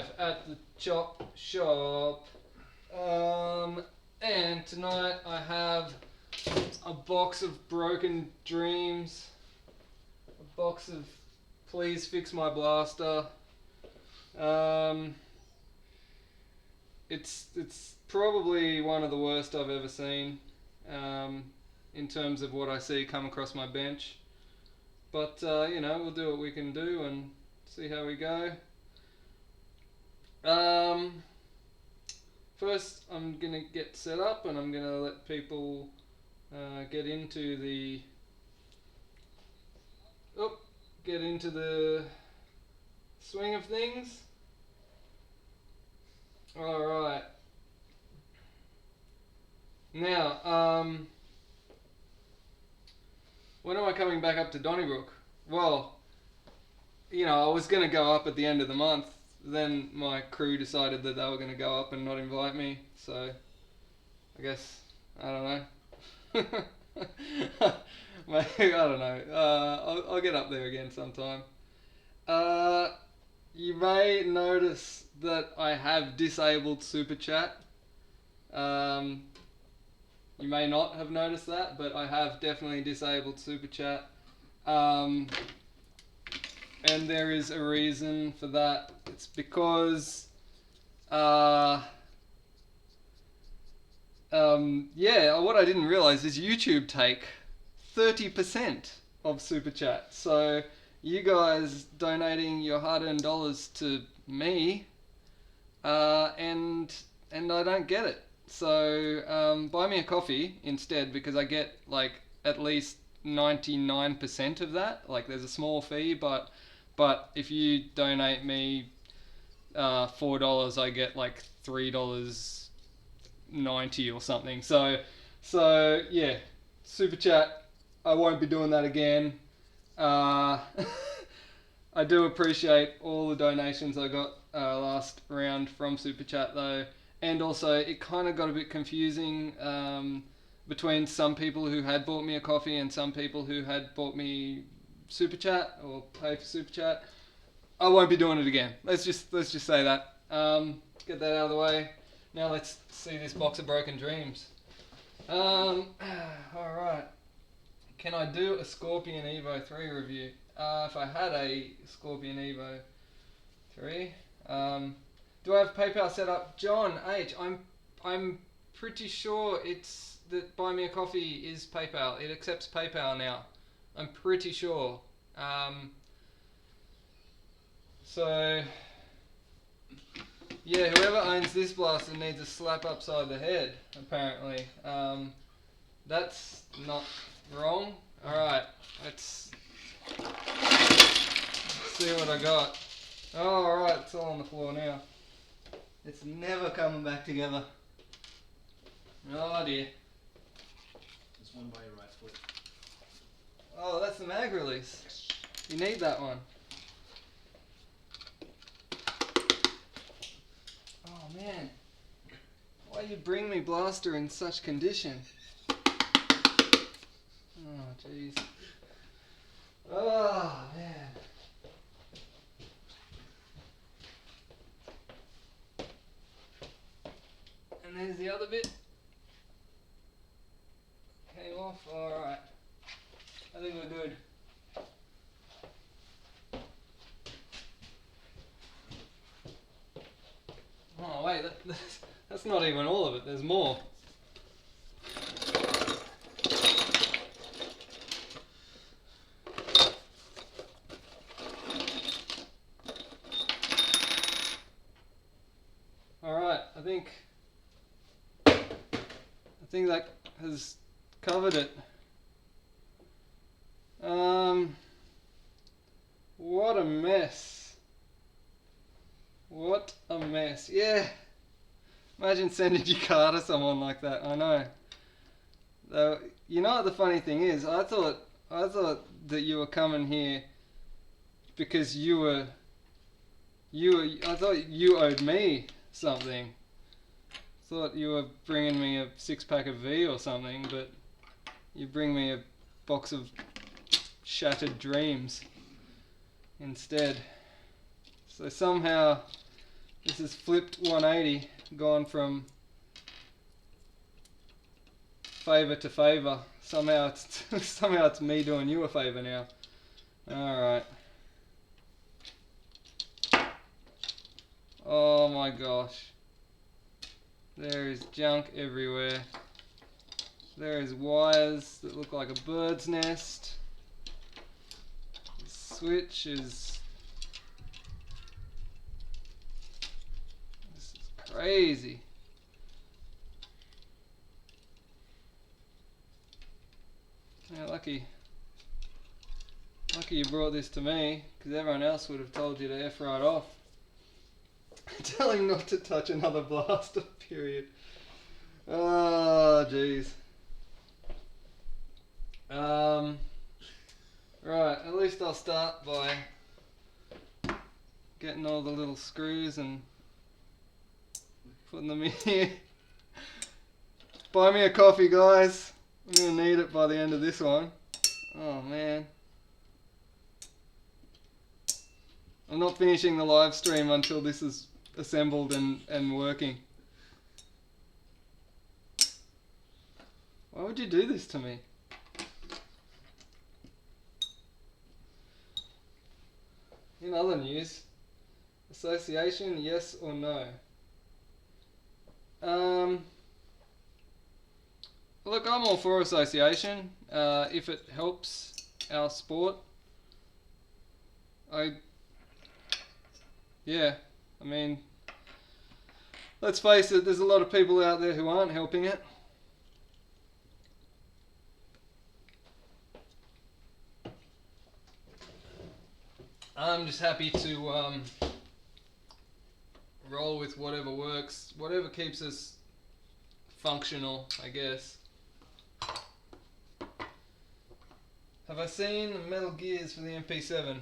live at the Chop Shop. And tonight I have a box of broken dreams, a box of please fix my blaster. It's probably one of the worst I've ever seen, in terms of what I see come across my bench. But you know, we'll do what we can do and see how we go. First, I'm gonna get set up and I'm gonna let people get into the swing of things. All right. Now, when am I coming back up to Donnybrook? Well, you know, I was gonna go up at the end of the month. Then my crew decided that they were going to go up and not invite me, so I guess, I don't know. Maybe, I don't know. I'll get up there again sometime. You may notice that I have disabled Super Chat. You may not have noticed that, but I have definitely disabled Super Chat. And there is a reason for that. It's because, what I didn't realize is YouTube take 30% of Super Chat. So you guys donating your hard-earned dollars to me, and I don't get it. So buy me a coffee instead, because I get like at least 99% of that. Like there's a small fee, but if you donate me $4, I get like $3.90 or something. So yeah, Super Chat. I won't be doing that again. I do appreciate all the donations I got last round from Super Chat though, and also it kind of got a bit confusing between some people who had bought me a coffee and some people who had bought me Super Chat or pay for Super Chat. I won't be doing it again. Let's just say that. Get that out of the way. Now let's see this box of broken dreams. All right. Can I do a Scorpion Evo 3 review? If I had a Scorpion Evo 3, do I have PayPal set up? John H. I'm pretty sure it's that Buy Me a Coffee is PayPal. It accepts PayPal now. I'm pretty sure. So, yeah, whoever owns this blaster needs a slap upside the head, apparently. That's not wrong. Alright, let's see what I got. Oh, alright, it's all on the floor now. It's never coming back together. Oh dear. There's one by your right foot. Oh, that's the mag release. You need that one. Oh man. Why you bring me blaster in such condition? Oh jeez. Oh man. And there's the other bit. Came off. Alright. I think we're good. Oh wait, that's not even all of it. There's more. Alright, I think that has covered it. What a mess. What a mess. Yeah. Imagine sending your car to someone like that. I know. Though, you know what the funny thing is? I thought that you were coming here because I thought you owed me something. Thought you were bringing me a 6-pack of V or something, but you bring me a box of shattered dreams instead. So somehow This is flipped 180, gone from favour to favour. Somehow it's somehow it's me doing you a favour now. All right. Oh my gosh. There is junk everywhere. There is wires that look like a bird's nest. The switch is... This is crazy. Yeah, lucky you brought this to me, because everyone else would have told you to F right off. Tell him not to touch another blaster, period. Oh, jeez. Right, at least I'll start by getting all the little screws and putting them in here. Buy me a coffee, guys. I'm going to need it by the end of this one. Oh, man. I'm not finishing the live stream until this is assembled and working. Why would you do this to me? In other news, association, yes or no? Look, I'm all for association, if it helps our sport. Yeah, I mean, let's face it, there's a lot of people out there who aren't helping it. I'm just happy to roll with whatever works, whatever keeps us functional, I guess. Have I seen the Metal Gears for the MP7?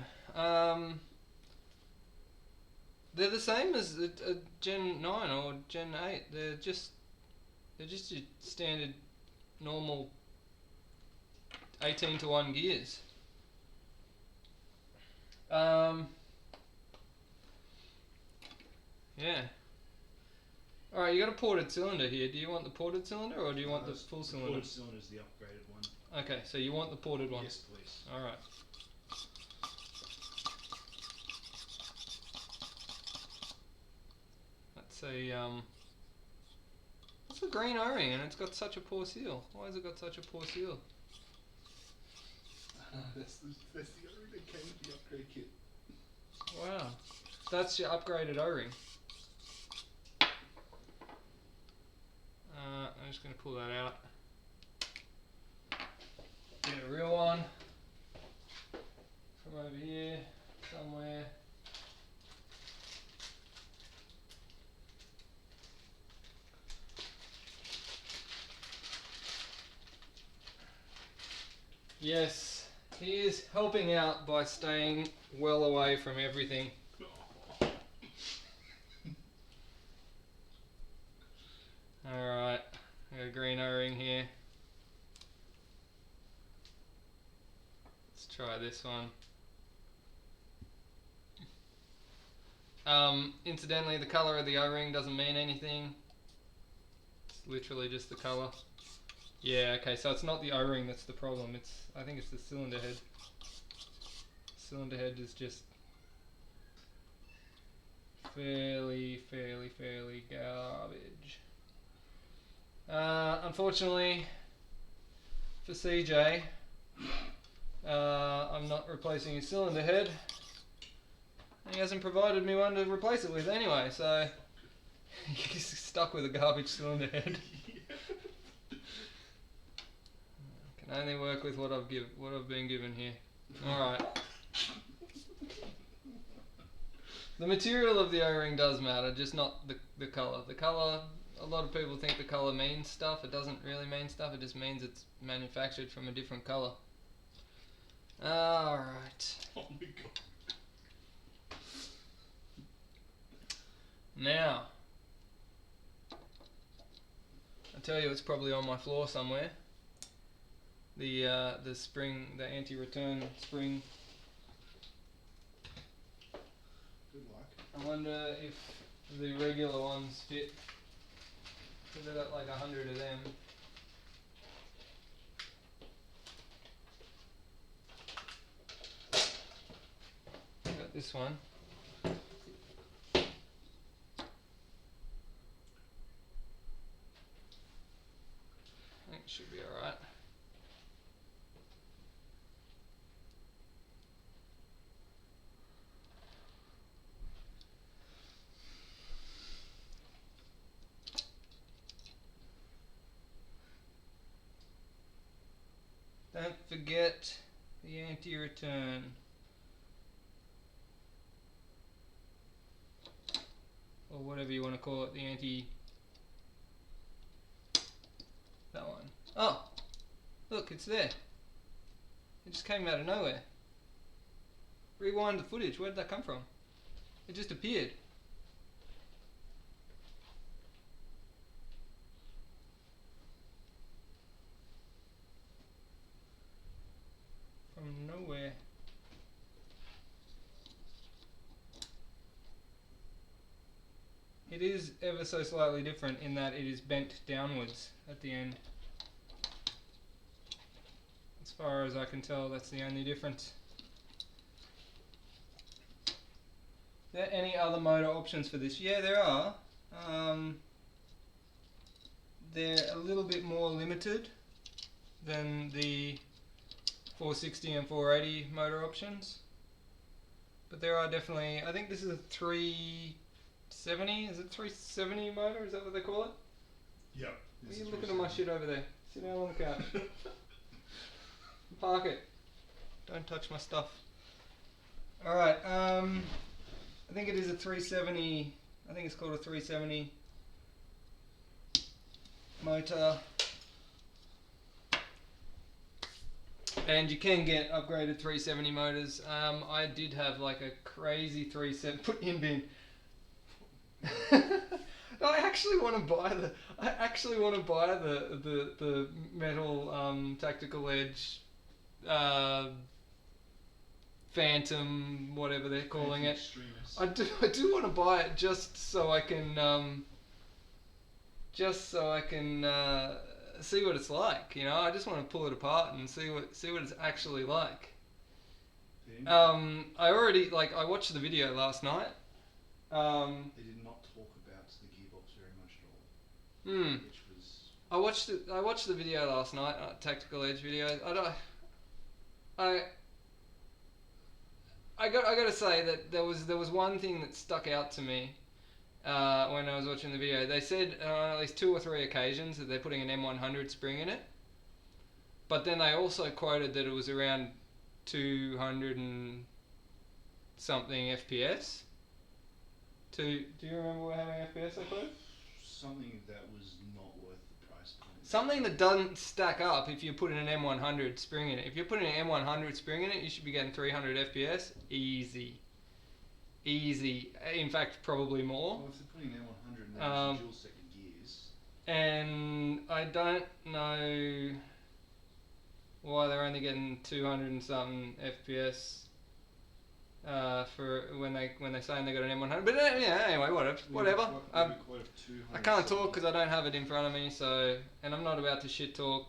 They're the same as a Gen 9 or Gen 8. They're just your standard normal 18 to 1 gears. Yeah. Alright, you got a ported cylinder here. Do you want the ported cylinder or do you want the full cylinder? The ported cylinder is the upgraded one. Okay, so you want the ported one? Yes, please. Alright. That's a, it's a green O-ring and it's got such a poor seal. Why has it got such a poor seal? That's the O-ring that came with the upgrade kit. Wow. That's your upgraded O-ring. I'm just going to pull that out. Get a real one from over here somewhere. Yes, he is helping out by staying well away from everything. Alright, got a green O-ring here. Let's try this one. Incidentally, the colour of the O-ring doesn't mean anything. It's literally just the colour. Yeah, okay, so it's not the O-ring that's the problem. I think it's the cylinder head. Cylinder head is just fairly garbage. Unfortunately for CJ, I'm not replacing his cylinder head. He hasn't provided me one to replace it with anyway, so he's stuck with a garbage cylinder head. Can only work with what I've been given here. Alright. The material of the O-ring does matter, just not the colour. The colour, a lot of people think the colour means stuff. It doesn't really mean stuff, it just means it's manufactured from a different colour. Alright. Oh my god. Now, I tell you, it's probably on my floor somewhere. The spring, the anti-return spring. Good luck. I wonder if the regular ones fit. So they've got like 100 of them. Got this one. I think it should be alright. Don't forget the anti-return. Or whatever you want to call it, the anti... that one. Oh! Look, it's there. It just came out of nowhere. Rewind the footage, where did that come from? It just appeared. From nowhere. It is ever so slightly different in that it is bent downwards at the end. As far as I can tell, that's the only difference. Are there any other motor options for this? Yeah, there are. They're a little bit more limited than the 460 and 480 motor options. But there are definitely, I think this is a 370, is it 370 motor? Is that what they call it? Yep. What are you looking at my shit over there? Sit down on the couch. Park it. Don't touch my stuff. Alright, I think it is a 370, I think it's called a 370 motor. And you can get upgraded 370 motors. I did have like a crazy 370, put in bin. I actually want to buy the metal Tactical Edge Phantom, whatever they're calling it. I do want to buy it just so I can see what it's like. You know, I just want to pull it apart and see what it's actually like. I watched the video last night. They did not talk about the Gearbox very much at all. Which was... I watched the video last night, Tactical Edge video. I gotta say that there was one thing that stuck out to me when I was watching the video. They said on at least 2 or 3 occasions that they're putting an M100 spring in it, but then they also quoted that it was around 200 and something FPS. Do you remember how many FPS they quoted? Something that was not worth the price point. Something that doesn't stack up if you put in an M100 spring in it. If you're putting an M100 spring in it, you should be getting 300 FPS. Easy. In fact, probably more. Well, if they're putting an M100 and then dual second gears. And I don't know why they're only getting 200 and something FPS for when they saying they got an M100. But yeah, anyway, whatever. I can't talk because I don't have it in front of me. So, and I'm not about to shit talk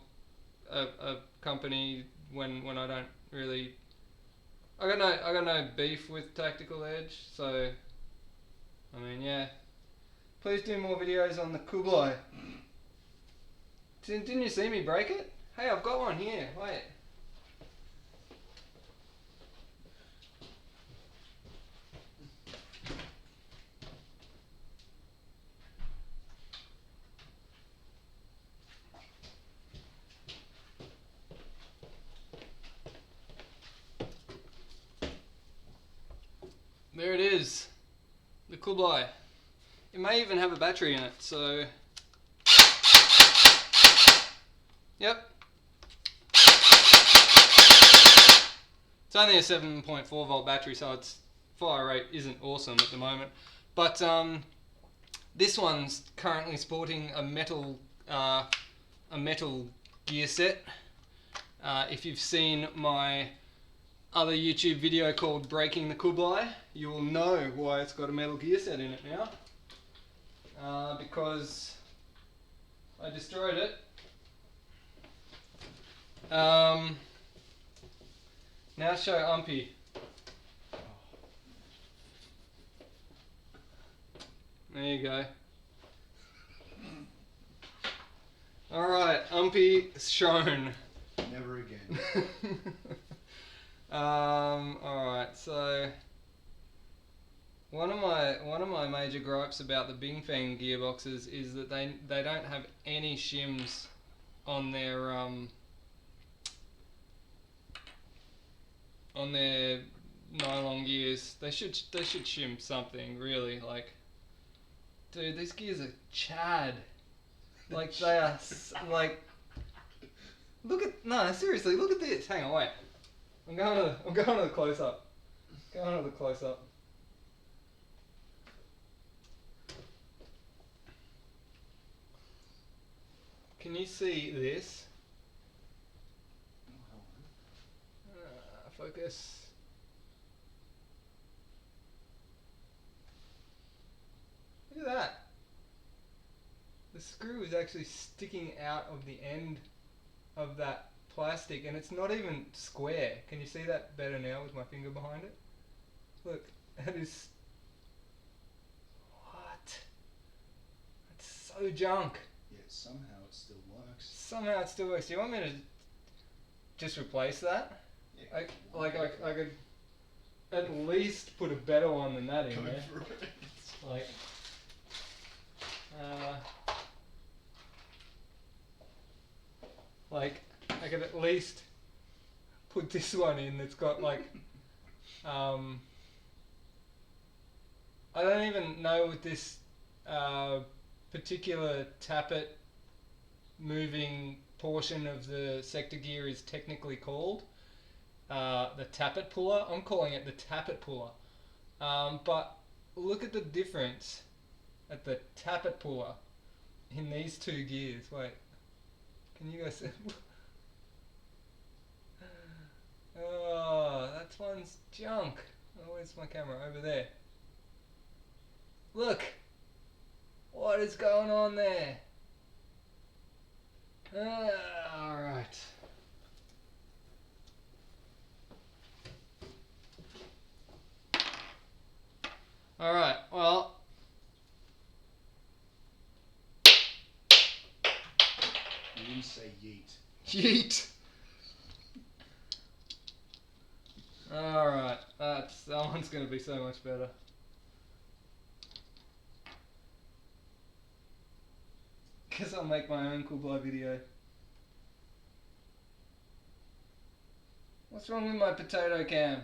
a company when I don't really. I got no beef with Tactical Edge. So, I mean, yeah. Please do more videos on the Kublai. Didn't you see me break it? Hey, I've got one here. Wait. There it is, the Kublai. It may even have a battery in it, so... Yep. It's only a 7.4 volt battery, so its fire rate isn't awesome at the moment. But this one's currently sporting a metal gear set. If you've seen my other YouTube video called Breaking the Kublai, you will know why it's got a metal gear set in it now. because I destroyed it. Now show Umpy. There you go. Alright, Umpy shown. Never again. Alright, so one of my major gripes about the Bing Fang gearboxes is that they don't have any shims on their nylon gears. They should shim something, really. Like, dude, these gears are Chad. Like, they are like, seriously, look at this. Hang on, wait. I'm going to the close up. Going to the close up. Can you see this? Focus. Look at that. The screw is actually sticking out of the end of that plastic, and it's not even square. Can you see that better now with my finger behind it? Look, that is... What? That's so junk. Yeah, somehow it still works. Somehow it still works. Do you want me to just replace that? Yeah. I could at least put a better one than that in Go there. for it. Like, I could at least put this one in that's got like, I don't even know what this particular tappet moving portion of the sector gear is technically called. The tappet puller. I'm calling it the tappet puller. But look at the difference at the tappet puller in these two gears. Wait, can you guys see? Oh, that one's junk. Oh, where's my camera? Over there. Look! What is going on there? Alright. Alright, well... You didn't say yeet. Yeet! Alright, that one's going to be so much better. Guess I'll make my own Kublai video. What's wrong with my potato cam?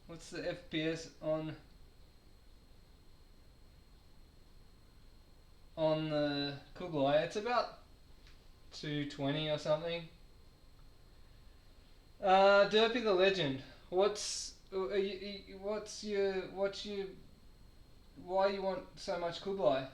What's the FPS on the Kublai? It's about 220 or something. Derpy the Legend. Why you want so much Kublai?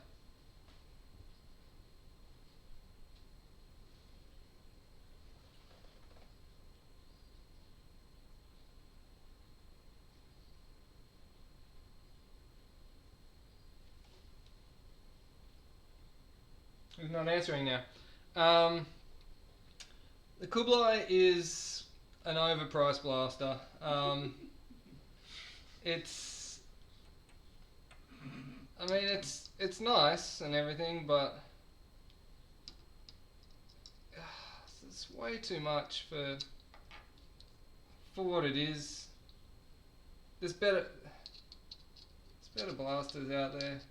He's not answering now. The Kublai is an overpriced blaster. It's nice and everything, but it's way too much for what it is. There's better blasters out there.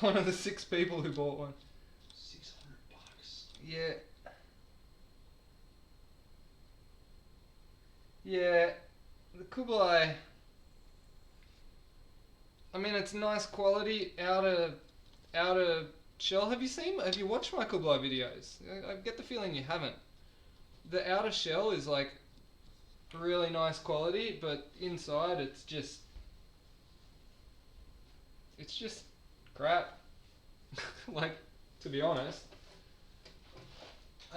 One of the 6 people who bought one. $600. Yeah. Yeah, the Kublai, I mean, it's nice quality outer shell. Have you watched my Kublai videos? I get the feeling you haven't. The outer shell is like really nice quality, but inside it's just crap. Like, to be honest.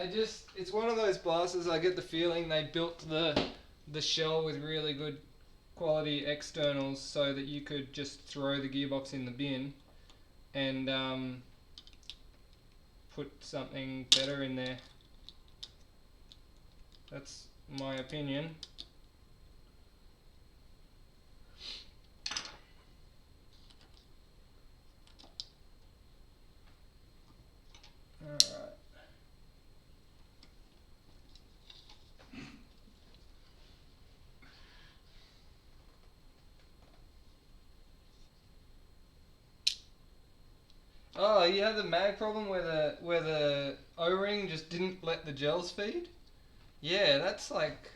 it's one of those blasters. I get the feeling they built the shell with really good quality externals so that you could just throw the gearbox in the bin and put something better in there. That's my opinion. Alright. Oh, you had the mag problem where the O-ring just didn't let the gels feed? Yeah, that's like,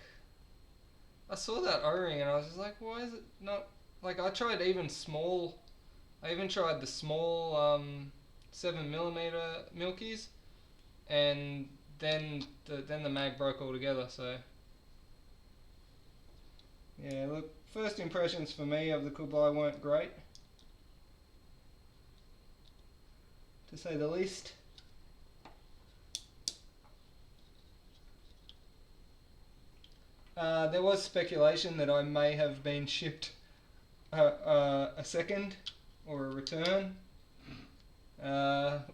I saw that O-ring and I was just like, why is it not, like I tried even tried the small 7mm Milkies, and then the mag broke altogether. So yeah, look, first impressions for me of the Kublai weren't great, to say the least. There was speculation that I may have been shipped a second or a return,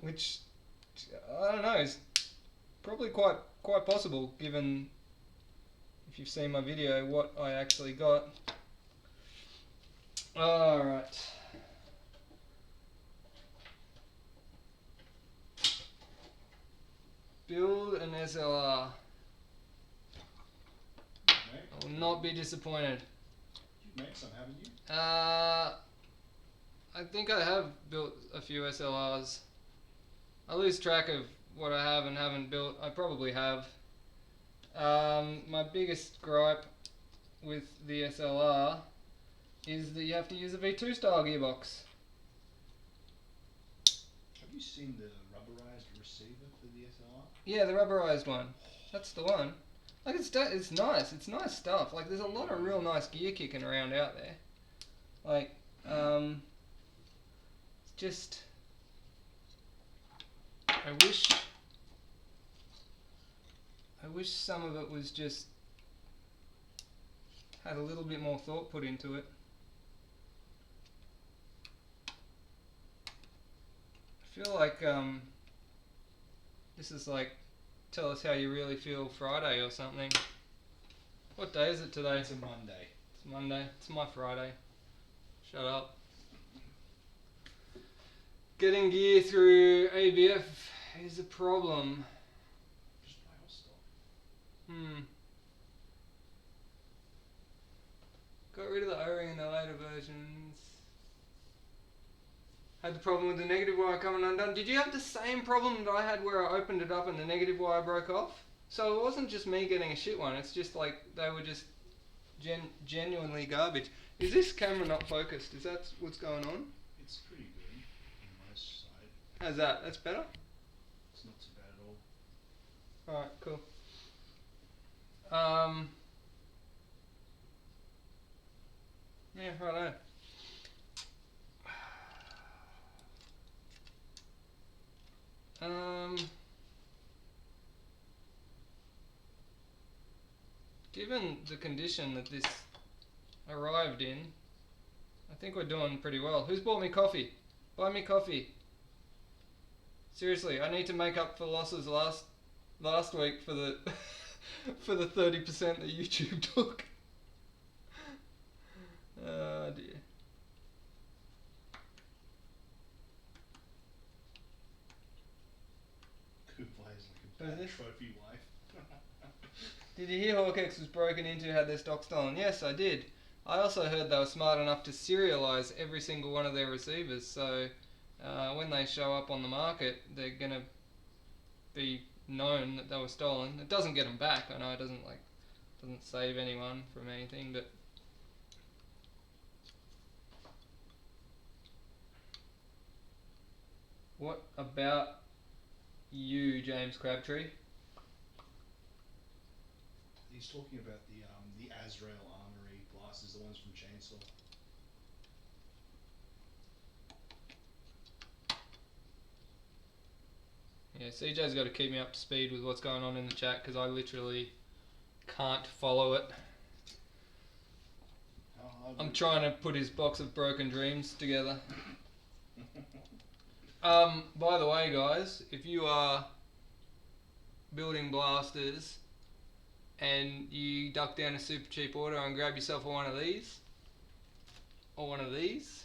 which I don't know, is probably quite possible given, if you've seen my video, what I actually got. Alright. Build an SLR. I will not be disappointed. You've made some, haven't you? I think I have built a few SLRs. I lose track of what I have and haven't built. I probably have. My biggest gripe with the SLR is that you have to use a V2 style gearbox. Have you seen the rubberized receiver for the SLR? Yeah, the rubberized one. That's the one. Like it's nice. It's nice stuff. Like there's a lot of real nice gear kicking around out there. Like it's just, I wish some of it was just had a little bit more thought put into it. I feel like this is like tell us how you really feel Friday or something. What day is it today? It's a Monday. It's Monday. It's my Friday. Shut up. Getting gear through ABF is a problem. Just buy all stock. Got rid of the O-ring in the later versions. Had the problem with the negative wire coming undone. Did you have the same problem that I had where I opened it up and the negative wire broke off? So it wasn't just me getting a shit one, it's just like they were just genuinely garbage. Is this camera not focused? Is that what's going on? It's pretty good on my side. How's that? That's better? It's not too bad at all. Alright, cool. Yeah, righto. Given the condition that this arrived in, I think we're doing pretty well. Who's bought me coffee? Buy me coffee. Seriously, I need to make up for losses last week for the for the 30% that YouTube took. Oh dear. Kublai is like a bad trophy wife. Did you hear Hawkex was broken into, had their stock stolen? Yes, I did. I also heard they were smart enough to serialize every single one of their receivers, so when they show up on the market, they're gonna be known that they were stolen. It doesn't get them back. I know it doesn't save anyone from anything, but what about you, James Crabtree? He's talking about the Azrael Armory blasters, the ones from Chainsaw. Yeah, CJ's got to keep me up to speed with what's going on in the chat because I literally can't follow it. I'm trying to put his box of broken dreams together. By the way, guys, if you are building blasters and you duck down a super cheap order and grab yourself one of these or one of these,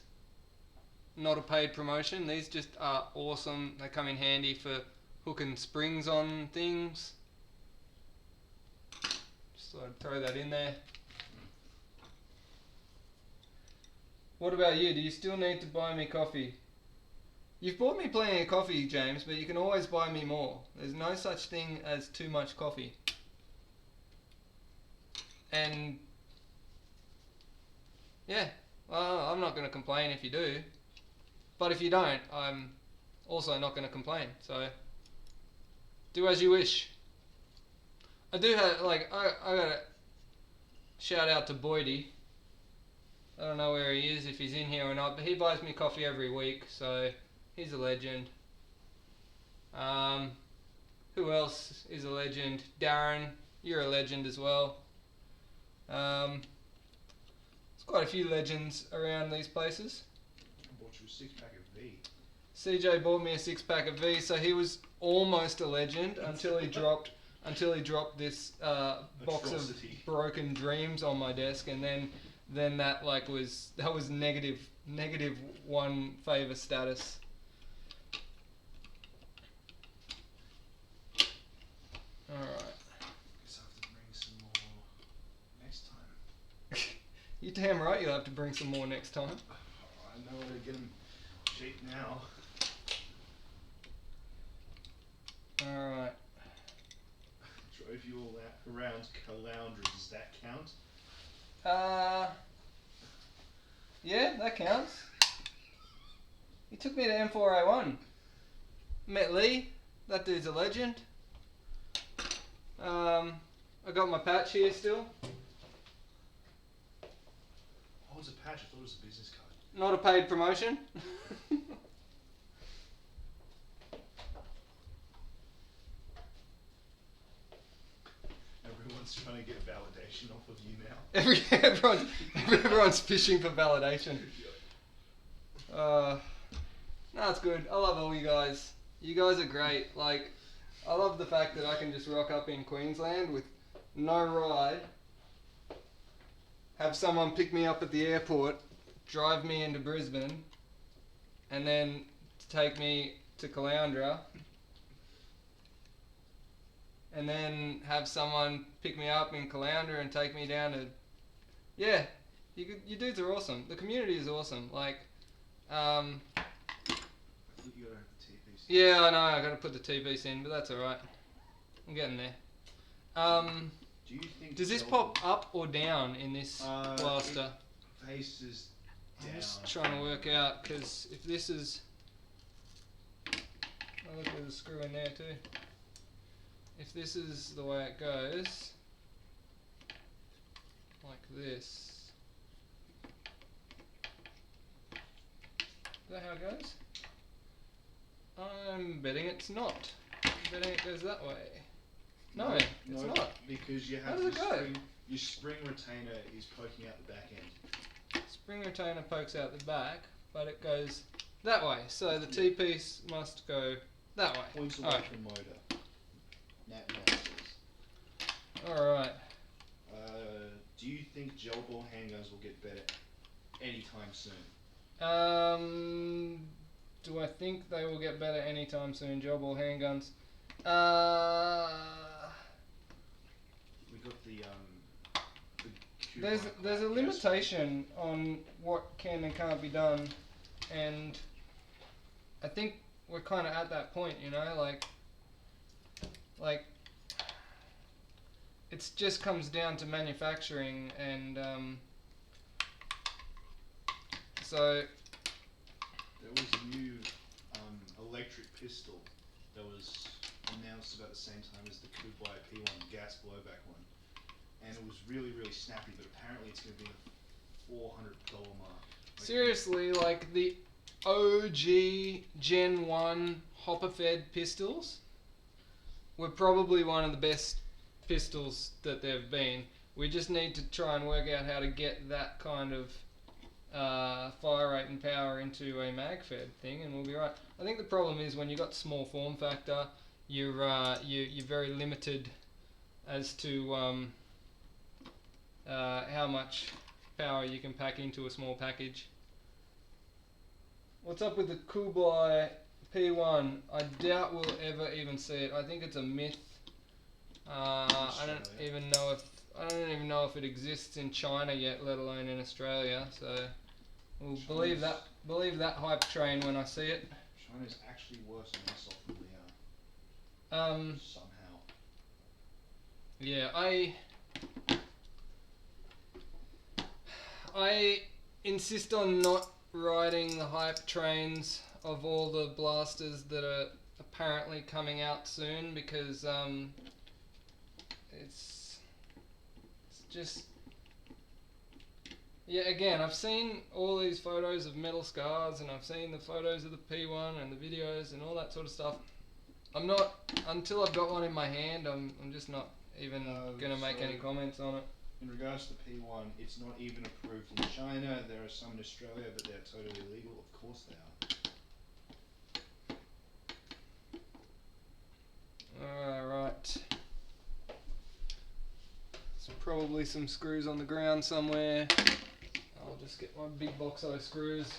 not a paid promotion, these just are awesome. They come in handy for hooking springs on things. Just thought I'd throw that in there. What about you? Do you still need to buy me coffee? You've bought me plenty of coffee, James, but you can always buy me more. There's no such thing as too much coffee. And yeah, well, I'm not going to complain if you do. But if you don't, I'm also not going to complain. So do as you wish. I do have, like, I got to shout out to Boydie. I don't know where he is, if he's in here or not, but he buys me coffee every week, so he's a legend. Who else is a legend? Darren, you're a legend as well. There's quite a few legends around these places. I bought you a 6-pack of V. CJ bought me a 6-pack of V, so he was almost a legend until he dropped this box of broken dreams on my desk, and then that was negative 1 favor status. Alright. Guess I have to bring some more next time. You damn right you'll have to bring some more next time. I know where to get them cheap now. Alright. Drove you all around Caloundra, does that count? Yeah, that counts. He took me to M4A1. Met Lee, that dude's a legend. I got my patch here still. Oh, it was a patch, I thought it was a business card. Not a paid promotion. Everyone's trying to get validation off of you now. Everyone's fishing for validation. No, it's good. I love all you guys. You guys are great. Like, I love the fact that I can just rock up in Queensland with no ride, have someone pick me up at the airport, drive me into Brisbane, and then take me to Caloundra, and then have someone pick me up in Caloundra and take me down to... Yeah, you dudes are awesome. The community is awesome. Like, I think you gotta have the TPs. yeah, I know, I gotta put the TPs in, but that's alright. I'm getting there. Do you think Does this pop up or down in this blaster? Faces down. I'm just trying to work out, because if this is... Oh, look, there's a screw in there too. If this is the way it goes, like this. Is that how it goes? I'm betting it's not. I'm betting it goes that way. No, it's not. Because you How have does it go? your spring retainer is poking out the back end. Spring retainer pokes out the back, but it goes that way. So the T-piece must go that way. Points away Alright. from motor. Nat says. Alright. Do you think gel ball handguns will get better anytime soon? Do I think they will get better anytime soon? Gel ball handguns. We got the There's a limitation on what can and can't be done, and I think we're kind of at that point, you know, like it just comes down to manufacturing, and so there was a new electric pistol that was announced about the same time as the Kubai P1 gas blowback one, and it was really snappy, but apparently it's going to be the $400 mark. Like, seriously, like OG Gen 1 hopper fed pistols were probably one of the best pistols that they've been. We just need to try and work out how to get that kind of fire rate and power into a mag fed thing, and we'll be right. I think the problem is when you've got small form factor, you're very limited as to how much power you can pack into a small package. What's up with the Kublai P1? I doubt we'll ever even see it. I think it's a myth. I don't even know if it exists in China yet, let alone in Australia. So we'll believe that hype train when I see it. China's actually worse than us than we are. Somehow. Yeah, I insist on not riding the hype trains of all the blasters that are apparently coming out soon, because it's just, yeah, again, I've seen all these photos of metal scars, and I've seen the photos of the P1 and the videos and all that sort of stuff. I'm not, until I've got one in my hand, I'm just not even gonna make any comments on it. In regards to P1, it's not even approved in China. There are some in Australia, but they're totally illegal. Of course they are. Alright. There's probably some screws on the ground somewhere. I'll just get my big box O screws.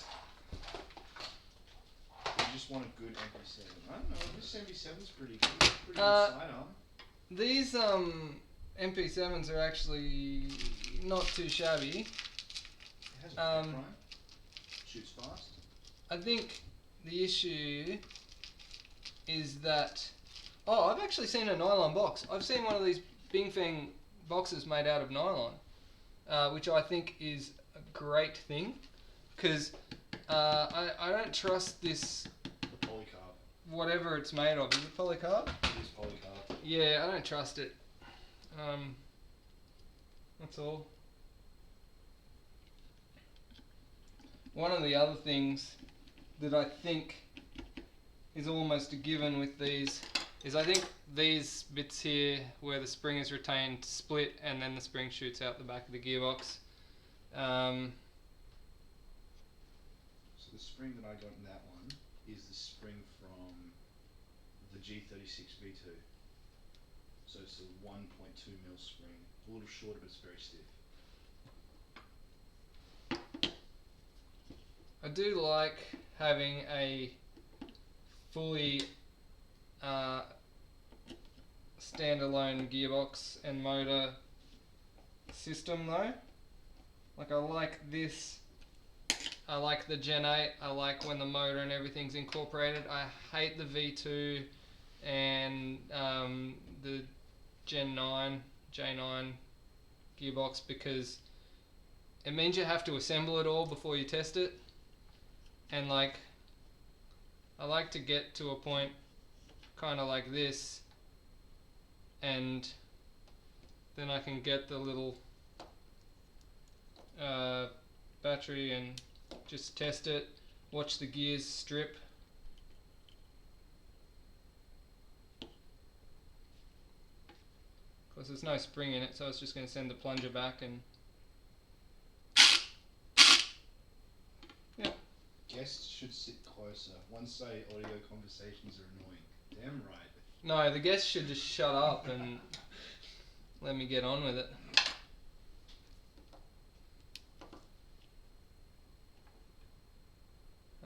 You just want a good MP7. I don't know, this MP7's pretty good. Pretty good sidearm. These MP7s are actually not too shabby. It has a back prime. Shoots fast. I think the issue is that... Oh, I've actually seen a nylon box. I've seen one of these Bing Feng boxes made out of nylon, which I think is a great thing, because I don't trust this... The polycarb. Whatever it's made of. Is it polycarb? It is polycarb. Yeah, I don't trust it. That's all. One of the other things that I think is almost a given with these is, I think these bits here where the spring is retained split, and then the spring shoots out the back of the gearbox. So the spring that I got in that one is the spring from the G36 V2. So it's a 1.2 mil spring, a little shorter, but it's very stiff. I do like having a fully standalone gearbox and motor system though. Like, I like this. I like the Gen 8. I like when the motor and everything's incorporated. I hate the V2 and the Gen 9, J9 gearbox, because it means you have to assemble it all before you test it. And like, I like to get to a point kind of like this, and then I can get the little battery and just test it, watch the gears strip. Because there's no spring in it, so it's just going to send the plunger back and... Yeah. Guests should sit closer. One say audio conversations are annoying. Damn right. No, the guests should just shut up and let me get on with it.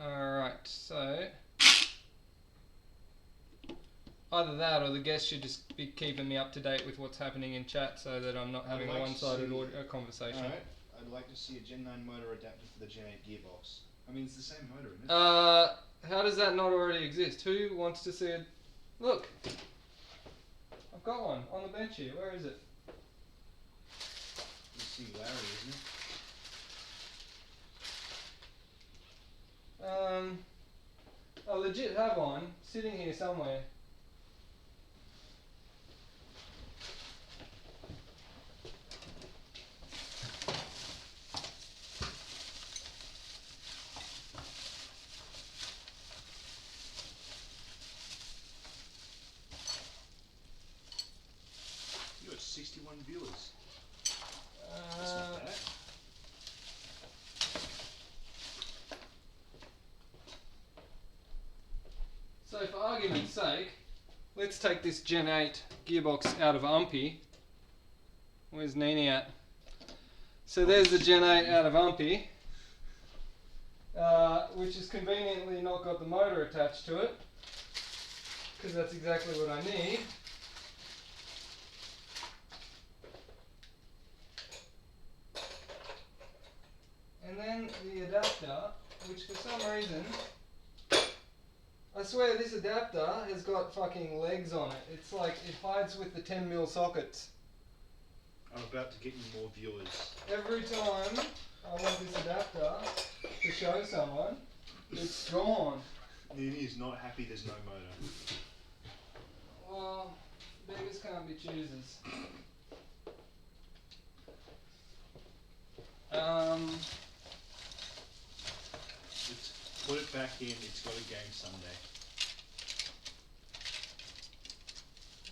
Alright, so either that or the guests should just be keeping me up to date with what's happening in chat, so that I'm not having a one-sided audio conversation. Alright, I'd like to see a Gen 9 motor adapted for the Gen 8 gearbox. I mean, it's the same motor, isn't it? How does that not already exist? Who wants to see it? Look! I've got one on the bench here. Where is it? The Singularity, isn't it? I legit have one sitting here somewhere. 61 viewers. That's not bad. So for argument's sake, let's take this Gen 8 gearbox out of Umpy. Where's Nini at? So there's the Gen 8 out of Umpy, which has conveniently not got the motor attached to it, because that's exactly what I need. And then the adapter, which for some reason, I swear this adapter has got fucking legs on it. It's like it hides with the 10mm sockets. I'm about to get you more viewers. Every time I want this adapter to show someone, it's gone. Nini is not happy there's no motor. Well, beggars can't be choosers. Put it back in, it's got a game Sunday.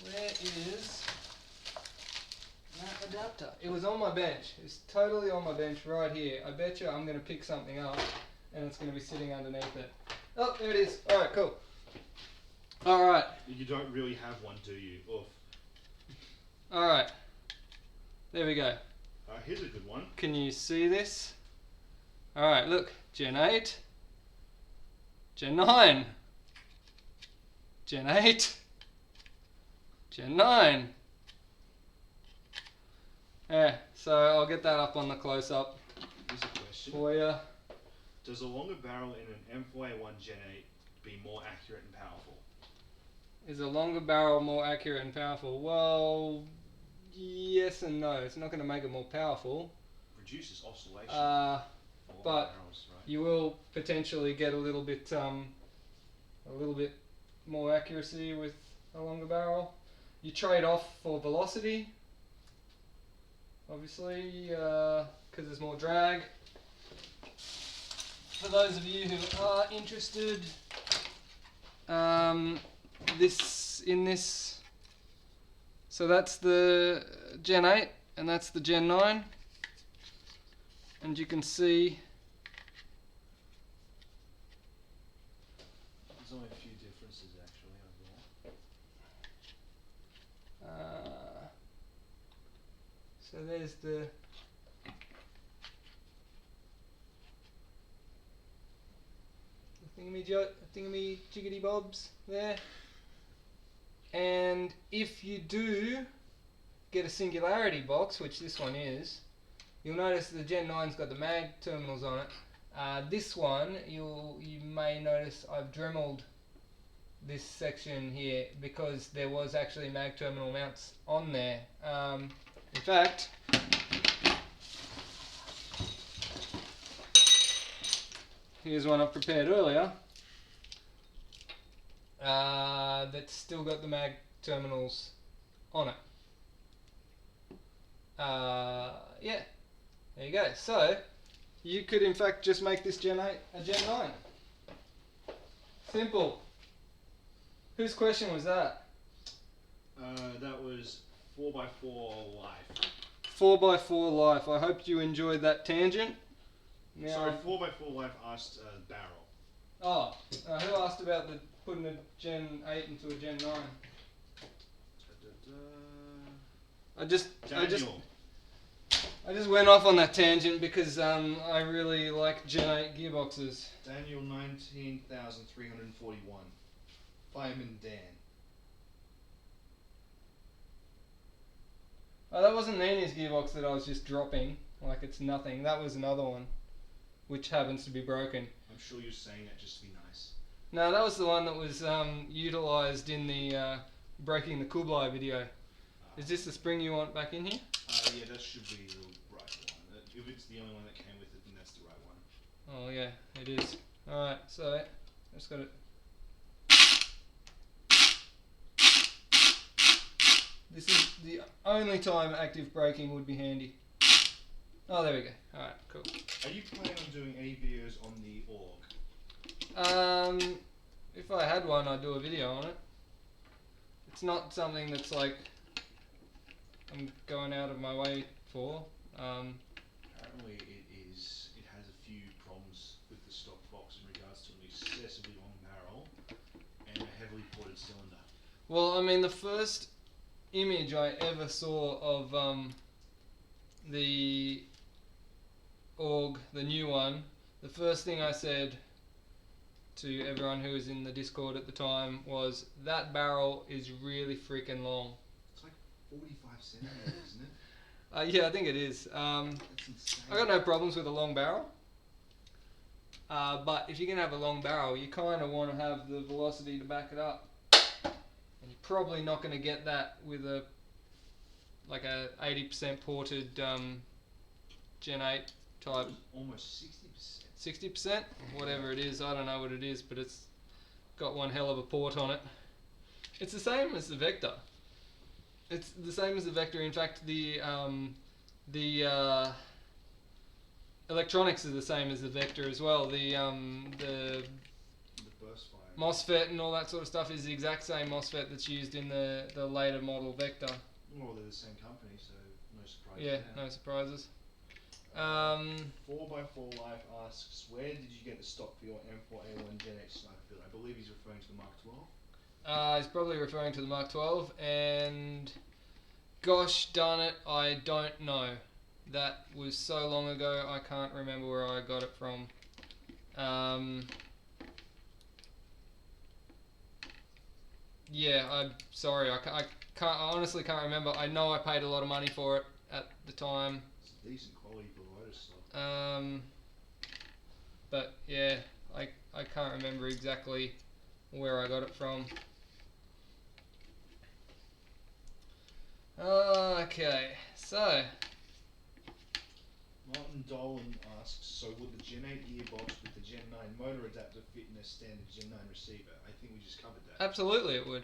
Where is that adapter? It was on my bench. It's totally on my bench right here. I bet you I'm going to pick something up and it's going to be sitting underneath it. Oh, there it is. Alright, cool. Alright. You don't really have one, do you? Oof. Alright. There we go. Here's a good one. Can you see this? Alright, look. Gen 8. Gen 9. Gen 8. Gen 9. Yeah, so I'll get that up on the close-up Here's a question. for you. Does a longer barrel in an M4A1 Gen 8 be more accurate and powerful? Is a longer barrel more accurate and powerful? Well, yes and no. It's not going to make it more powerful. Reduces oscillation. But barrels, right? you will potentially get a little bit more accuracy with a longer barrel. You trade off for velocity, obviously, because there's more drag. For those of you who are interested, so that's the Gen 8 and that's the Gen 9, and you can see There's only a few differences actually overall. so there's the thingy jiggity bobs there. And if you do get a singularity box, which this one is, you'll notice the Gen 9's got the mag terminals on it. This one, you may notice I've dremeled this section here because there was actually mag terminal mounts on there. In fact, here's one I prepared earlier. That's still got the mag terminals on it. Yeah, there you go. So, you could in fact just make this Gen 8 a Gen 9. Simple. Whose question was that? That was 4x4 life. 4x4 life. I hope you enjoyed that tangent. Now, Sorry, 4x4 life asked barrel. Oh, who asked about putting a Gen 8 into a Gen 9? I just went off on that tangent because I really like Gen 8 gearboxes. Daniel 19,341. Fireman Dan. Oh, that wasn't Nini's gearbox that I was just dropping like it's nothing. That was another one, which happens to be broken. I'm sure you're saying that just to be nice. No, that was the one that was utilised in the breaking the Kublai video. Is this the spring you want back in here? Yeah, that should be the right one. If it's the only one that came with it, then that's the right one. Oh yeah, it is. Alright, so I just got it. This is the only time active braking would be handy. Oh, there we go. Alright, cool. Are you planning on doing any videos on the org? If I had one, I'd do a video on it. It's not something that's like am going out of my way for. Apparently, it has a few problems with the stock box in regards to an excessively long barrel and a heavily ported cylinder. Well, I mean, the first image I ever saw of the org, the new one, the first thing I said to everyone who was in the Discord at the time was, that barrel is really freaking long. It's like 45 centimeters, isn't it? Yeah, I think it is. That's insane. I got no problems with a long barrel. But if you're going to have a long barrel, you kind of want to have the velocity to back it up. And you're probably not going to get that with a 80% ported Gen 8 type. Almost 60%. 60%? Whatever it is, I don't know what it is, but it's got one hell of a port on it. It's the same as the Vector. It's the same as the Vector. In fact, the electronics are the same as the Vector as well. The burst fire. MOSFET and all that sort of stuff is the exact same MOSFET that's used in the later model Vector. Well, they're the same company, so no surprise. Yeah, no surprises. 4x4 Life asks, where did you get the stock for your M4A1 Gen 8 sniper build? I believe he's referring to the Mark 12. He's probably referring to the Mark 12, and gosh darn it, I don't know. That was so long ago, I can't remember where I got it from. Yeah, I'm sorry, I honestly can't remember. I know I paid a lot of money for it at the time. It's a decent quality provider stuff. But yeah, I can't remember exactly where I got it from. Okay, so Martin Dolan asks, so would the Gen 8 gearbox with the Gen 9 motor adapter fit in a standard Gen 9 receiver? I think we just covered that. absolutely it would.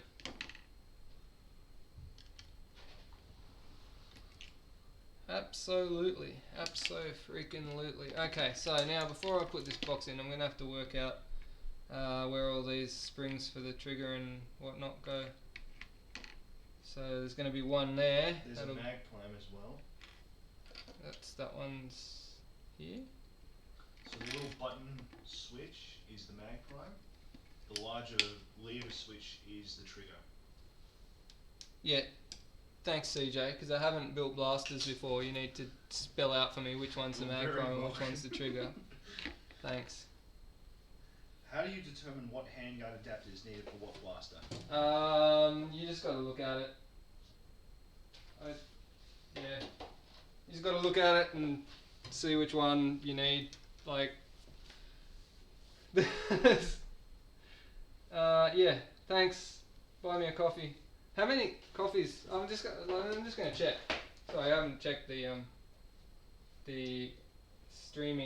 Absolutely. Abso-freaking-lutely. Okay, so now before I put this box in, I'm going to have to work out where all these springs for the trigger and whatnot go. So there's going to be one there. There's a mag climb as well. That one's here. So the little button switch is the mag prime. The larger lever switch is the trigger. Yeah. Thanks, CJ, because I haven't built blasters before. You need to spell out for me which one's the mag prime and which one's the trigger. Thanks. How do you determine what handguard adapter is needed for what blaster? You just got to look at it. Yeah. You just got to look at it and see which one you need. Like, yeah. Thanks. Buy me a coffee. How many coffees? I'm just gonna check. Sorry, I haven't checked the stream.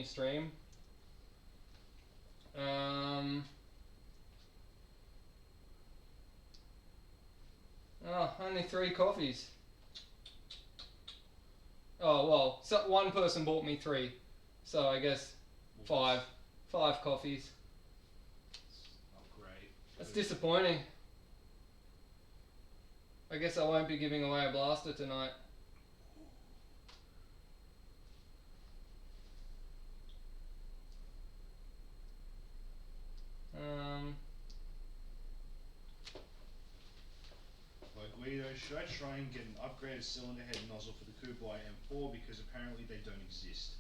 Only 3 coffees. Oh well, so one person bought me 3, so I guess 5 coffees. Oh, great. That's disappointing. I guess I won't be giving away a blaster tonight. Like Guido, should I try and get an upgraded cylinder head nozzle for the Kublai M4 because apparently they don't exist?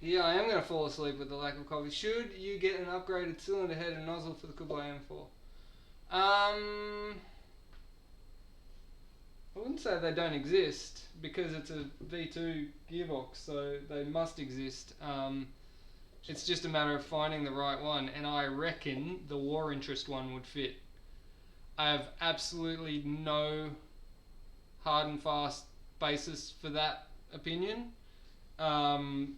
Yeah, I am going to fall asleep with the lack of coffee. Should you get an upgraded cylinder head and nozzle for the Kublai M4? I wouldn't say they don't exist, because it's a V2 gearbox, so they must exist. It's just a matter of finding the right one, and I reckon the War Interest one would fit. I have absolutely no hard and fast basis for that opinion. I'm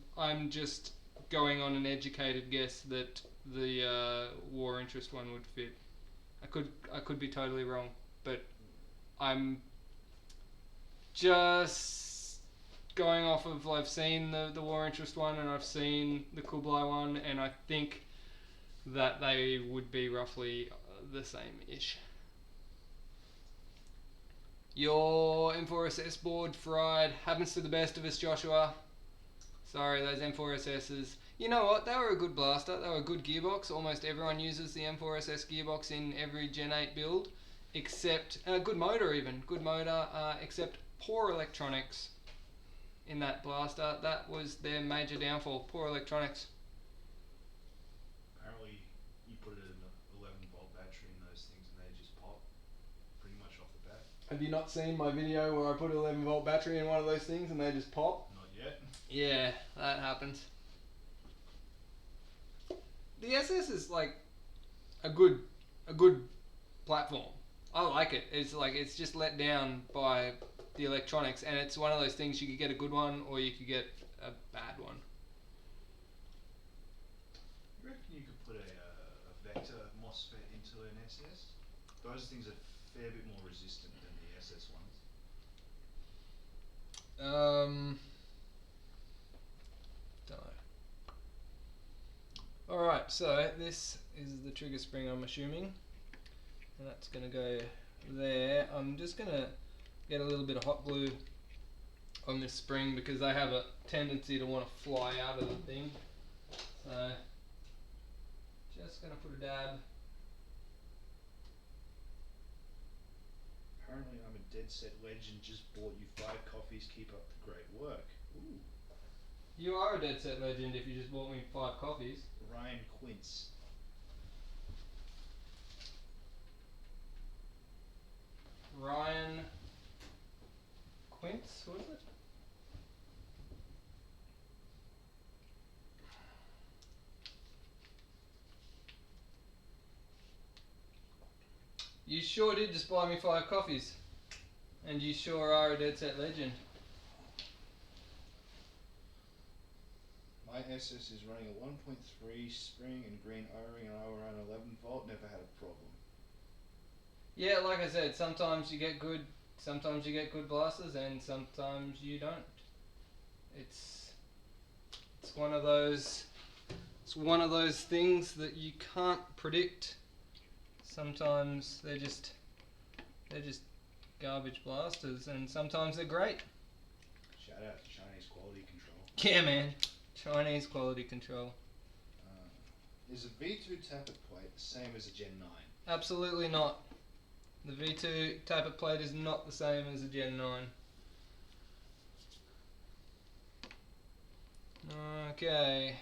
just going on an educated guess that the War Interest one would fit. I could be totally wrong, but I'm just going off of, I've seen the War Interest one and I've seen the Kublai one, and I think that they would be roughly the same-ish. Your M4SS board fried. Happens to the best of us, Joshua. Sorry, those M4SSs. You know what? They were a good blaster. They were a good gearbox. Almost everyone uses the M4SS gearbox in every Gen 8 build, except good motor even. Good motor, except poor electronics in that blaster. That was their major downfall. Poor electronics. Apparently, you put an 11-volt battery in those things and they just pop pretty much off the bat. Have you not seen my video where I put an 11-volt battery in one of those things and they just pop? Not yet. Yeah, that happens. The SS is like a good platform. I like it. It's just let down by the electronics, and it's one of those things you could get a good one or you could get a bad one. You reckon you could put a vector MOSFET into an SS? Those things are a fair bit more resistant than the SS ones. Don't know. Alright, so this is the trigger spring, I'm assuming, and that's going to go there. I'm just going to get a little bit of hot glue on this spring because they have a tendency to want to fly out of the thing. So just going to put a dab. Apparently I'm a dead set legend, just bought you 5 coffees, keep up the great work. Ooh. You are a dead set legend if you just bought me 5 coffees. Ryan Quince. Ryan Quince, what is it? You sure did just buy me 5 coffees. And you sure are a dead set legend. My SS is running a 1.3 spring and green O-ring and I run 11-volt, never had a problem. Yeah, like I said, sometimes you get good blasters and sometimes you don't. It's one of those things that you can't predict. Sometimes they're just garbage blasters and sometimes they're great. Shout out to Chinese quality control. Yeah, man. Chinese quality control. Is a V2 tappet plate the same as a Gen 9? Absolutely not. The V2 tappet plate is not the same as a Gen 9. Okay.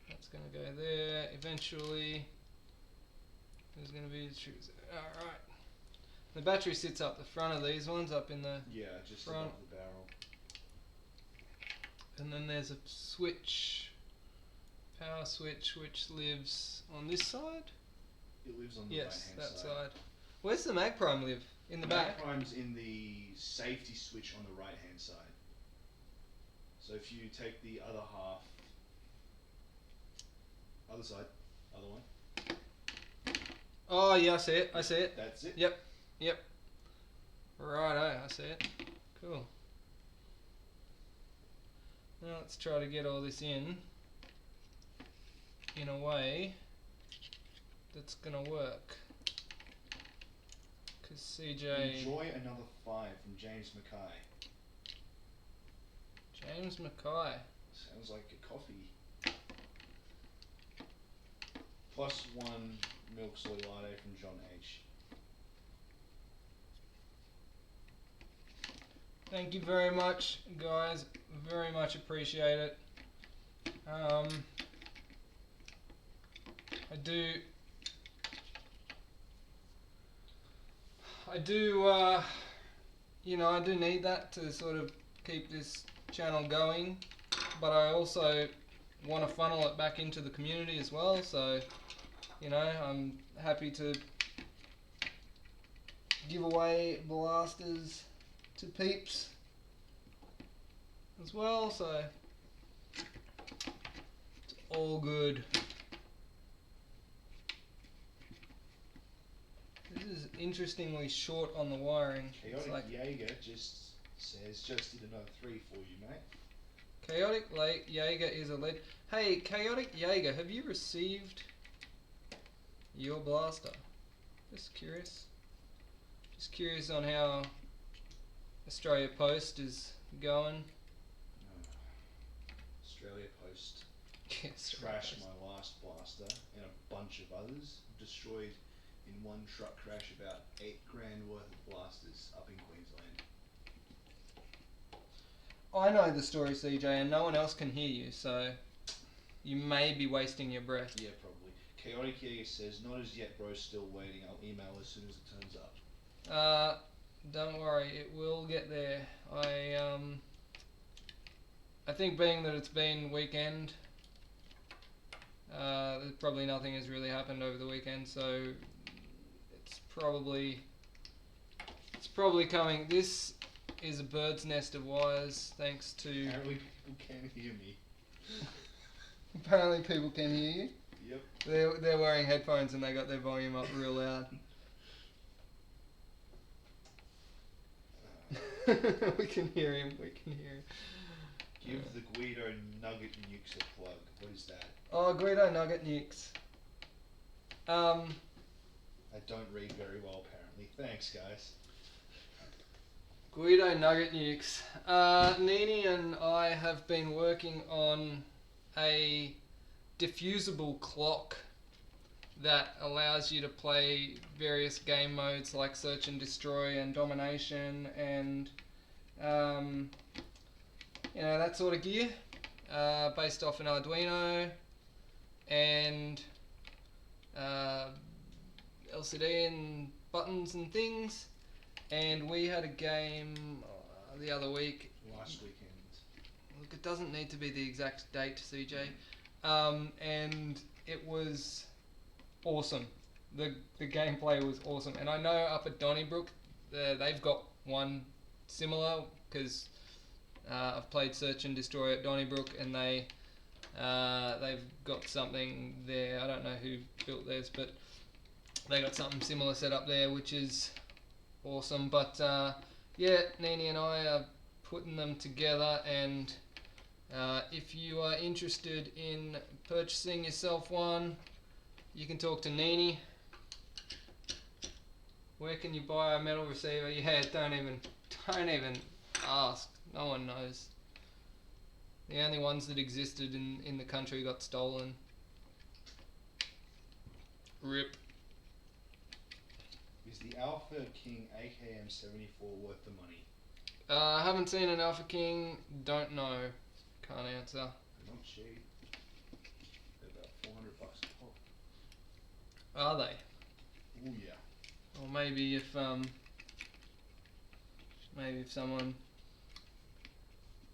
That's going to go there. Eventually, there's going to be the screws. Alright. The battery sits up the front of these ones, up in the Yeah, just front. above the barrel. And then there's a switch, power switch, which lives on this side? It lives on the Yes, right-hand that side. side. Where's the mag prime live? In the back? Mag prime's in the safety switch on the right-hand side. So if you take the other half, other side, other one. Oh yeah, I see it. I see it. That's it. Yep. Righto, I see it. Cool. Now let's try to get all this in a way that's gonna work. Cause CJ... Enjoy another 5 from James Mackay. James Mackay. Sounds like a coffee. Plus 1 milk soy latte from John H. Thank you very much, guys. Very much appreciate it. I do need that to sort of keep this channel going, but I also want to funnel it back into the community as well, so, I'm happy to give away blasters to peeps as well, so it's all good. This is interestingly short on the wiring. It's Chaotic like Jaeger just says, just did another 3 for you, mate. Chaotic Jaeger is a lead. Hey, Chaotic Jaeger, have you received your blaster? Just curious. curious on how Australia Post is going. Australia Post Yeah, Australia trashed Post. my last blaster and a bunch of others. Destroyed in one truck crash about $8,000 worth of blasters up in Queensland. I know the story, CJ, and no one else can hear you, so you may be wasting your breath. Yeah, probably. Chaotic Jäger says, not as yet, bro, still waiting. I'll email as soon as it turns up. Don't worry, it will get there. I think being that it's been weekend, probably nothing has really happened over the weekend, so it's probably coming. This is a bird's nest of wires, thanks to. Apparently people can't hear me. Apparently people can hear you. Yep. They're wearing headphones and they got their volume up real loud. We can hear him. Give the Guido Nugget Nukes a plug. What is that? Oh, Guido Nugget Nukes. I don't read very well, apparently. Thanks, guys. Guido Nugget Nukes. Nini and I have been working on a diffusable clock that allows you to play various game modes like Search and Destroy and Domination and that sort of gear, based off an Arduino and LCD and buttons and things. And we had a game the other week. Last weekend. Look, it doesn't need to be the exact date, CJ. And it was awesome. The gameplay was awesome. And I know up at Donnybrook, they've got one similar, because I've played Search and Destroy at Donnybrook, and they've got something there. I don't know who built theirs, but they got something similar set up there, which is awesome. But Nini and I are putting them together, and if you are interested in purchasing yourself one, you can talk to Nini. Where can you buy a metal receiver? Yeah, don't even ask. No one knows. The only ones that existed in the country got stolen. RIP. Is the Alpha King AKM 74 worth the money? I haven't seen an Alpha King. Don't know. Can't answer. They're not cheap. They're about $400 a pop. Are they? Oh yeah. Or maybe if someone.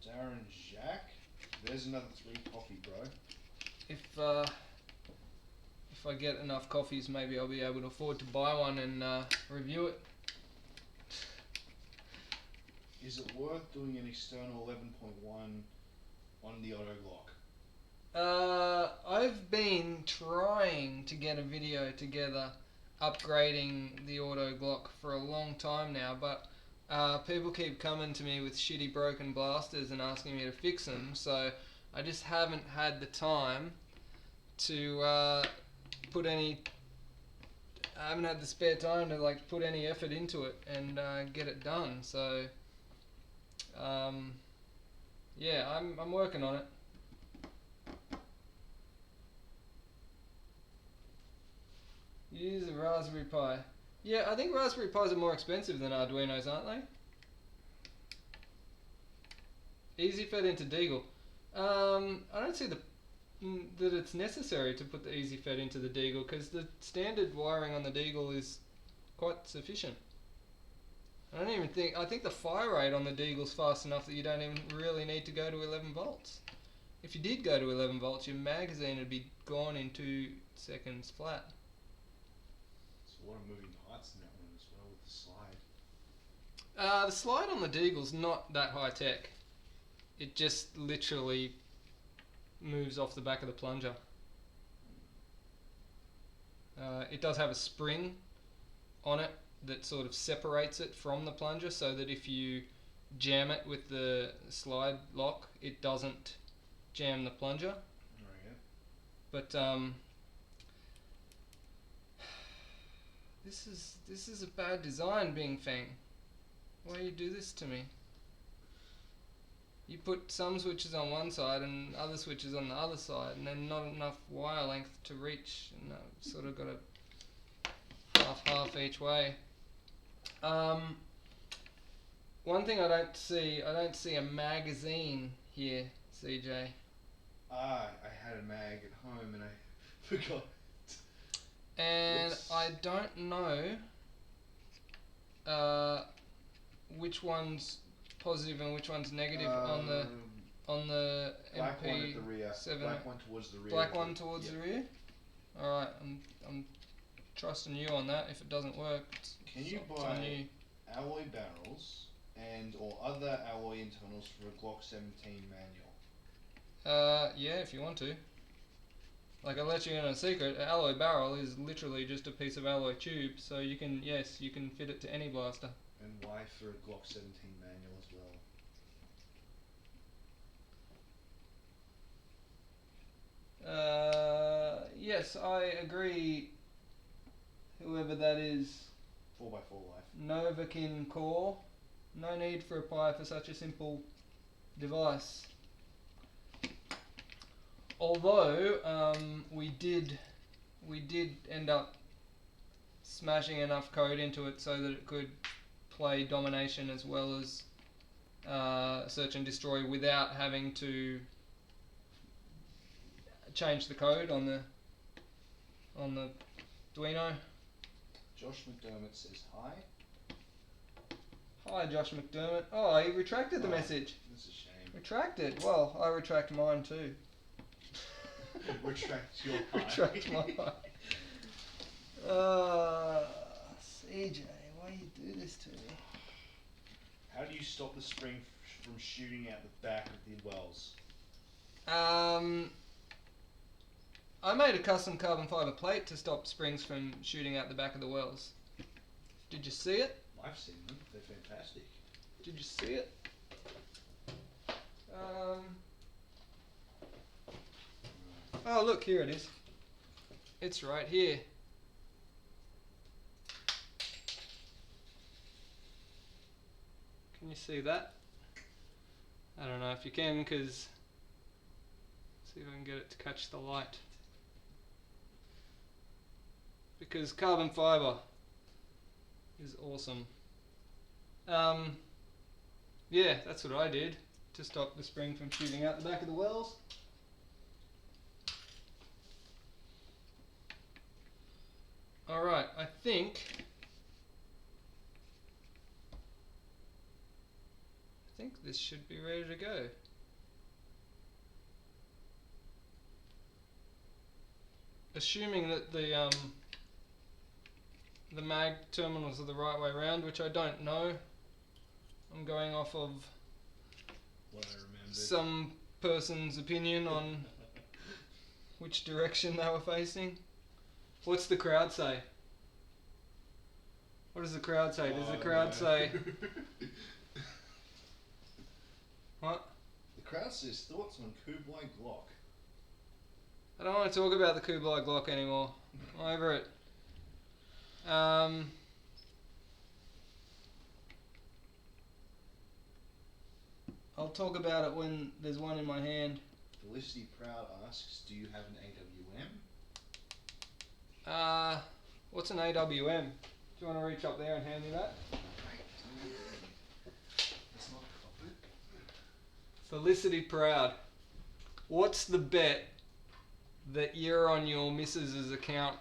Darren Jack. There's another 3 coffee, bro. If I get enough coffees, maybe I'll be able to afford to buy one and review it. Is it worth doing an external 11.1 on the Auto Glock? I've been trying to get a video together upgrading the Auto Glock for a long time now, but people keep coming to me with shitty broken blasters and asking me to fix them, so I just haven't had the time to I haven't had the spare time to put any effort into it and get it done. So I'm working on it. Use a Raspberry Pi. Yeah, I think Raspberry Pis are more expensive than Arduinos, aren't they? Easy fed into Deagle. I don't see that it's necessary to put the Easy Fed into the Deagle, because the standard wiring on the Deagle is quite sufficient. I think the fire rate on the Deagle's fast enough that you don't even really need to go to 11 volts. If you did go to 11 volts, your magazine would be gone in 2 seconds flat. There's a lot of moving parts in that one as well with the slide. The slide on the Deagle's not that high tech. It just literally moves off the back of the plunger. It does have a spring on it that sort of separates it from the plunger, so that if you jam it with the slide lock, it doesn't jam the plunger. Right. But This is a bad design, Bing Feng. Why you do this to me? You put some switches on one side and other switches on the other side, and then not enough wire length to reach, and I've sort of got a half each way. One thing I don't see a magazine here, CJ. I had a mag at home and I forgot. And Whoops. I don't know which one's positive and which one's negative on the black one at the rear. MP7. Black one towards the rear. Black one towards the rear. All right, I'm trusting you on that. If it doesn't work, Can you buy alloy barrels and or other alloy internals for a Glock 17 manual? Yeah, if you want to. Like, I'll let you in on a secret. An alloy barrel is literally just a piece of alloy tube, so you can fit it to any blaster. And why for a Glock 17 manual as well? Yes, I agree. Whoever that is. 4x4 life. Novakin Core. No need for a pie for such a simple device. Although we did end up smashing enough code into it so that it could play Domination as well as Search and Destroy without having to change the code on the Arduino. Josh McDermott says hi. Hi, Josh McDermott. Oh, he retracted the message. That's a shame. Retracted. Well, I retract mine too. Retract your hi. Retract my hi. CJ, why you do this to me? How do you stop the spring from shooting out the back of the wells? I made a custom carbon fibre plate to stop springs from shooting out the back of the wells. Did you see it? I've seen them. They're fantastic. Did you see it? Oh, look, here it is. It's right here. Can you see that? I don't know if you can, because see if I can get it to catch the light. Because carbon fibre is awesome. Yeah, that's what I did to stop the spring from shooting out the back of the wells. Alright, I think this should be ready to go. Assuming that the mag terminals are the right way around, which I don't know. I'm going off of What I remembered. some person's opinion on which direction they were facing. What's the crowd say? What does the crowd say? Does the crowd say... What? The crowd says thoughts on Kublai Glock. I don't want to talk about the Kublai Glock anymore. I'm over it. I'll talk about it when there's one in my hand. Felicity Proud asks, do you have an AWM? What's an AWM? Do you want to reach up there and hand me that? That's not covered. Felicity Proud. What's the bet that you're on your missus's account?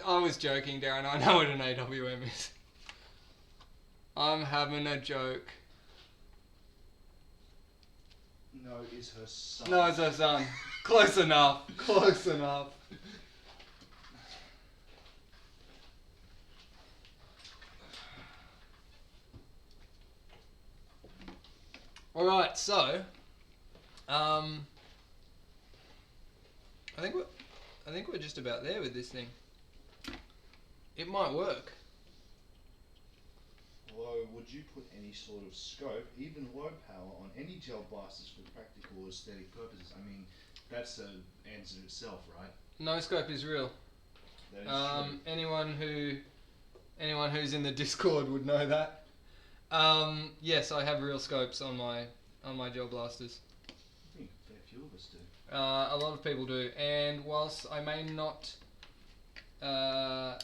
I was joking, Darren. I know what an AWM is. I'm having a joke. No, it's her son. No, it's her son. Close enough. Close enough. Alright, so I think we're just about there with this thing. It might work. Hello, would you put any sort of scope, even low power, on any gel blasters for practical or aesthetic purposes? I mean, that's an answer in itself, right? No scope is real. That is true. Anyone who's in the Discord would know that. Yes, I have real scopes on my gel blasters. I think a fair few of us do. A lot of people do, and whilst I may not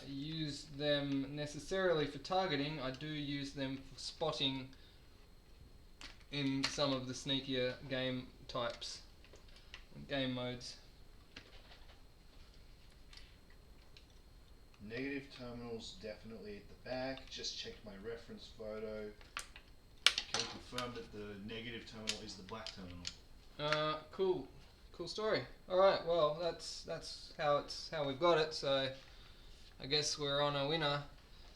use them necessarily for targeting, I do use them for spotting in some of the sneakier game types, game modes. Negative terminals definitely at the back. Just checked my reference photo. Can confirm that the negative terminal is the black terminal. Cool story. All right, well that's how we've got it. So I guess we're on a winner.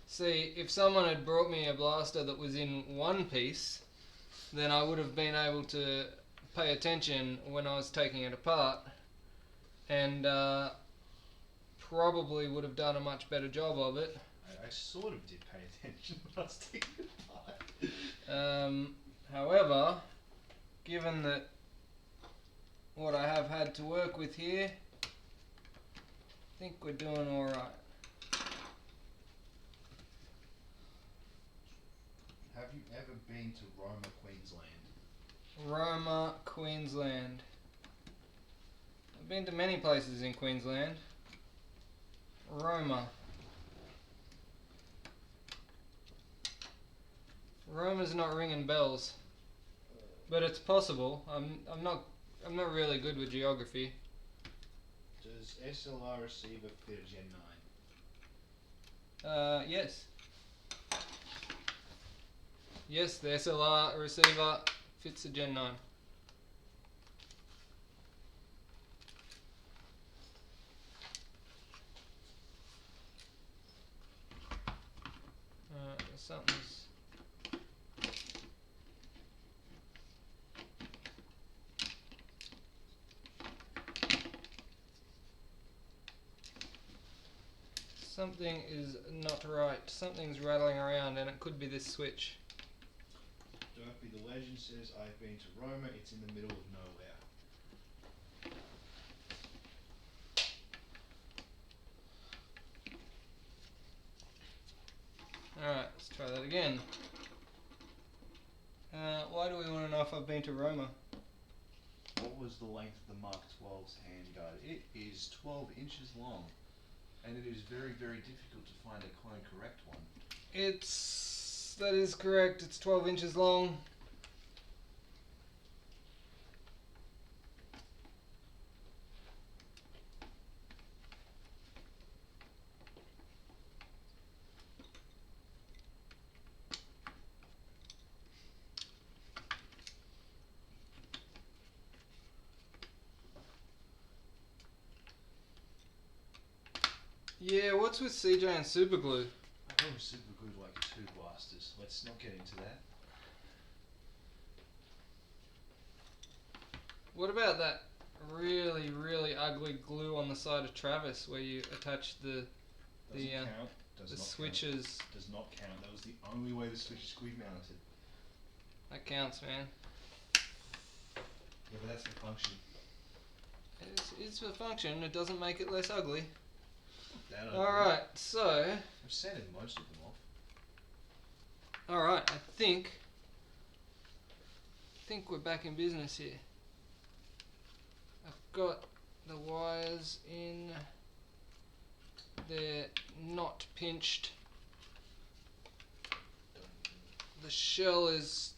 See, if someone had brought me a blaster that was in one piece, then I would have been able to pay attention when I was taking it apart, and probably would have done a much better job of it. I sort of did pay attention when I was taking it apart. However, given that what I have had to work with here, I think we're doing alright. Have you ever been to Roma, Queensland? Roma, Queensland. I've been to many places in Queensland. Roma. Roma's not ringing bells, but it's possible. I'm not really good with geography. Does SLR receiver fit a Gen 9? Yes. Yes, the SLR receiver fits a Gen 9. Something is not right. Something's rattling around, and it could be this switch. Don't be the legend says I've been to Roma. It's in the middle of nowhere. Alright, let's try that again. Why do we want to know if I've been to Roma? What was the length of the Mark 12's handguard? It is 12 inches long, and it is very, very difficult to find a clone correct one. That is correct. It's 12 inches long. Yeah, what's with CJ and superglue? I probably superglued like 2 blasters. Let's not get into that. What about that really, really ugly glue on the side of Travis where you attach the Doesn't count. Does the not switches? Count. Does not count. That was the only way the switch is squeeze mounted. That counts, man. Yeah, but that's the function. It's a function. It doesn't make it less ugly. All right, so I've sanded most of them off. All right, I think we're back in business here. I've got the wires in. They're not pinched. The shell is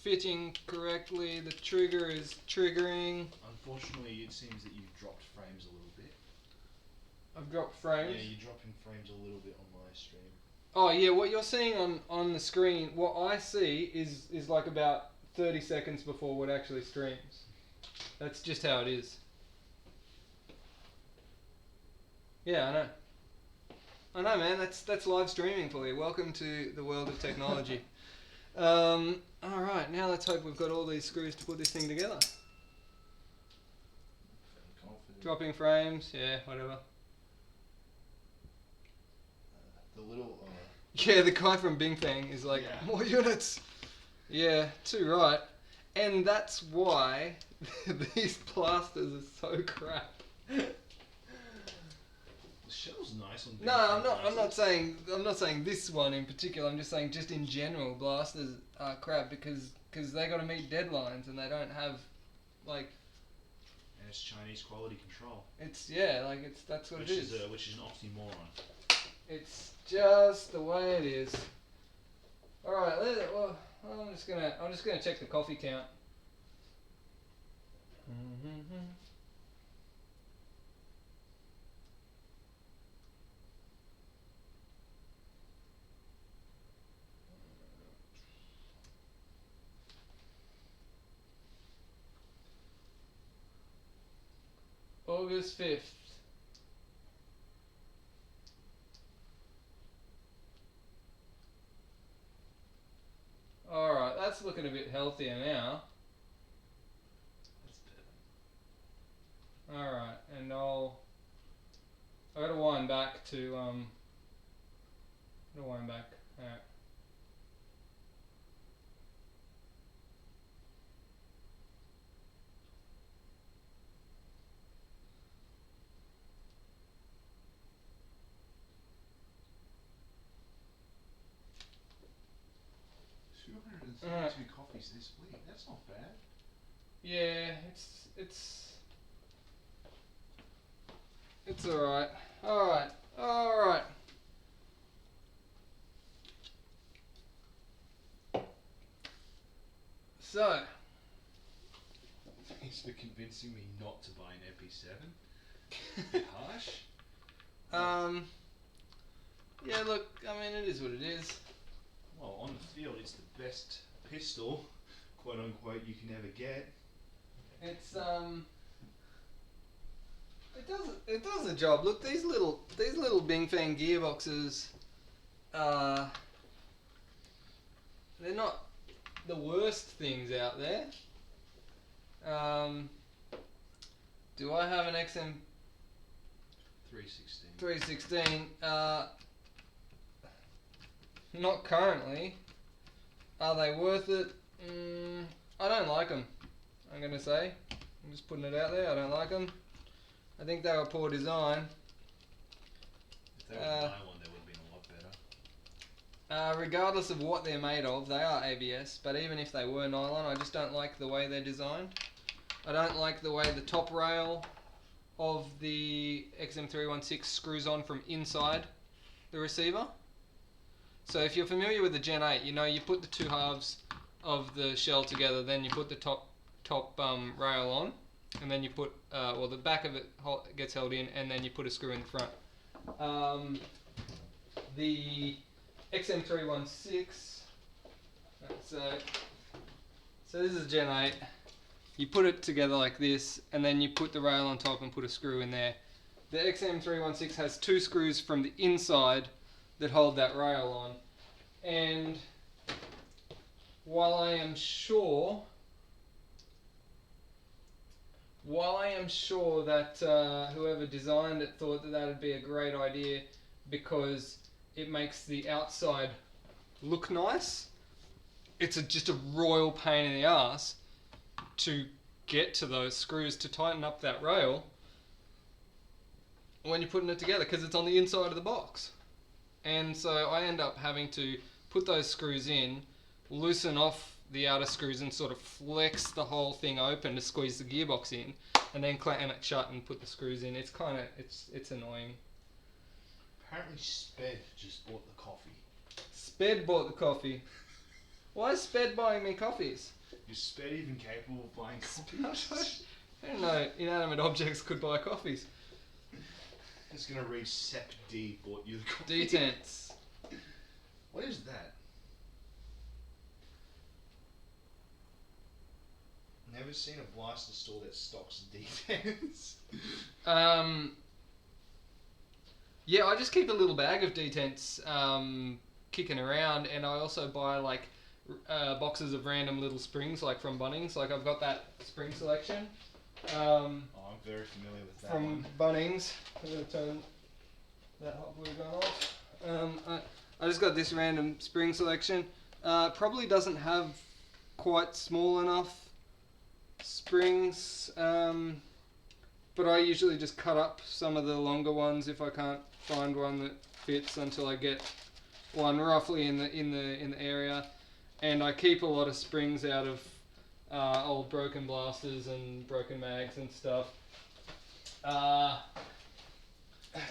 fitting correctly. The trigger is triggering. Unfortunately, it seems that you've dropped frames a little bit. I've dropped frames. Yeah, you're dropping frames a little bit on my stream. Oh yeah, what you're seeing on the screen, what I see is like about 30 seconds before what actually streams. That's just how it is. Yeah, I know, man. That's live streaming for you. Welcome to the world of technology. All right, now let's hope we've got all these screws to put this thing together. Dropping frames, yeah, whatever. The little Yeah, the guy from Bing Fang is like, Yeah. more units. Yeah, too right. And that's why these blasters are so crap. The shell's nice on. No, I'm not saying this one in particular. I'm just saying just in general, blasters are crap because they got to meet deadlines and they don't have like. And it's Chinese quality control. That's what Which it is. Which is an oxymoron. It's just the way it is. All right, well, I'm just gonna check the coffee count. August 5th. Alright, that's looking a bit healthier now. That's better. Alright, and I gotta wind back to Alright. 232 coffees this week. That's not bad. Yeah, it's alright. Alright. So Thanks for convincing me not to buy an MP7. Bit harsh. yeah, look, I mean it is what it is. Well, on the field, it's the best pistol, quote unquote, you can ever get. It's it does the job. Look, these little Bing Fang gearboxes, they're not the worst things out there. Do I have an XM 316? Not currently. Are they worth it? I don't like them. I'm gonna say. I'm just putting it out there. I don't like them. I think they were poor design. If they were nylon, they would have been a lot better. Regardless of what they're made of, they are ABS. But even if they were nylon, I just don't like the way they're designed. I don't like the way the top rail of the XM316 screws on from inside the receiver. So if you're familiar with the Gen 8, you know you put the two halves of the shell together, then you put the top rail on, and then you put the back of it gets held in, and then you put a screw in the front. The XM316. So this is Gen 8. You put it together like this, and then you put the rail on top and put a screw in there. The XM316 has two screws from the inside that hold that rail on. And while I am sure that whoever designed it thought that would be a great idea because it makes the outside look nice, it's just a royal pain in the ass to get to those screws to tighten up that rail when you're putting it together because it's on the inside of the box. And so I end up having to put those screws in, loosen off the outer screws and sort of flex the whole thing open to squeeze the gearbox in, and then clamp it shut and put the screws in. It's annoying. Apparently Sped just bought the coffee. Sped bought the coffee. Why is Sped buying me coffees? Is Sped even capable of buying coffees? I don't know. Inanimate objects could buy coffees. It's gonna read Sep D bought you the coffee. Detents. What is that? Never seen a blaster store that stocks detents. Yeah, I just keep a little bag of detents kicking around, and I also buy like boxes of random little springs, like from Bunnings. Like I've got that spring selection. I'm very familiar with that from one. Bunnings. I'm going to turn that hot glue gun off. I just got this random spring selection. Probably doesn't have quite small enough springs, but I usually just cut up some of the longer ones if I can't find one that fits until I get one roughly in the area. And I keep a lot of springs out of old broken blasters and broken mags and stuff.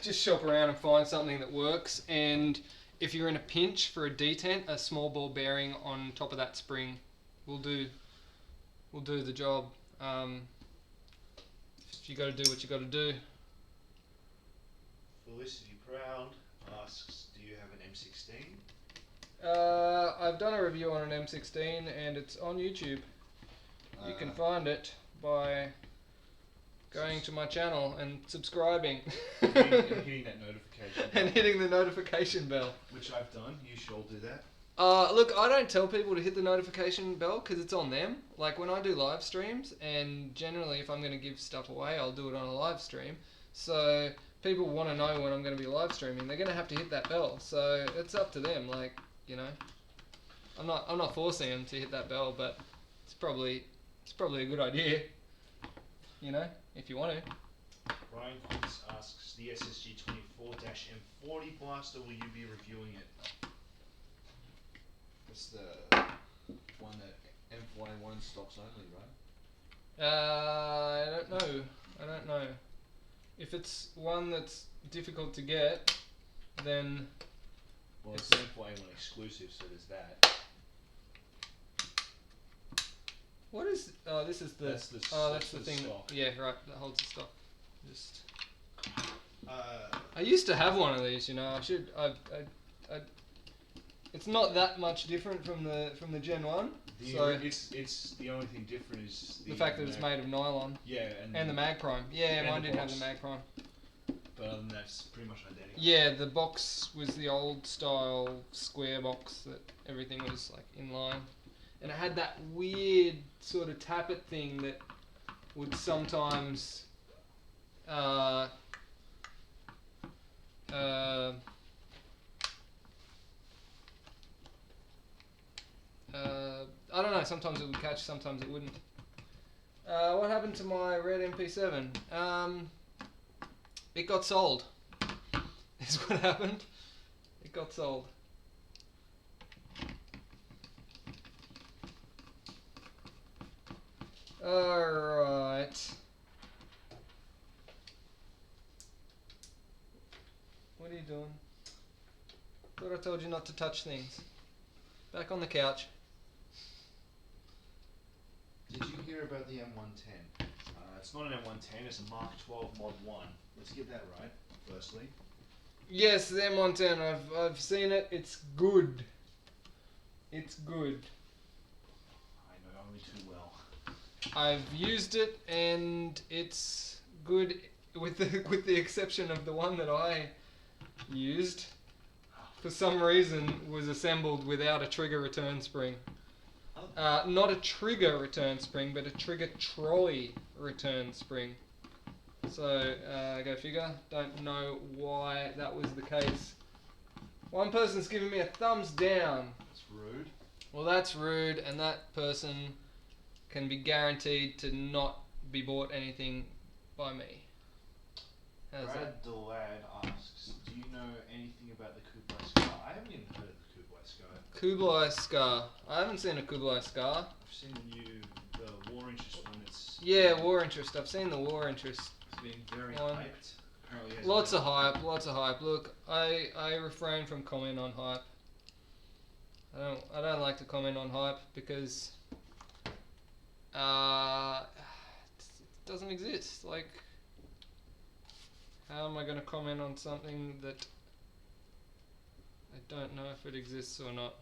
Just shop around and find something that works. And if you're in a pinch for a detent, a small ball bearing on top of that spring will do the job. You got to do what you got to do. Felicity Proud asks, do you have an M16? I've done a review on an M16 and it's on YouTube. You can find it by going to my channel and subscribing. and hitting that notification bell. And hitting the notification bell. Which I've done. You should all do that. Look, I don't tell people to hit the notification bell because it's on them. Like when I do live streams, and generally if I'm going to give stuff away, I'll do it on a live stream. So people want to know when I'm going to be live streaming. They're going to have to hit that bell. So it's up to them. Like, you know, I'm not forcing them to hit that bell, but it's probably a good idea. You know, if you want to. Brian Quince asks, the SSG 24-M40 blaster, will you be reviewing it? It's the one that M41 stocks only, right? I don't know. If it's one that's difficult to get, then Well, it's M41 exclusive, so there's that. what is? Oh, this is the. That's the that's the the thing. stock. Yeah, right. That holds the stock. Just. Uh, I used to have one of these. You know, I should. It's not that much different from the Gen 1. So It's the only thing different is the fact that it's made of nylon. Yeah, And the mag prime. Yeah, and mine the didn't have box. the mag prime. But other than that, it's pretty much identical. Yeah, the box was the old style square box that everything was like in line, and it had that weird sort of tappet thing that would sometimes I don't know, sometimes it would catch, sometimes it wouldn't. What happened to my red MP7? It got sold. Is what happened. It got sold. Alright. What are you doing? Thought I told you not to touch things. Back on the couch. did you hear about the M110? It's not an M110, it's a Mark 12 Mod 1. Let's get that right, firstly. Yes, the M110. I've seen it. It's good. It's good. I know only too well. I've used it and it's good with the exception of the one that I used. For some reason was assembled without a trigger return spring. Not a trigger return spring, but a trigger trolley return spring. So, go figure. Don't know why that was the case. One person's giving me a thumbs down. It's rude. Well, that's rude, and that person can be guaranteed to not be bought anything by me. How's that? Brad Delad asks, do you know anything about the Kublai Scar? I haven't even heard of the Kublai Scar. Kublai Scar. I haven't seen a Kublai Scar. I've seen the War Interest one. Yeah, War Interest. I've seen the War Interest. It's been very One. hyped. Apparently has Lots of hype. Look, I refrain from comment on hype. I don't like to comment on hype because it doesn't exist. Like, how am I going to comment on something that I don't know if it exists or not?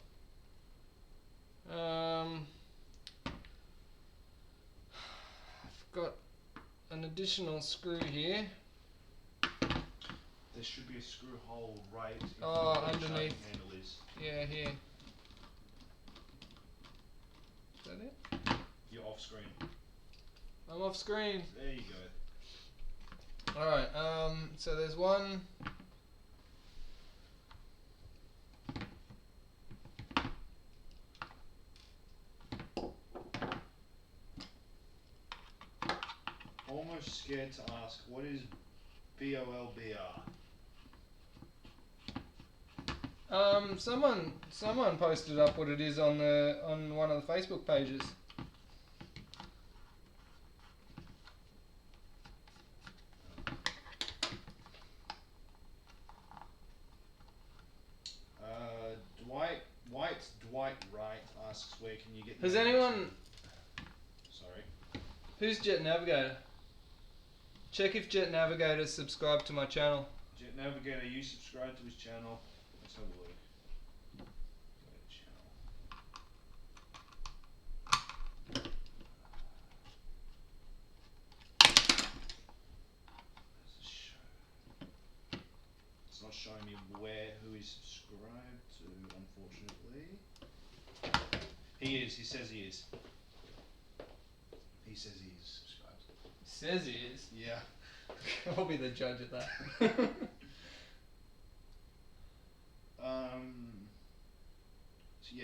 I've got an additional screw here. There should be a screw hole right in Oh, where the underneath. charging handle is. Yeah, here. Is that it? You're off screen. I'm off screen. There you go. Alright, so there's one much scared to ask, what is BOLBR? Someone posted up what it is on one of the Facebook pages. Dwight Wright asks, where can you get... Has anyone... Sorry. Who's Jet Navigator? Check if Jet Navigator's subscribed to my channel. Jet Navigator, you subscribe to his channel. Let's have a look. Go to channel. Where's the show? It's not showing me who he's subscribed to, unfortunately. He is, he says he is. He says he is subscribed. Says he is. Yeah. I'll be the judge of that.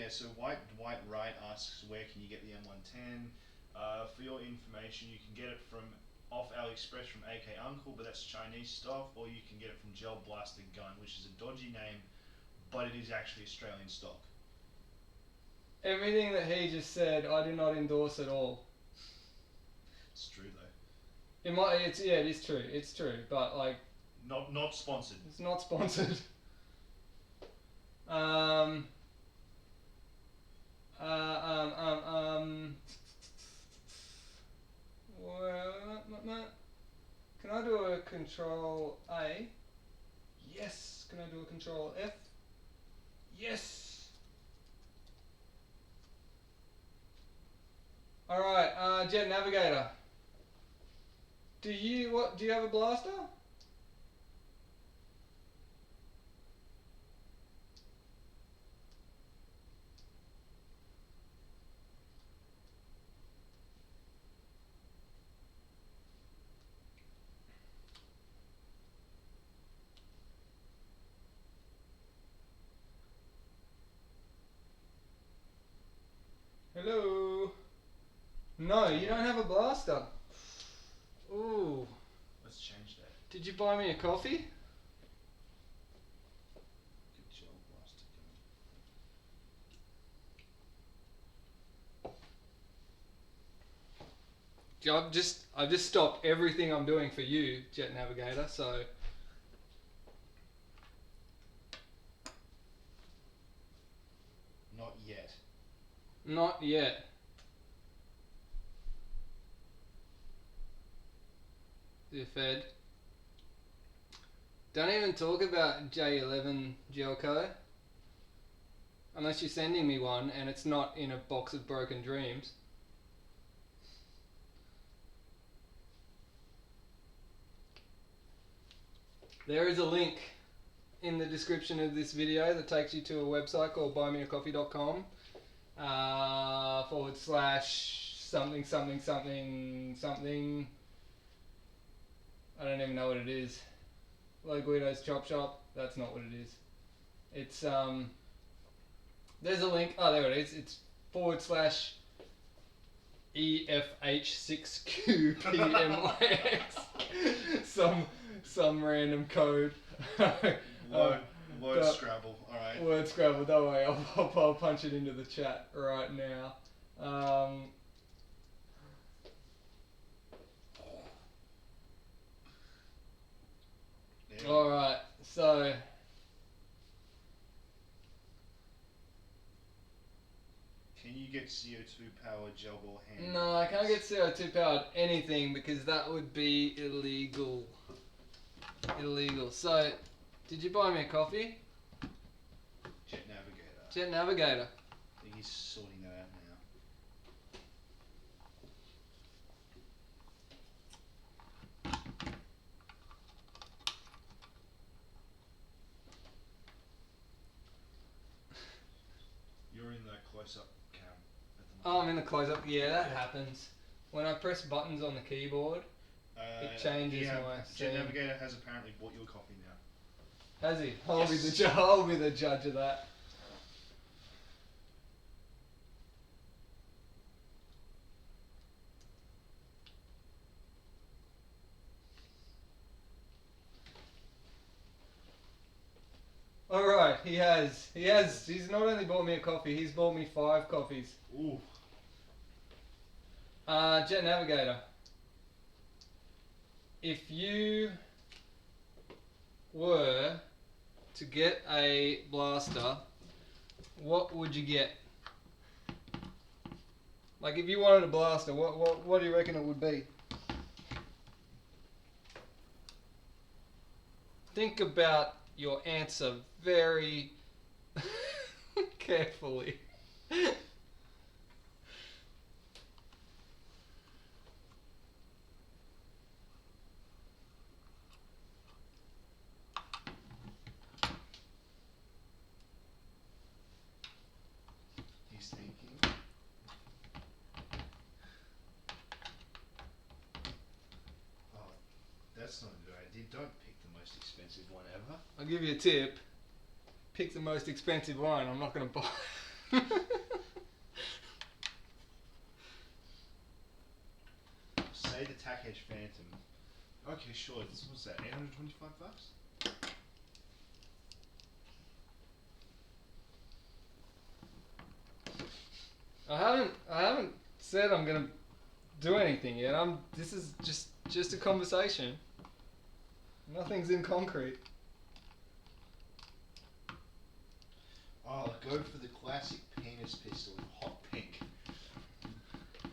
So Dwight Wright asks, where can you get the M110? For your information, you can get it from off AliExpress from AK Uncle, but that's Chinese stock, or you can get it from Gel Blaster Gun, which is a dodgy name, but it is actually Australian stock. Everything that he just said, I do not endorse at all. It's true though. It is true. It's true, but like, not sponsored. it's not sponsored. Can I do a Control A? Yes. Can I do a Control F? Yes. All right, Jet Navigator. Do you have a blaster? Hello. No, you don't have a blaster. Ooh. Let's change that. Did you buy me a coffee? Get Gel Blaster Gun. I've just stopped everything I'm doing for you, Jet Navigator, so Not yet. not yet. You're fed. Don't even talk about J11 Gelco. Unless you're sending me one and it's not in a box of broken dreams. There is a link in the description of this video that takes you to a website called buymeacoffee.com / something something something something. I don't even know what it is. Low Guido's Chop Shop. That's not what it is. It's there's a link. Oh, there it is. It's / EFH6QPMYX. some random code. Word Scrabble. All right. Word Scrabble. Don't worry. I'll punch it into the chat right now. All right. So. Can you get CO2 powered gel ball hand? No, I can't get CO2 powered anything because that would be illegal. Illegal. So, did you buy me a coffee? Jet Navigator. Jet Navigator. I think he's sorting that out now. You're in the close-up cam at the Oh, moment. I'm in the close-up. Yeah, that happens. When I press buttons on the keyboard, it changes my Jet scene. Navigator has apparently bought you a coffee now. Has he? I'll be Yes. I'll be the judge of that. he has. He has. He's not only bought me a coffee, he's bought me 5 coffees. Ooh. Jet Navigator. If you were to get a blaster, what would you get? Like, if you wanted a blaster, what do you reckon it would be? Think about your answer very carefully. He's thinking. Oh, that's not a good idea. Don't pick the most expensive one ever. I'll give you a tip. Pick the most expensive one. I'm not going to buy. Say the Tac Edge Phantom. Okay, sure. What's that? $825? I haven't said I'm going to do anything yet. This is just a conversation. Nothing's in concrete. Oh, go for the classic penis pistol in hot pink.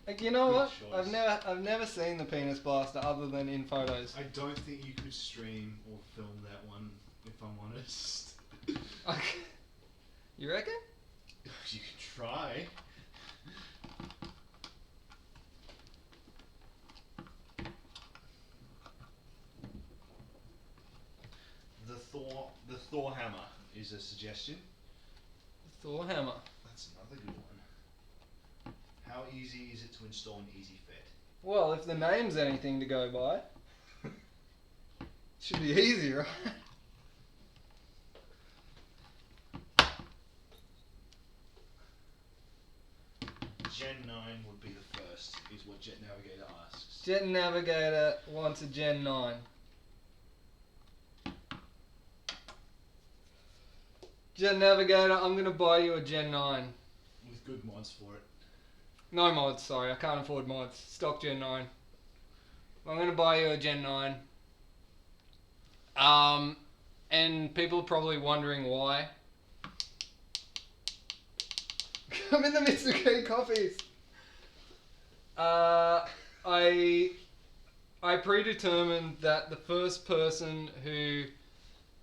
Like, you know Good what? choice. I've never seen the penis blaster other than in photos. I don't think you could stream or film that one, if I'm honest. Okay. You reckon? You could try. The Thor hammer is a suggestion. Thor hammer. That's another good one. How easy is it to install an Easy Fit? Well, if the name's anything to go by, should be easy, right? Gen 9 would be the first, is what Jet Navigator asks. Jet Navigator wants a Gen 9. Jet Navigator, I'm going to buy you a Gen 9. With good mods for it. No mods, sorry, I can't afford mods. Stock Gen 9. I'm going to buy you a Gen 9. And people are probably wondering why. I'm in the midst of getting coffees. I predetermined that the first person who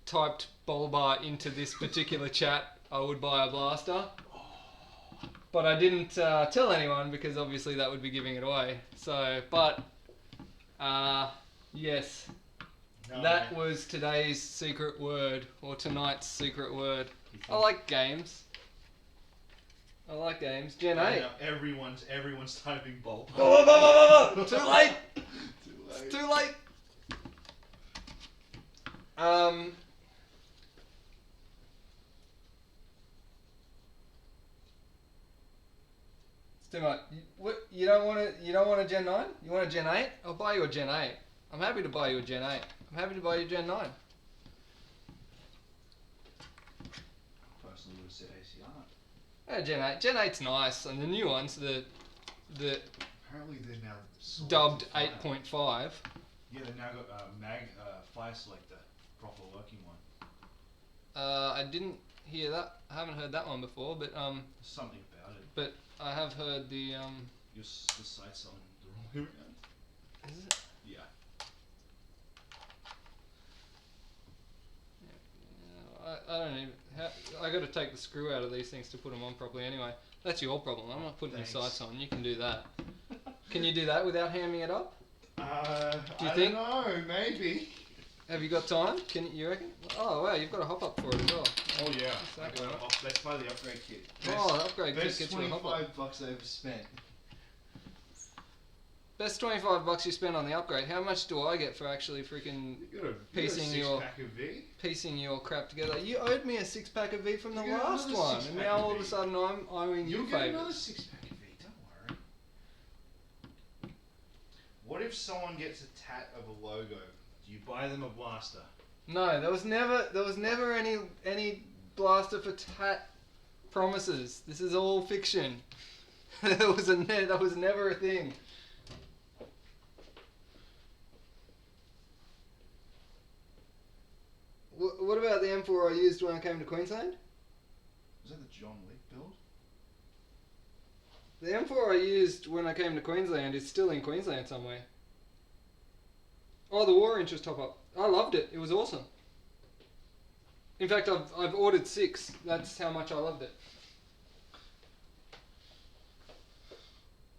typed Bolbar into this particular chat, I would buy a blaster. But I didn't tell anyone because obviously that would be giving it away. So, but yes, No, that man. was today's secret word, or tonight's secret word. I like games. I like games. Gen 8. Now everyone's typing bulb. Too late. Too late. Too late. It's too much. You don't want a Gen 9? You want a Gen 8? I'll buy you a Gen 8. I'm happy to buy you a Gen 8. I'm happy to buy you a Gen 9. Personally would have said ACR. Yeah, Gen 8. Gen 8's nice, and the new ones, the Apparently they're now dubbed selected fire. 8.5. Yeah, they've now got fire selector, proper working one. I didn't hear that. I haven't heard that one before, but There's something about it. but I have heard the The sight's on the wrong way around. Is it? Yeah. I don't even. I got to take the screw out of these things to put them on properly. Anyway, that's your problem. I'm not putting Thanks. the sights on. You can do that. Can you do that without hamming it up? Do you I think? don't know, maybe. Have you got time? You reckon? Oh wow, you've got a hop up for it as well. Oh yeah. That's that one. Let's buy the upgrade kit. Oh, the upgrade kit Best gets you a hop up. $25 I ever spent. Best $25 you spend on the upgrade. How much do I get for actually freaking You got a Piecing six your- pack of V. piecing your crap together? You owed me a 6-pack of V from the You get last another one, and 6-pack now of all of a V. sudden I'm owing you You'll get another favours. 6-pack of V. Don't worry. What if someone gets a tat of a logo? Do you buy them a blaster? No, there was never any blaster for tat promises. This is all fiction. That was never a thing. What about the M4 I used when I came to Queensland? Was that the John Wick build? The M4 I used when I came to Queensland is still in Queensland somewhere. Oh, the War Interest top-up. I loved it. It was awesome. In fact, I've ordered 6. That's how much I loved it.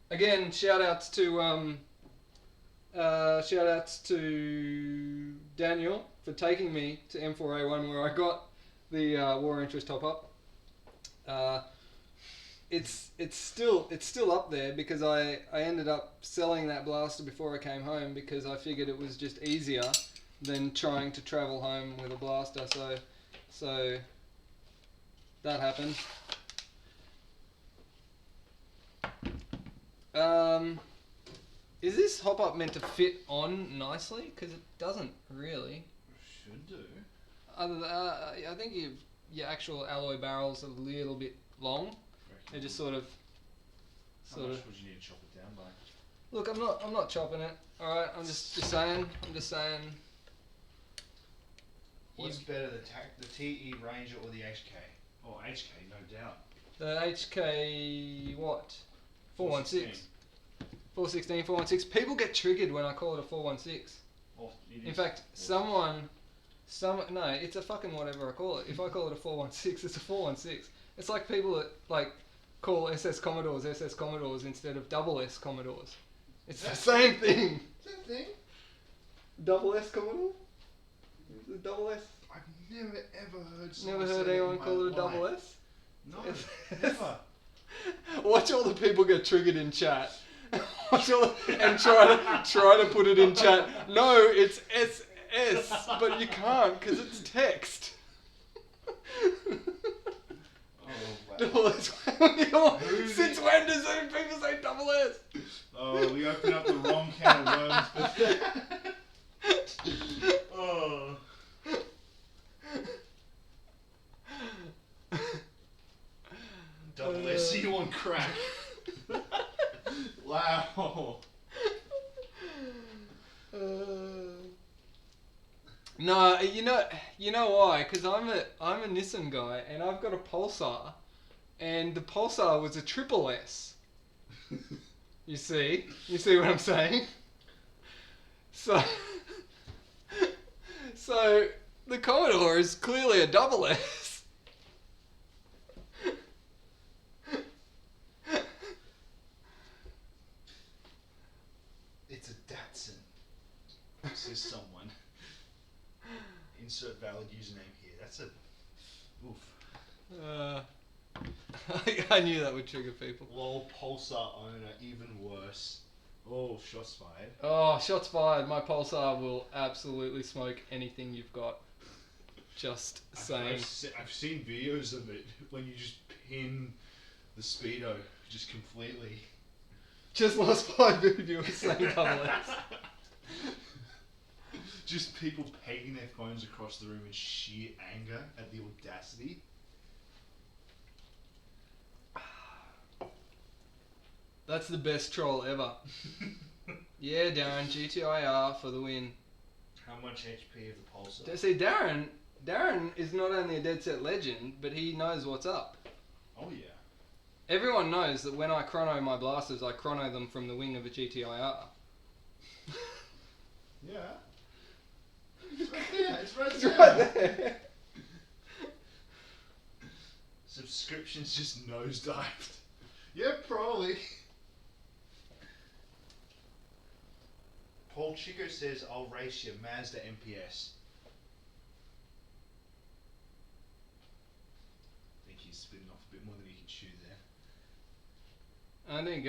Again, shout-outs to Daniel for taking me to M4A1 where I got the War Interest top-up. It's still up there because I ended up selling that blaster before I came home because I figured it was just easier than trying to travel home with a blaster. So that happened. Is this hop-up meant to fit on nicely? Because it doesn't really. Should do. I think your actual alloy barrel's a little bit long. They just sort of. How much would you need to chop it down by? Look, I'm not chopping it. All right, I'm just saying. What's better, the TE Ranger or the HK? Oh, HK, no doubt. The HK what? 416. 416, 416. People get triggered when I call it a 416. Oh, In fact, no, it's a fucking whatever I call it. If I call it a 416, it's a 416. It's like people that like call SS Commodores instead of double S Commodores. It's the same thing. Same thing? Double S Commodore? The double S? I've never ever heard someone Never heard say anyone in my call it a double life. S? No, never. Watch all the people get triggered in chat. Watch and try to put it in chat. No, it's SS, but you can't because it's text. Double S. Since when does people say double S? Oh, we opened up the wrong can of worms. Oh. Double S, you on crack. Wow. No, you know why? Because I'm a Nissan guy and I've got a Pulsar, and the Pulsar was a triple S. You see what I'm saying? So the Commodore is clearly a double S. It's a Datsun, says someone. Insert valid username here. That's a... Oof. I knew that would trigger people. Lol, Pulsar owner, even worse. Oh, shots fired. Oh, shots fired. My Pulsar will absolutely smoke anything you've got. Just saying. I've seen videos of it when you just pin the speedo just completely. Just lost 5 viewers saying double S. Just people pegging their phones across the room in sheer anger at the audacity. That's the best troll ever. Yeah, Darren, GTIR for the win. How much HP of the Pulsar? See, Darren is not only a Dead Set legend, but he knows what's up. Oh yeah. Everyone knows that when I chrono my blasters, I chrono them from the wing of a GTIR. Yeah. It's right there. It's right It's there. right there. Subscriptions just nosedived. Yeah, probably. Paul Chico says, I'll race you, Mazda MPS. I think he's spitting off a bit more than he can chew there. I think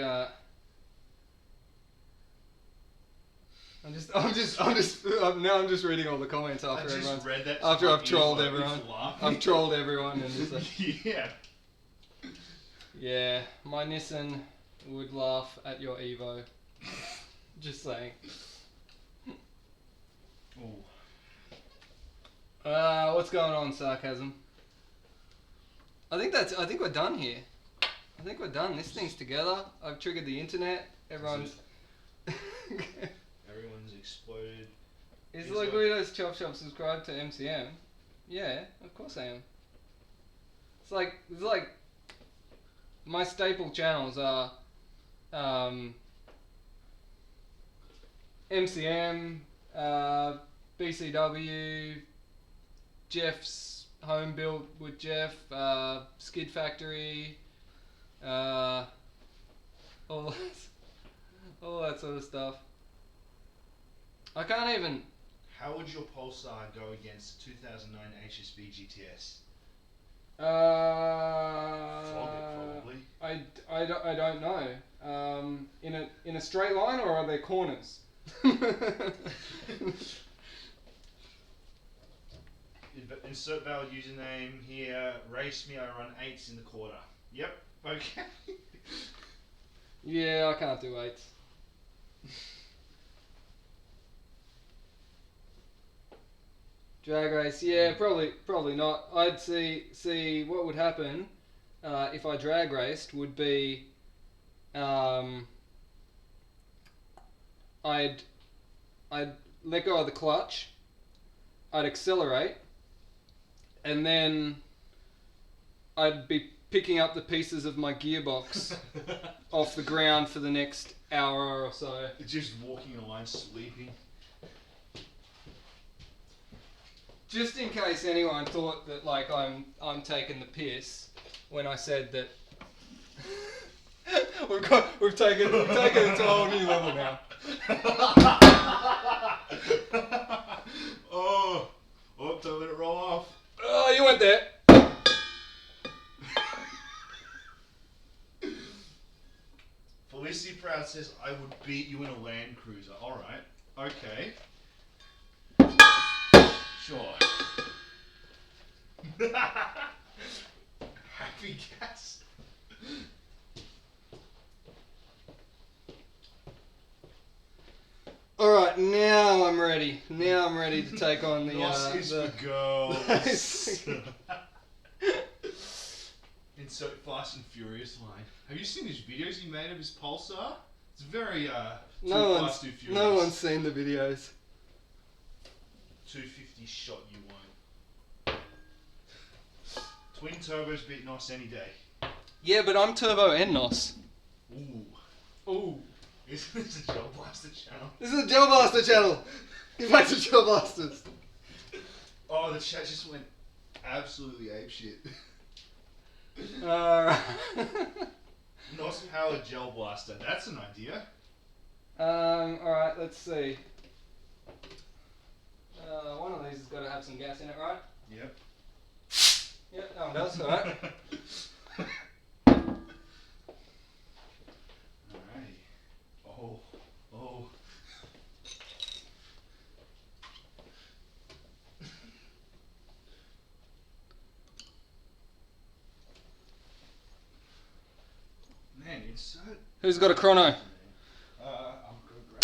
I'm just reading all the comments after everyone's read that after I've trolled like, everyone. laughing. I've trolled everyone and just like, Yeah. yeah, my Nissan would laugh at your Evo. Just saying. Oh. What's going on, Sarcasm? I think we're done here. I think we're done. This thing's together. I've triggered the internet. Everyone's. Everyone's exploded. Is Guido's Chop Shop subscribed to MCM? Yeah, of course I am. It's like my staple channels are MCM, BCW, Jeff's Home Built with Jeff, Skid Factory, all that sort of stuff. I can't even. How would your Pulsar go against the 2009 HSV GTS? Flog it, probably. I don't know. In a straight line, or are there corners? Insert valid username here. Race me. I run 8s in the quarter. Yep. Okay. Yeah, I can't do 8s. Drag race, yeah, probably not. I'd see what would happen if I drag raced would be I'd let go of the clutch, I'd accelerate, and then I'd be picking up the pieces of my gearbox off the ground for the next hour or so. Just walking in a line, sleeping. Just in case anyone thought that like I'm taking the piss when I said that we've taken it to a whole new level now. Oh, don't let it roll off. Oh, you went there. Felicity Proud says, I would beat you in a Land Cruiser. Alright. Okay. Sure. Happy gas. Alright, now I'm ready. Now I'm ready to take on the... Nos is for girls. Insert Fast and Furious line. Have you seen his videos he made of his Pulsar? It's very, Fast, Too Furious. No one's seen the videos. 250 shot you won't. Twin turbos beat NOS any day. Yeah, but I'm Turbo and NOS. Ooh. Is this a Gel Blaster channel? This is a Gel Blaster channel. Get back to Gel Blasters. Oh, the chat just went absolutely apeshit. NOS powered Gel Blaster. That's an idea. Alright, let's see. One of these has got to have some gas in it, right? Yep. Yep, that one does, alright. Alright. Oh. Man, insert. Who's got a chrono? I'm good, right?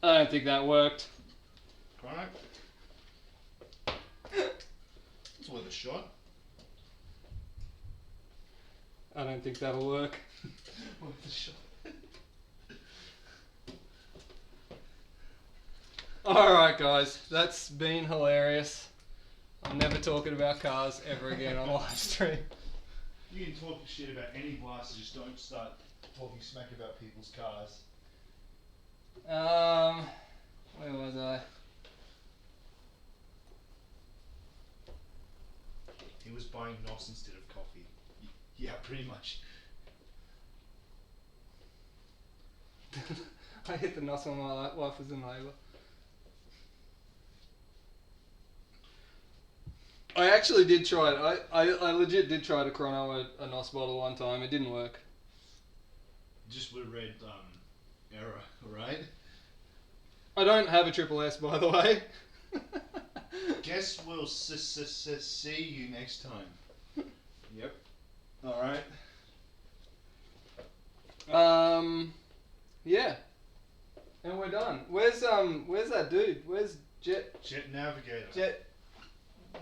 I don't think that worked. Right. It's worth a shot. I don't think that'll work. Worth a shot. Alright guys, that's been hilarious. I'm never talking about cars ever again on a live stream. You can talk shit about any blaster, just don't start talking smack about people's cars. Where was I? He was buying NOS instead of coffee. Yeah, pretty much. I hit the NOS when my wife was in labour. I actually did try it. I legit did try to chrono a NOS bottle one time. It didn't work. Just would have read error, right? I don't have a triple S, by the way. Guess we'll see you next time. Yep. Alright. Yeah. And we're done. Where's that dude? Where's Jet Navigator.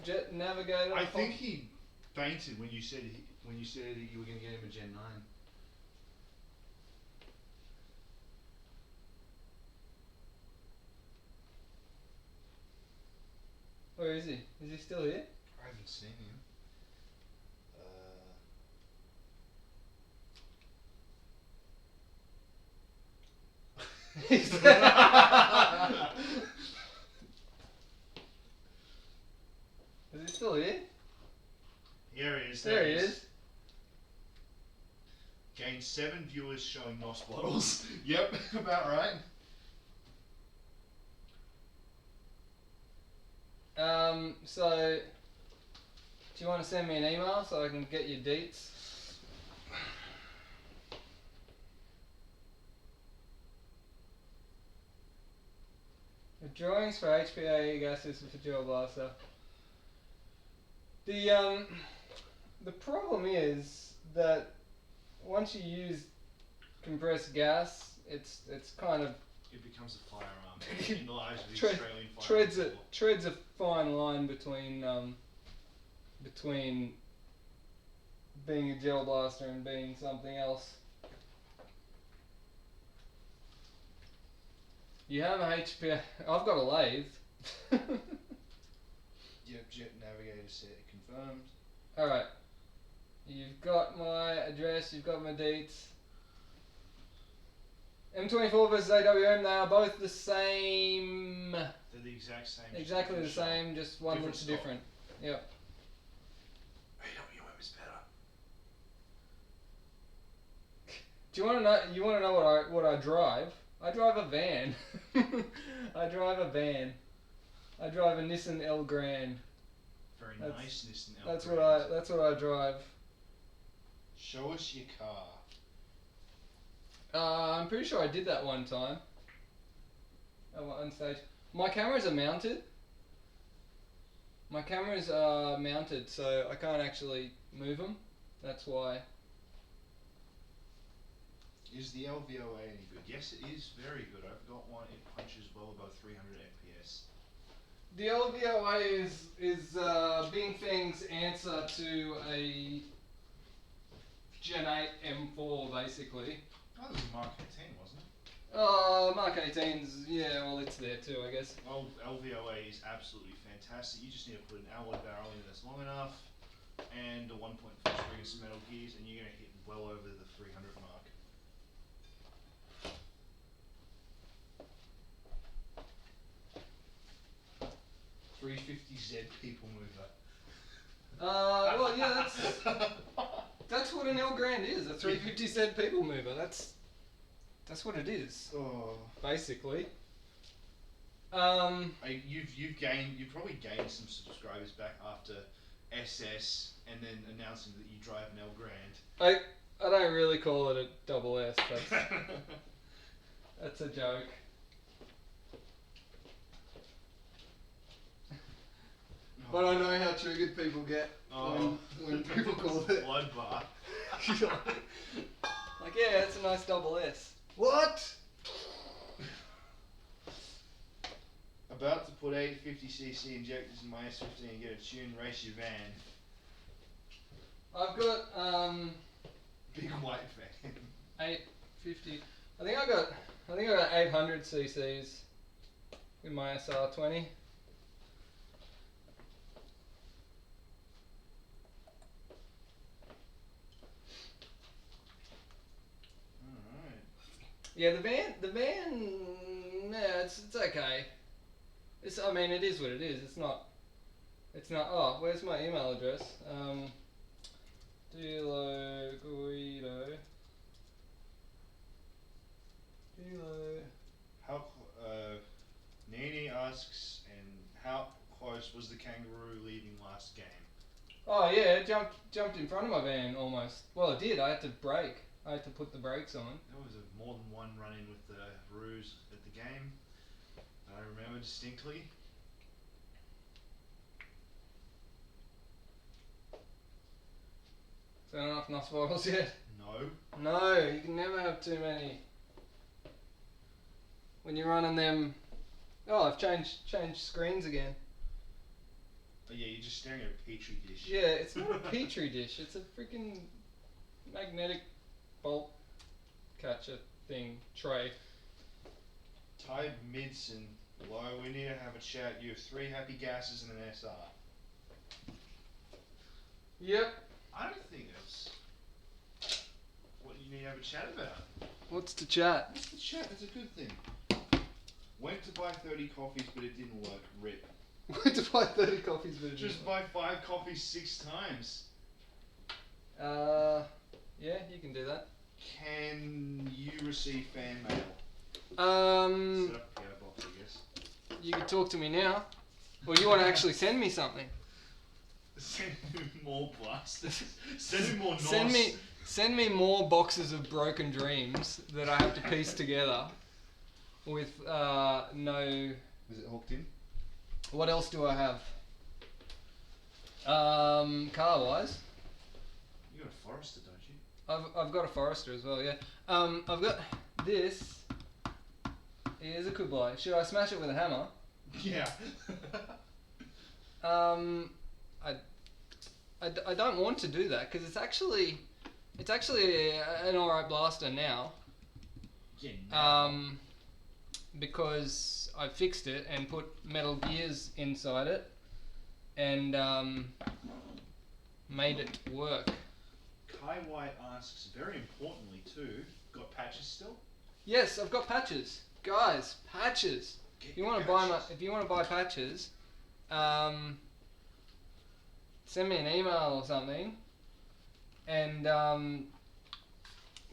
Jet Navigator. I think he fainted when you said you were going to get him a Gen 9. Where is he? Is he still here? I haven't seen him. Is he still here? Here he is. There he is. Gained 7 viewers showing NOS bottles. Yep, about right. So, do you want to send me an email so I can get your deets? The drawings for HPA gas system for Gel Blaster. The problem is that once you use compressed gas, it's kind of It becomes a firearm in the eyes of the Tre- Australian firearm. treads a fine line between being a gel blaster and being something else. You have a HPA. I've got a lathe. Yep, Jet Navigator set confirmed. All right. You've got my address. You've got my dates. M24 versus AWM. They are both the same. They're the exact same. Exactly the different shop. same. Just one Different looks stock. different. Yep. AWM is better. Do you want to know? You want to know what I drive? I drive a van. I drive a van. I drive a Nissan L Grand. Very That's- nice Nissan That's Alpha. that's what I drive. Show us your car. I'm pretty sure I did that one time. At one stage. My cameras are mounted. My cameras are mounted, so I can't actually move them. That's why. Is the LVOA any good? Yes, it is very good. I've got one. It punches well above 300 FPS. The LVOA is Bing Feng's answer to a Gen 8 M4, basically. Oh, this is Mark 18, wasn't it? Mark 18's, yeah, well, it's there too, I guess. Well, LVOA is absolutely fantastic. You just need to put an alloy barrel in that's long enough, and a 1.4 spring and some metal gears, and you're going to hit well over the 300 mark. $350Z people mover. Well, yeah, that's what an L Grand is, a 350 cent people mover. That's what it is, Oh. basically. You've probably gained some subscribers back after SS and then announcing that you drive an L Grand. I don't really call it a double S. That's a joke. But I know how triggered people get when people call it. Bloodbath. Like, yeah, it's a nice double S. What? About to put 850cc injectors in my S15 and get a tune, race your van. I've got Big white van. 850. I think I got 800 cc's in my SR20. Alright. Yeah, the van, yeah, it's okay. I mean, it is what it is. It's not. Oh, where's my email address? Dilo Guido. Dilo. How Nini asks, and how close was the kangaroo leaving last game? Oh yeah, it jumped in front of my van almost. Well, it did. I had to brake. I had to put the brakes on. There was more than one run-in with the Roos at the game. I remember distinctly. Is that enough NOS bottles yet? No. No, you can never have too many. When you're running them Oh, I've changed screens again. Oh yeah, you're just staring at a petri dish. Yeah, it's not a petri dish. It's a freaking magnetic bolt catcher thing tray. Ty Midson, hello, we need to have a chat. You have 3 happy gases and an SR. Yep. I don't think that's what you need to have a chat about. What's the chat? What's the chat? That's a good thing. Went to buy 30 coffees, but it didn't work. RIP. Went to buy 30 coffees, but Just buy 5 coffees 6 times. Yeah, you can do that. Can you receive fan mail? Set up a Gearbox, I guess. You can talk to me now. Or you want to actually send me something? Send me more blasters. Send me more NOS. Send me more boxes of broken dreams that I have to piece together with no... Was it hooked in? What else do I have? Car-wise, You got a Forester, don't you? I've got a Forester as well, yeah. I've got this. Here's a Kublai. Should I smash it with a hammer? Yeah. I don't want to do that because it's actually an alright blaster now. Yeah. Because I fixed it and put metal gears inside it and made it work. Kai White asks, very importantly too, got patches still? Yes, I've got patches, guys. Patches. If you want to buy patches, send me an email or something, and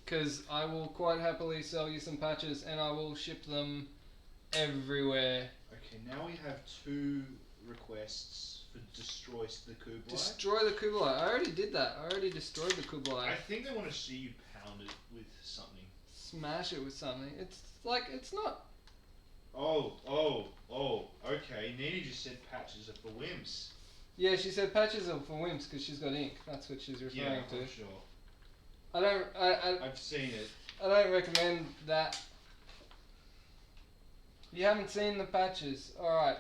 because I will quite happily sell you some patches, and I will ship them everywhere. Okay, now we have 2 requests for destroy the Kublai. Destroy the Kublai. I already did that. I already destroyed the Kublai. I think they want to see you pound it with something. Smash it with something. It's like, it's not... Oh, okay. Nini just said patches are for wimps. Yeah, she said patches are for wimps because she's got ink. That's what she's referring to. Yeah, for sure. I've seen it. I don't recommend that. You haven't seen the patches. Alright,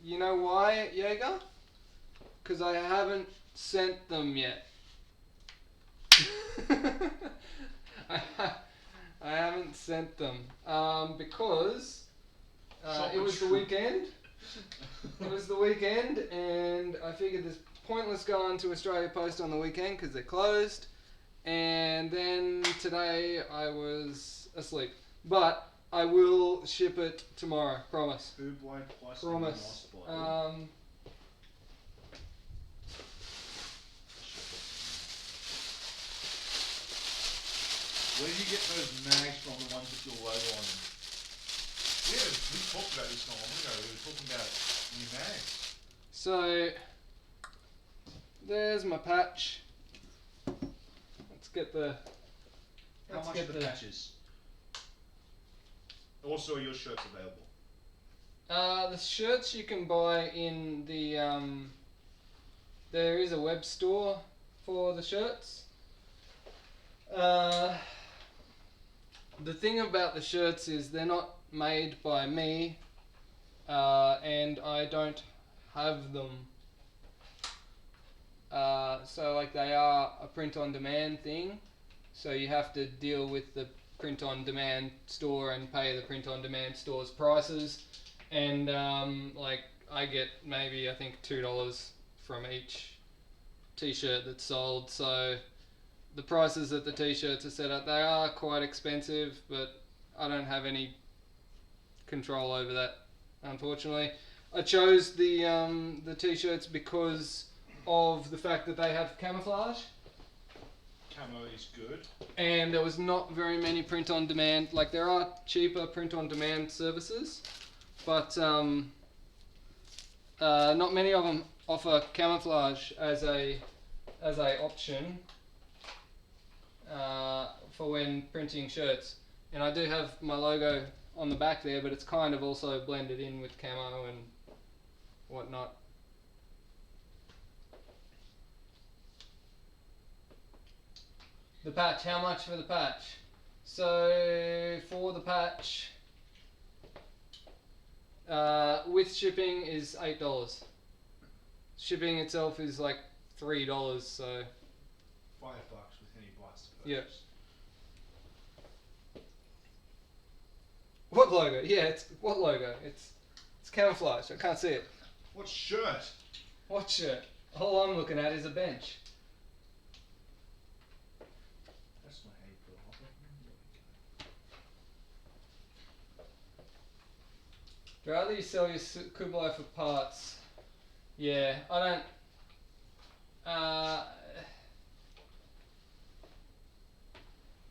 you know why, Jaeger? Because I haven't sent them yet. I haven't sent them. Because it was the weekend. It was the weekend, and I figured there's pointless going to Australia Post on the weekend because they're closed. And then today I was asleep. But I will ship it tomorrow, promise. Kublai plus Promise. Where did you get those mags from, the ones with your logo on them? Yeah, we talked about this not long ago. We were talking about new mags. So, there's my patch. Let's get the... How much are the patches? Also, are your shirts available? The shirts you can buy in the... there is a web store for the shirts. The thing about the shirts is they're not made by me, and I don't have them. So like they are a print-on-demand thing, so you have to deal with the print-on-demand store and pay the print-on-demand store's prices, and like I get maybe I think $2 from each t-shirt that's sold, so the prices that the t-shirts are set at, they are quite expensive, but I don't have any control over that, unfortunately. I chose the t-shirts because of the fact that they have camouflage. Camo is good. And there was not very many print-on-demand, like there are cheaper print-on-demand services, but not many of them offer camouflage as a option for when printing shirts. And I do have my logo on the back there, but it's kind of also blended in with camo and whatnot. The patch, how much for the patch? So for the patch, With shipping is $8. Shipping itself is like $3. So $5 with any blaster purchase. Yeah. what logo? Yeah, it's what logo? It's camouflage. I can't see it. What shirt? What shirt? All I'm looking at is a bench. That's not how you put a hopper. Rather you sell your Kublai for parts. Yeah, I don't.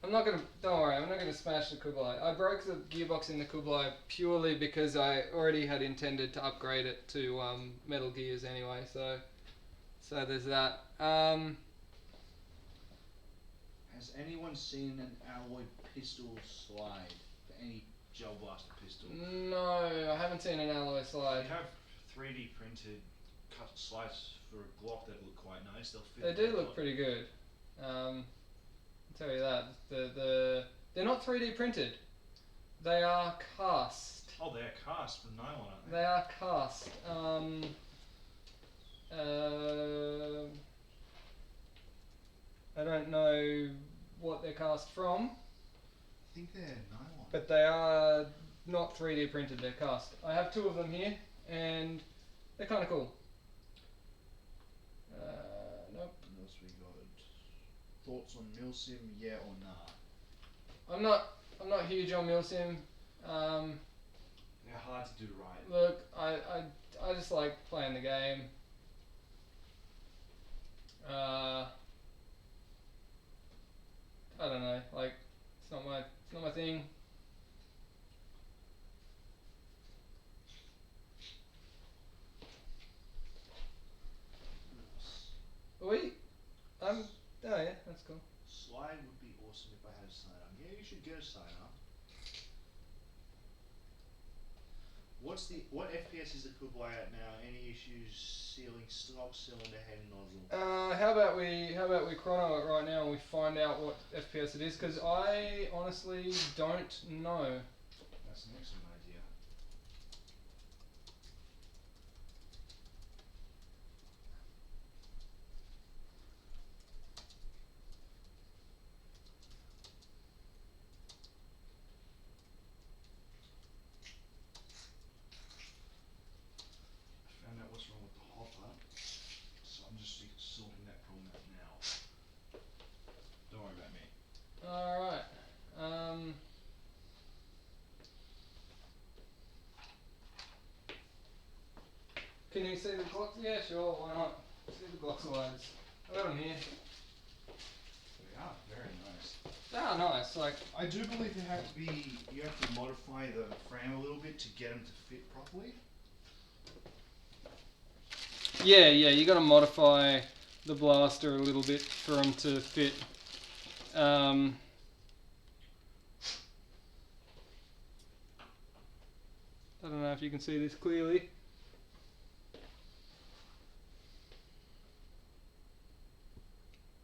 I'm not gonna. Don't worry, I'm not gonna smash the Kublai. I broke the gearbox in the Kublai purely because I already had intended to upgrade it to Metal Gears anyway. So there's that. Has anyone seen an alloy pistol slide for any gel blaster pistol? No, I haven't seen an alloy slide. They have 3D printed cut slides for a Glock that look quite nice. They'll fit. They do look pretty good. I'll tell you that. They're not 3D printed. They are cast. Oh, they're cast from nylon, aren't they? They are cast. I don't know what they're cast from, I think they're nylon. but they are not 3D printed. They're cast. I have 2 of them here, and they're kind of cool. Nope. What else we got? Thoughts on Milsim? Yeah or nah? I'm not huge on Milsim. They're hard to do right. Look, I just like playing the game. I don't know, like it's not my thing. Wait, oh yeah, that's cool. Slide would be awesome if I had a sidearm. Yeah, you should get a sidearm. What FPS is the Kublai at now? Any issues sealing stock, cylinder head, nozzle? How about we chrono it right now and we find out what FPS it is, because I honestly don't know. That's an excellent idea. I found out what's wrong with the hopper, so I'm just sorting that problem out now. Don't worry about me. Alright. Can you see the clock? Yeah, sure, why not? See the Glock slides. I've got them here. They are very nice. They are nice, like, I do believe you have to modify the frame a little bit to get them to fit properly. yeah, you gotta modify the blaster a little bit for them to fit. I don't know if you can see this clearly.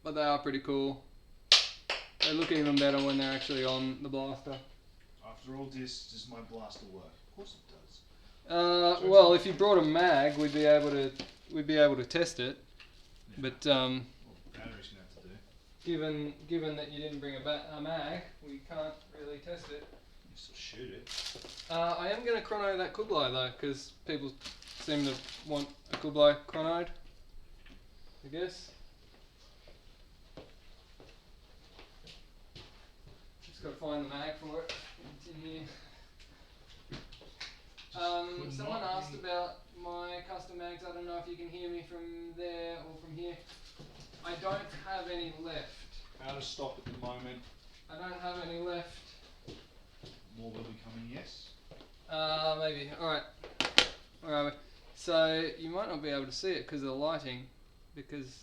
But they are pretty cool. They look even better when they're actually on the blaster. After all this, does my blaster work? Of course it does. Well, if you brought a mag, we'd be able to test it. Yeah. But Well, battery's gonna have to do. given that you didn't bring a mag, we can't really test it. You still shoot it. I am going to chrono that Kublai though, because people seem to want a Kublai chronoed, I guess. Just got to find the mag for it. It's in here. Could Someone not asked be- about my custom mags. I don't know if you can hear me from there or from here. I don't have any left. Out of stock at the moment. I don't have any left. More will be coming, yes. Maybe. Alright. Where are we? So, you might not be able to see it because of the lighting. Because...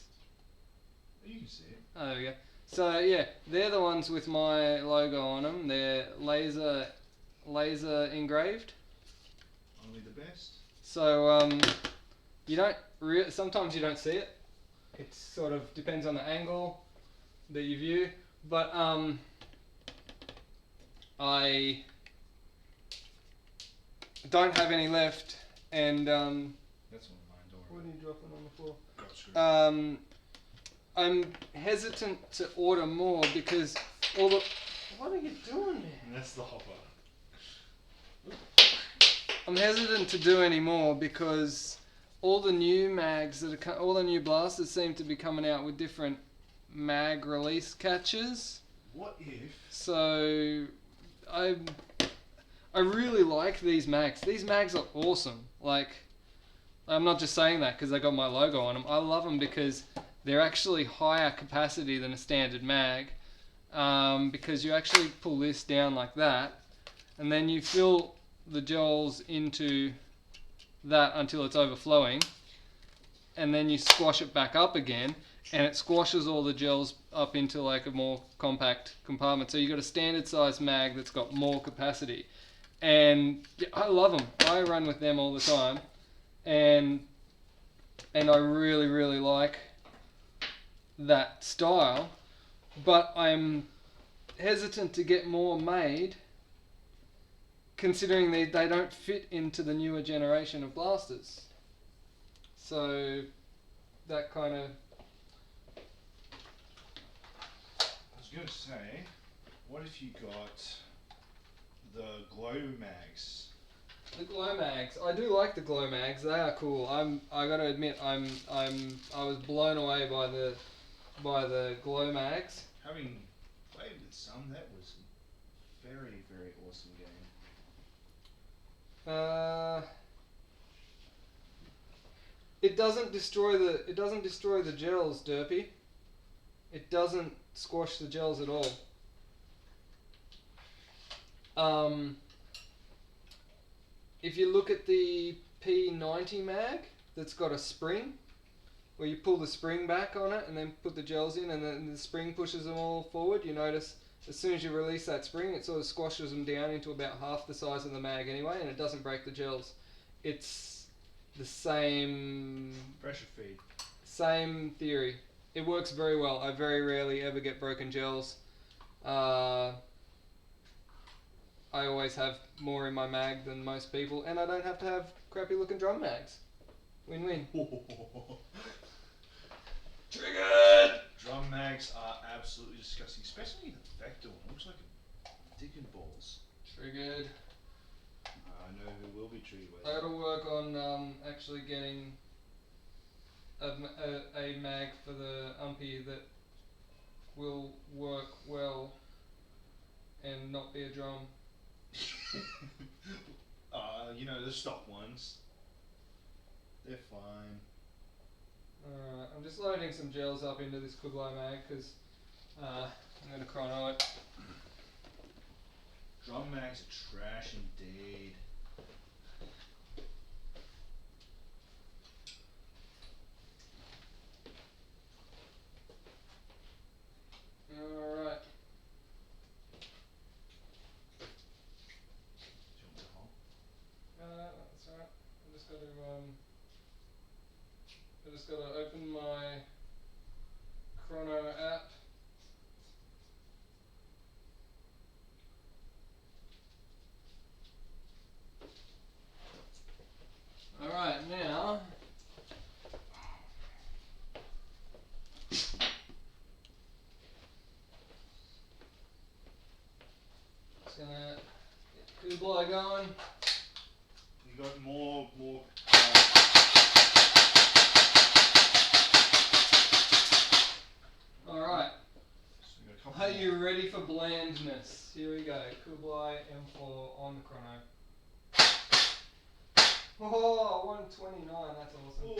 You can see it. Oh, there we go. So, yeah. They're the ones with my logo on them. They're laser engraved. Only the best. So, you don't... sometimes you don't see it. It sort of depends on the angle that you view. But, don't have any left, and That's one of mine, don't what worry. are you dropping on the floor? Got screwed. I'm hesitant to order more because all the. What are you doing there? And that's the hopper. I'm hesitant to do any more because all the new mags all the new blasters seem to be coming out with different mag release catches. What if? So I really like these mags. These mags are awesome. Like, I'm not just saying that because they got my logo on them. I love them because they're actually higher capacity than a standard mag. Because you actually pull this down like that, and then you fill the gels into that until it's overflowing, and then you squash it back up again, and it squashes all the gels up into like a more compact compartment. So you got a standard size mag that's got more capacity, and yeah, I love them. I run with them all the time, and I really like that style, but I'm hesitant to get more made considering they don't fit into the newer generation of blasters. So that kind of... I was gonna say, what if you got the glow mags? The glow mags. I do like the glow mags. They are cool. I gotta admit, I was blown away by the glow mags. Having played with some, that was a very, very awesome game. It doesn't destroy the gels, Derpy. It doesn't squash the gels at all. If you look at the P90 mag that's got a spring, where you pull the spring back on it and then put the gels in and then the spring pushes them all forward, you notice as soon as you release that spring it sort of squashes them down into about half the size of the mag anyway, and it doesn't break the gels. It's the same Pressure feed. same theory. It works very well. I very rarely ever get broken gels. I always have more in my mag than most people, and I don't have to have crappy looking drum mags. Win-win. Triggered! Drum mags are absolutely disgusting, especially the Vector one. It looks like a dick and balls. Triggered. I know who will be triggered by I that. gotta work on actually getting a mag for the umpy that will work well and not be a drum. You know, the stock ones. They're fine. Alright, I'm just loading some gels up into this Kublai mag because I'm going to chrono it. Drum mags are trash indeed. Alright. Do you want the hole? That's alright. I just got to open my chrono app. Alright, now just gonna get Kublai going. You got more. Alright, So we got a couple are more. you ready for blandness? Here we go, Kublai M4 on the chrono. Oh, 129, that's awesome. Ooh.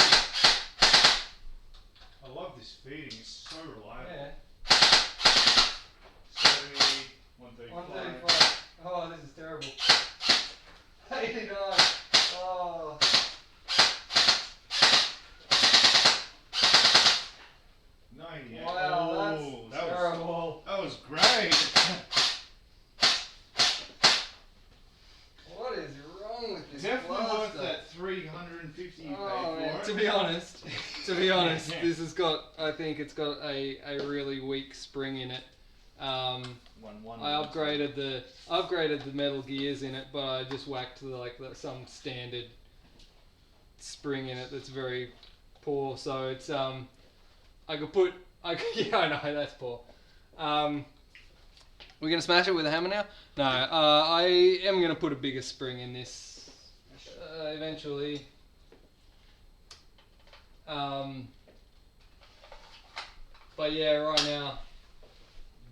I love this feeding, it's so reliable. Yeah. 70, 135. 135. Oh, this is terrible. 89. Oh. 98. Wow, Oh, that's that terrible. that was great. What is wrong with this Definitely worth blaster? that 350 you Oh paid man, for to it. be honest, Yeah. this has got, I think it's got a really weak spring in it. One. I upgraded the metal gears in it, but I just whacked some standard spring in it that's very poor. So it's yeah, I know that's poor. We're gonna smash it with a hammer now. No, I am gonna put a bigger spring in this eventually. But yeah, right now.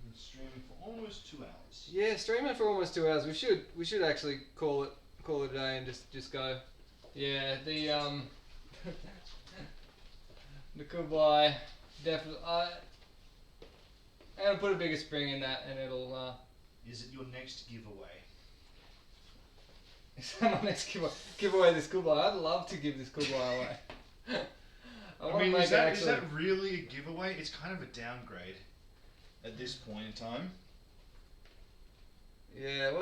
We've been streaming for almost 2 hours. Yeah, streaming for almost 2 hours. We should actually call it a day and just go. Yeah, the the Kublai definitely. I'm gonna put a bigger spring in that, and it'll. Is it your next giveaway? Is that my next give away this Kublai? I'd love to give this Kublai away. I mean, is that really a giveaway? It's kind of a downgrade at this point in time. Yeah, that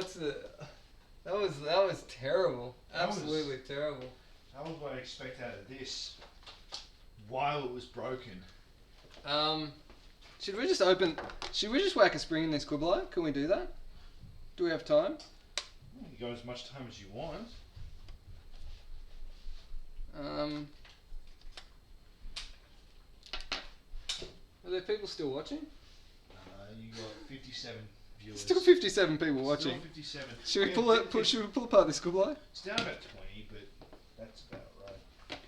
was terrible. Absolutely terrible. That was what I expect out of this while it was broken. Should we just whack a spring in this Kublai? Can we do that? Do we have time? You got as much time as you want. Are there people still watching? You got 57 viewers. Still 57 people watching. Still 57. Should we pull apart this Kublai? It's down about 20, but that's about right.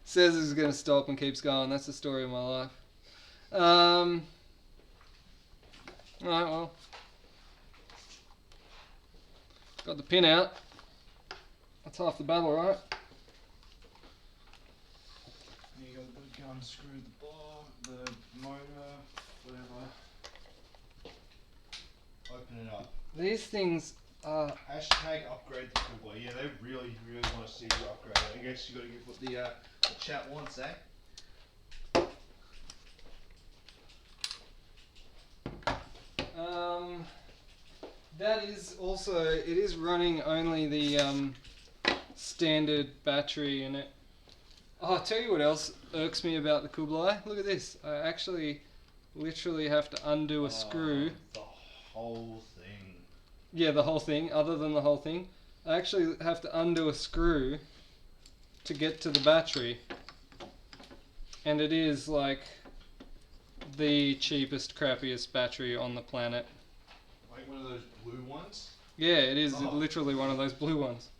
Says it's going to stop and keeps going. That's the story of my life. Alright, well. Got the pin out. That's half the battle, right? You got the gun, screw the bar, the motor, whatever. Open it up. These things are... Hashtag upgrade the Kublai. Yeah, they really, really want to see you upgrade it. I guess you got to give what the chat wants, eh? That is also, it is running only the standard battery in it. Oh, I'll tell you what else irks me about the Kublai. Look at this. I actually literally have to undo a screw. The whole thing. Yeah, the whole thing, other than the whole thing. I actually have to undo a screw to get to the battery. And it is like the cheapest, crappiest battery on the planet. Like one of those blue ones? Yeah, it is literally one of those blue ones.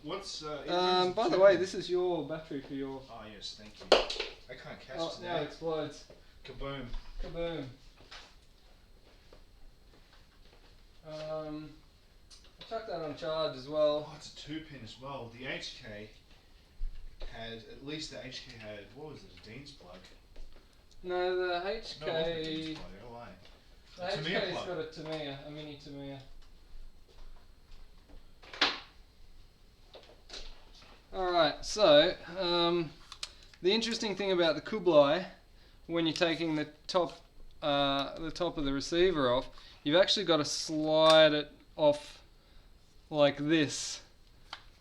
What's by the way, this is your battery for your... Oh yes, thank you. I can't catch it now now. it explodes. Kaboom. Kaboom. I chucked that on charge as well. Oh, it's a 2-pin as well. The HK had, at least the HK had, what was it, a Dean's plug? No, the HK... No, it wasn't a Dean's plug, oh why? The A Tamiya HK's plug. got a Tamiya, a mini Tamiya. Alright, so, the interesting thing about the Kublai, when you're taking the top of the receiver off, you've actually got to slide it off like this,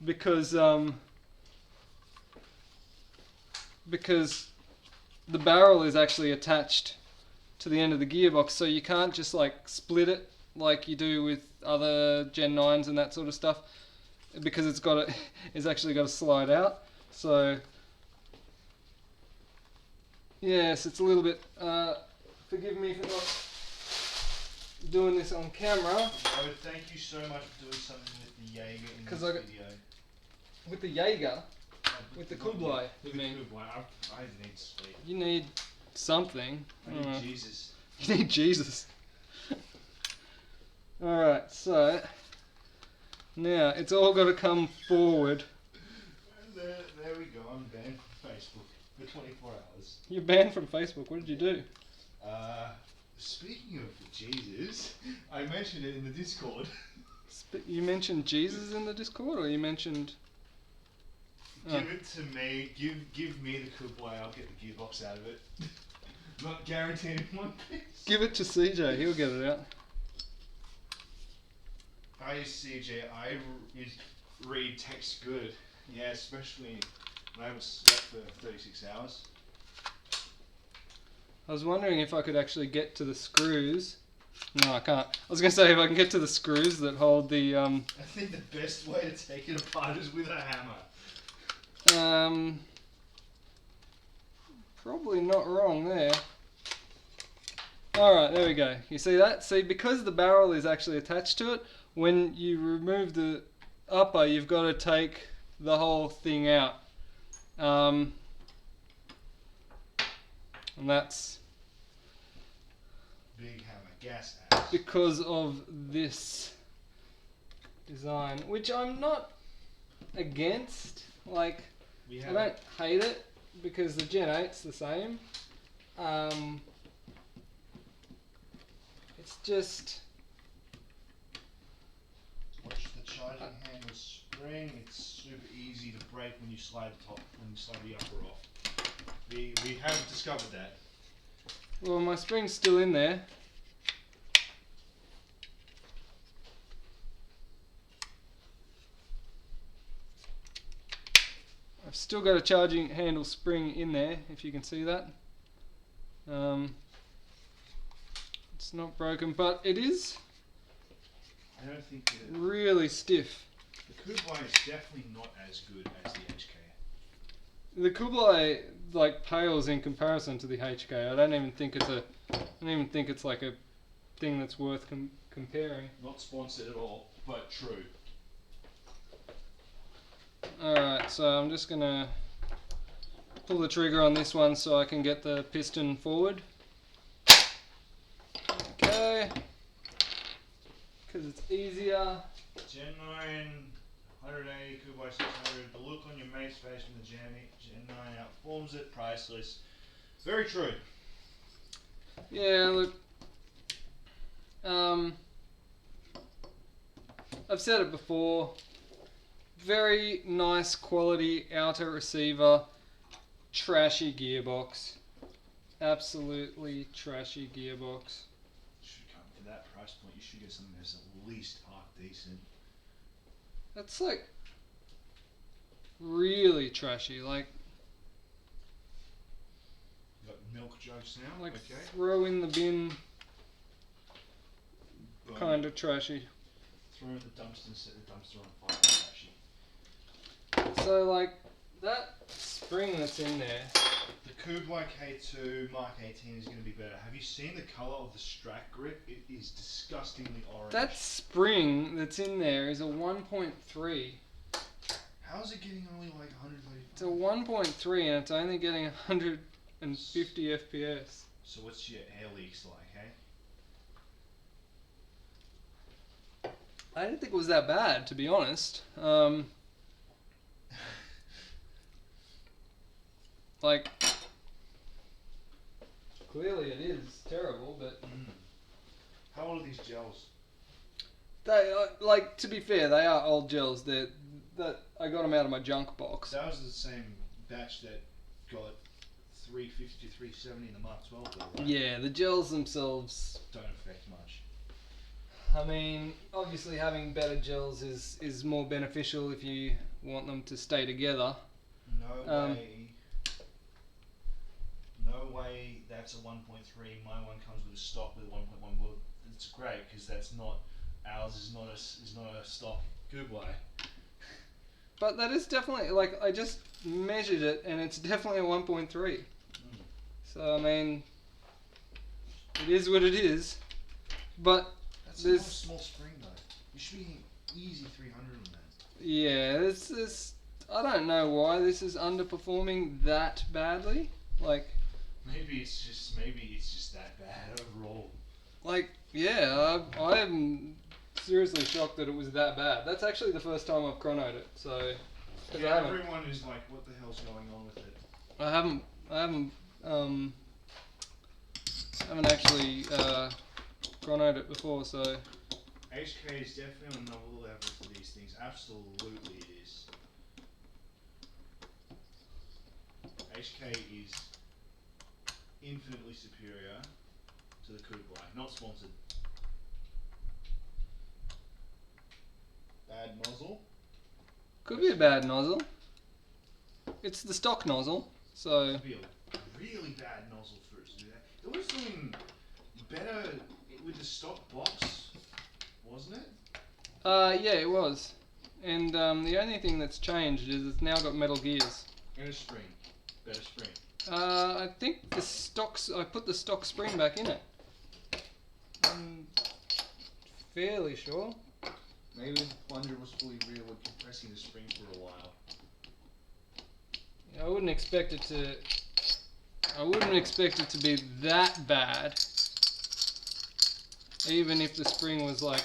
because the barrel is actually attached to the end of the gearbox, so you can't just like split it like you do with other Gen 9s and that sort of stuff, because it's actually got to slide out. So yes, it's a little bit, forgive me for not doing this on camera. Oh, thank you so much for doing something with the Jaeger in this video. With the Jaeger? With the Kublai, you mean? Kublai, I need sleep. You need something. I need Jesus. You need Jesus. Alright, so now it's all got to come forward. There we go, I'm banned from Facebook for 24 hours. You're banned from Facebook, what did you do? Speaking of Jesus, I mentioned it in the Discord. You mentioned Jesus in the Discord, or you mentioned... Give it to me, give me the Kublai, I'll get the gearbox out of it. Not guaranteeing one piece. Give it to CJ, he'll get it out. I use CJ, I read text good. Yeah, especially when I haven't slept for 36 hours. I was wondering if I could actually get to the screws No, I can't. I was gonna say if I can get to the screws that hold the I think the best way to take it apart is with a hammer. Probably not wrong there. Alright, there we go. You see that? See, because the barrel is actually attached to it, when you remove the upper, you've got to take the whole thing out. And that's Big hammer, gas axe. because of this design, which I'm not against. Like, We I have don't hate it because the Gen 8's the same. It's just watch the charging handle spring. It's super easy to break when you slide the top, when you slide the upper off. We have discovered that. well, my spring's still in there. I've still got a charging handle spring in there, if you can see that. It's not broken, but it is I don't think that really stiff. the Kublai is definitely not as good as the HK. The Kublai like pales in comparison to the HK. I don't even think it's like a thing that's worth comparing. Not sponsored at all, but true. Alright, so I'm just gonna pull the trigger on this one so I can get the piston forward. Okay. Because it's easier. Gen 9, 180, Kublai 600. The look on your mate's face from the Gen 9 outperforms it. Priceless. Very true. Yeah, look. I've said it before. Very nice quality outer receiver. Trashy gearbox. Absolutely trashy gearbox. Should come for that price point. You should get something that's at least half decent. That's like really trashy. Like You got milk jugs now. like okay. throw in the bin Burn kind it. of trashy. Throw it in the dumpster and set the dumpster on fire. Trashy. So like that spring that's in there. The Kublai K2 Mark 18 is going to be better. Have you seen the colour of the strap grip? It is disgustingly orange. That spring that's in there is a 1.3. How is it getting only like 135? It's a 1.3 and it's only getting 150 FPS. So what's your air leaks like, hey? I didn't think it was that bad, to be honest. Like, clearly it is terrible, but How old are these gels? they like, to be fair, they are old gels. That I got them out of my junk box. That was the same batch that got 350 to 370 in the Mark 12 though, right? Yeah, the gels themselves. Don't affect much. I mean, obviously having better gels is more beneficial if you want them to stay together. No way that's a 1.3. My one comes with a stock with a 1.1. Well, it's great because that's not ours. Is not a stock Kublai. But that is definitely, like, I just measured it and it's definitely a 1.3. So, I mean, it is what it is. But That's there's, not a small spring though. You should be easy 300 on that. yeah, this, I don't know why this is underperforming that badly. Like, Maybe it's just that bad overall. Like, yeah, I am seriously shocked that it was that bad. That's actually the first time I've chronoed it, so. 'Cause Yeah, I haven't, everyone is like, what the hell's going on with it? I haven't actually chronoed it before, so. HK is definitely on another level for these things. Absolutely it is. HK is infinitely superior to the Kublai. Not sponsored. Bad nozzle. Could be a bad nozzle. It's the stock nozzle, so. Could be a really bad nozzle for it to do that. It was doing better. It with the stock box, wasn't it? Yeah, it was. And the only thing that's changed is it's now got metal gears. And a spring. Better spring. I think the stocks. I put the stock spring back in it. I'm fairly sure. Maybe the plunger was fully rearward compressing the spring for a while. I wouldn't expect it to. I wouldn't expect it to be that bad. Even if the spring was like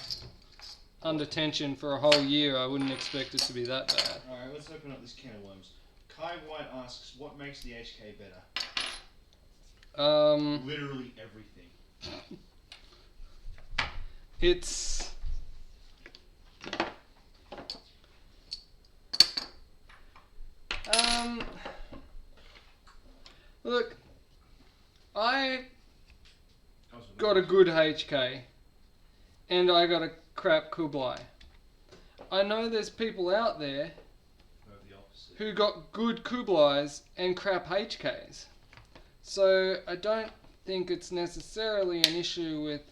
under tension for a whole year, I wouldn't expect it to be that bad. Alright, let's open up this can of worms. Kai White asks, what makes the HK better? Literally everything. It's look, I got a good HK and I got a crap Kublai. I know there's people out there The opposite. who got good Kublais and crap HKs. So I don't think it's necessarily an issue with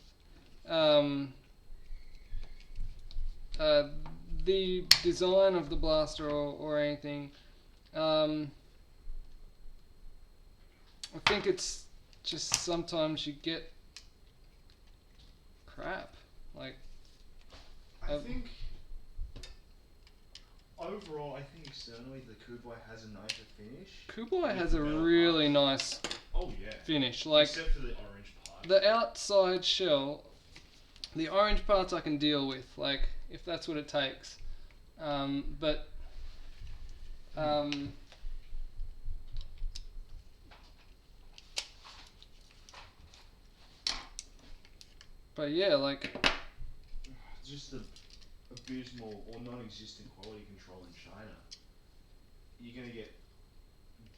the design of the blaster or anything. I think it's just sometimes you get crap. Like, I think overall, I think externally the Kublai has a nicer finish. Kublai With has a the metal really parts. nice Oh yeah. finish. Like, Except for the orange part. the outside shell, the orange parts I can deal with, like, if that's what it takes. But yeah, like, Just the abysmal or non-existent quality control in China. You're gonna get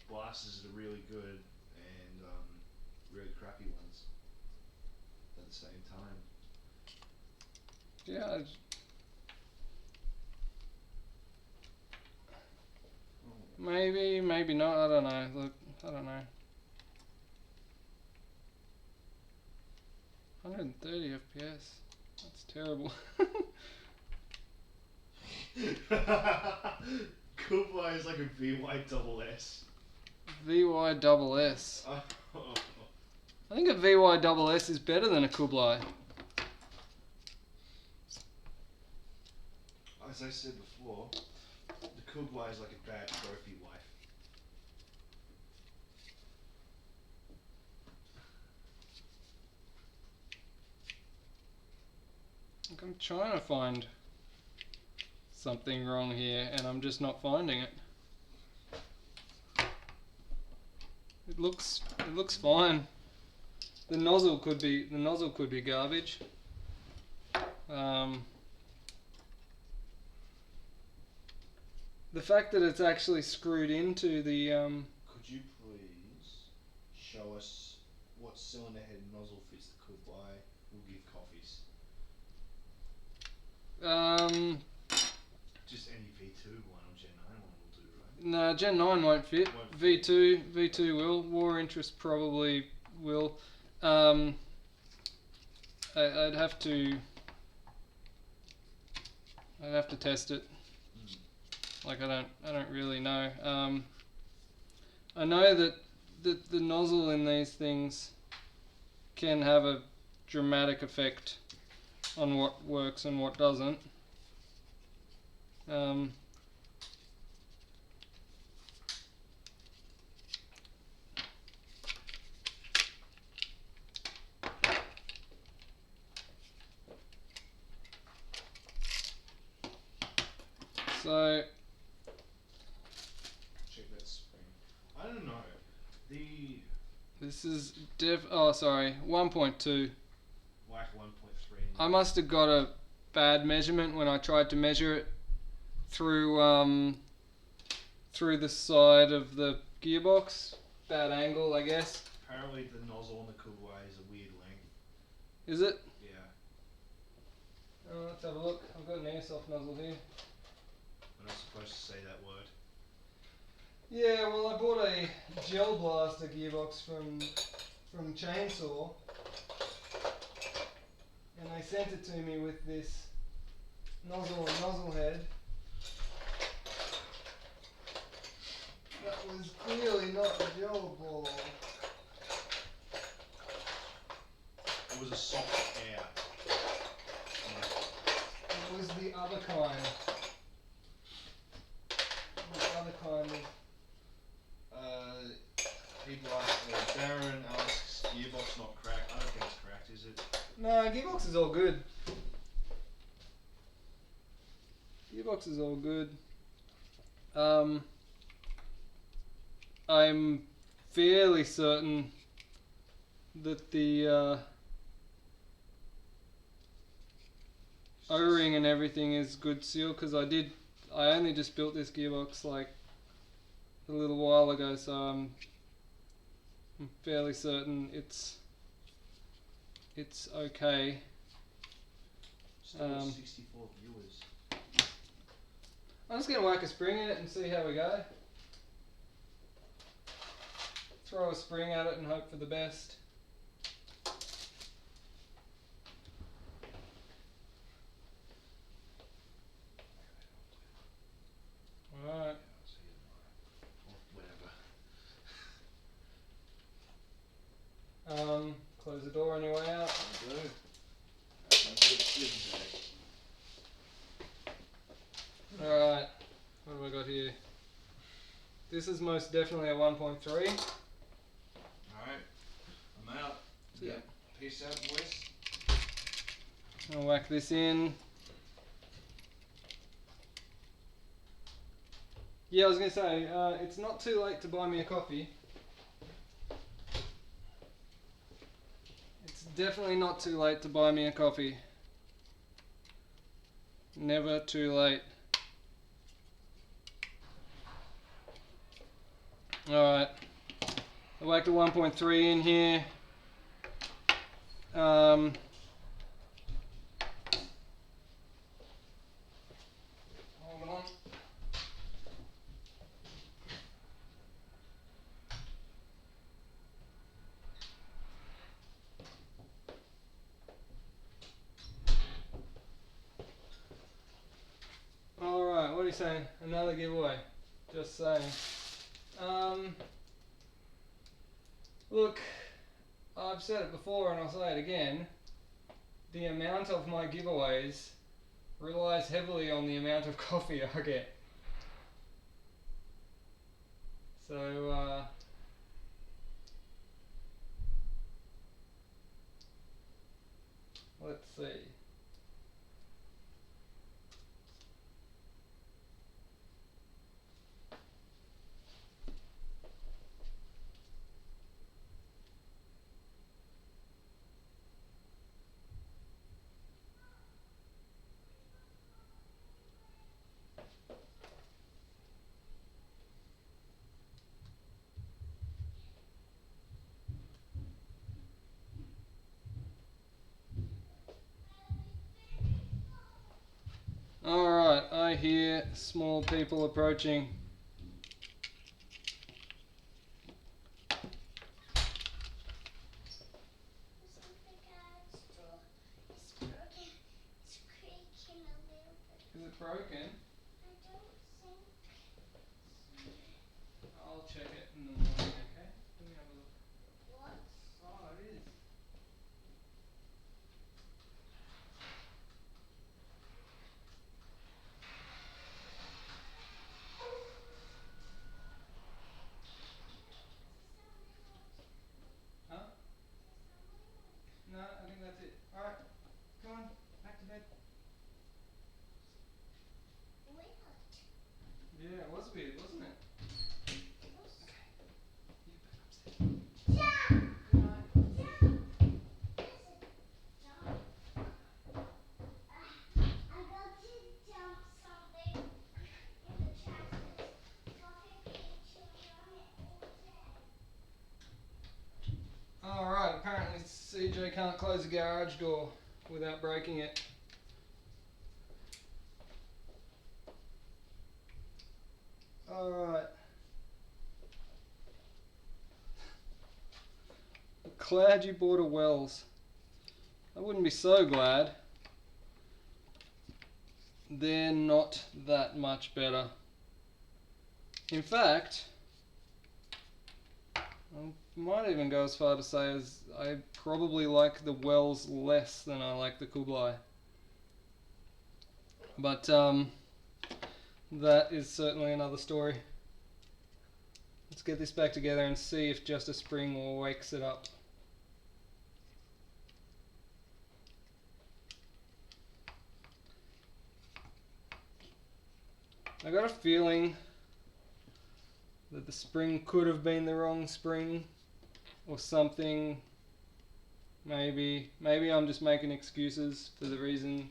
blasters that are really good and really crappy ones at the same time. yeah, maybe not. I don't know. Look, I don't know. 130 FPS. That's terrible. Kublai is like a VY double S. VY double S. I think a VY double S is better than a Kublai. As I said before, the Kublai is like a bad trophy wife. Like, I'm trying to find something wrong here, and I'm just not finding it. It looks fine. The nozzle could be garbage. The fact that it's actually screwed into the Could you please show us what cylinder head nozzle fits the Kublai? We'll give coffees. Just any V2 one or Gen 9 one will do, right? No, Gen 9 won't fit. Won't fit. V2 will. War Interest probably will. I'd have to test it. Like, I don't really know. I know that the nozzle in these things can have a dramatic effect on what works and what doesn't. So Check that spring. I don't know. this is 1.2. Whack 1.3. I must have got a bad measurement when I tried to measure it through the side of the gearbox. Bad angle, I guess. Apparently the nozzle on the Kublai is a weird length. Is it? Yeah. Let's have a look. I've got an airsoft nozzle here. We're not supposed to say that word. Yeah, well, I bought a gel blaster gearbox from Chainsaw, sent it to me with this nozzle head that was clearly not a gel ball. It was a soft air. It was the other kind. The other kind of. People ask, Darren asks, Gearbox not cracked. I don't think it's cracked, is it? No, Gearbox is all good. Gearbox is all good. I'm fairly certain that the O-ring and everything is good seal because I only just built this gearbox like a little while ago, so I'm fairly certain it's okay. Still 64 viewers. I'm just gonna whack a spring in it and see how we go. Throw a spring at it and hope for the best. Alright. Whatever. Close the door on your way out. I do. Alright, what have I got here? This is most definitely a 1.3. Alright, I'm out. Yeah. Peace out, boys. I'll whack this in. Yeah, I was going to say, it's not too late to buy me a coffee. It's definitely not too late to buy me a coffee. Never too late. Alright, I whacked a 1.3 in here. Hold on. Alright, what are you saying? Another giveaway. Just saying. Look, I've said it before and I'll say it again. The amount of my giveaways relies heavily on the amount of coffee I get. So, let's see. Alright, I hear small people approaching. Is it broken? I'll check it in the morning, okay? Let me have a look. What? Oh, it is. Huh? No, I think that's it. Alright, come on, back to bed. Weird. Yeah, it was weird, wasn't it? Dad! Good night. Dad! Listen, John. I got to dump something in the trash because Coffee been chewing on it all day. Alright, apparently CJ can't close the garage door without breaking it. Alright. Glad you bought a Wells. I wouldn't be so glad. They're not that much better. In fact, I might even go as far to say as I probably like the Wells less than I like the Kublai. But that is certainly another story. Let's get this back together and see if just a spring wakes it up. I got a feeling that the spring could have been the wrong spring or something. Maybe I'm just making excuses for the reason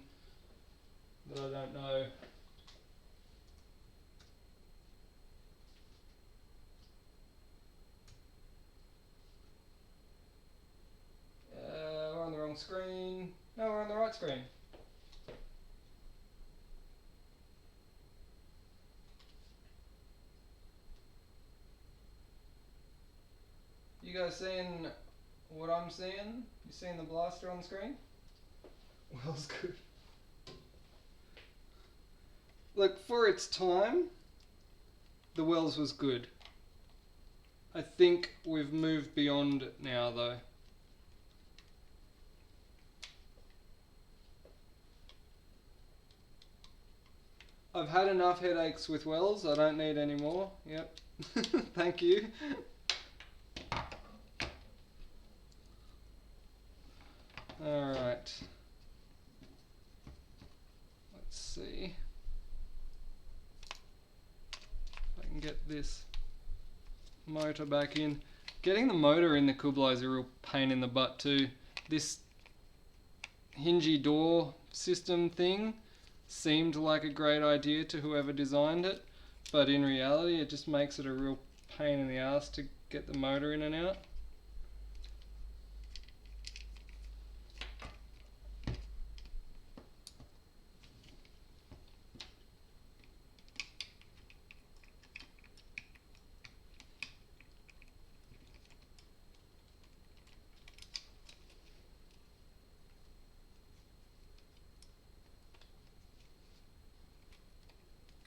that I don't know. We're on the wrong screen. No, we're on the right screen. You guys seeing what I'm seeing? You seeing the blaster on the screen? Well's good. Look, for its time, the Wells was good. I think we've moved beyond it now, though. I've had enough headaches with Wells. I don't need any more. Yep. Thank you. Alright. Let's see if I can get this motor back in. Getting the motor in the Kublai is a real pain in the butt too. This hingy door system thing seemed like a great idea to whoever designed it, but in reality it just makes it a real pain in the ass to get the motor in and out.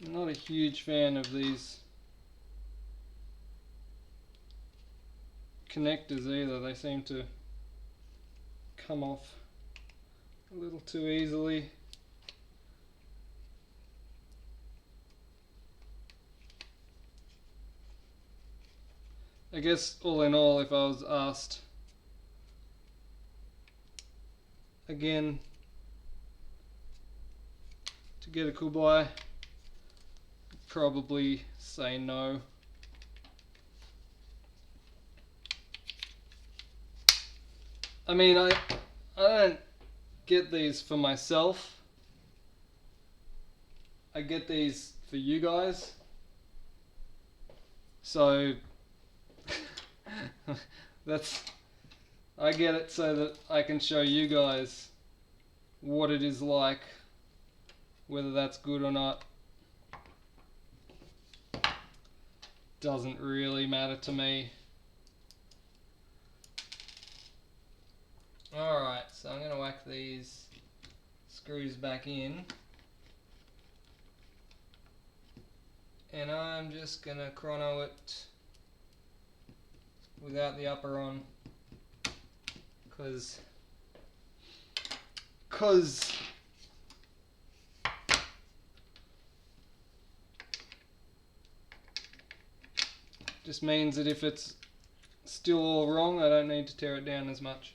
I'm not a huge fan of these connectors either. They seem to come off a little too easily. I guess all in all, if I was asked again to get a Kublai, probably say no. I mean, I don't get these for myself. I get these for you guys. So I get it so that I can show you guys what it is like, whether that's good or not. Doesn't really matter to me. Alright, so I'm going to whack these screws back in. And I'm just going to chrono it without the upper on. Because just means that if it's still all wrong, I don't need to tear it down as much.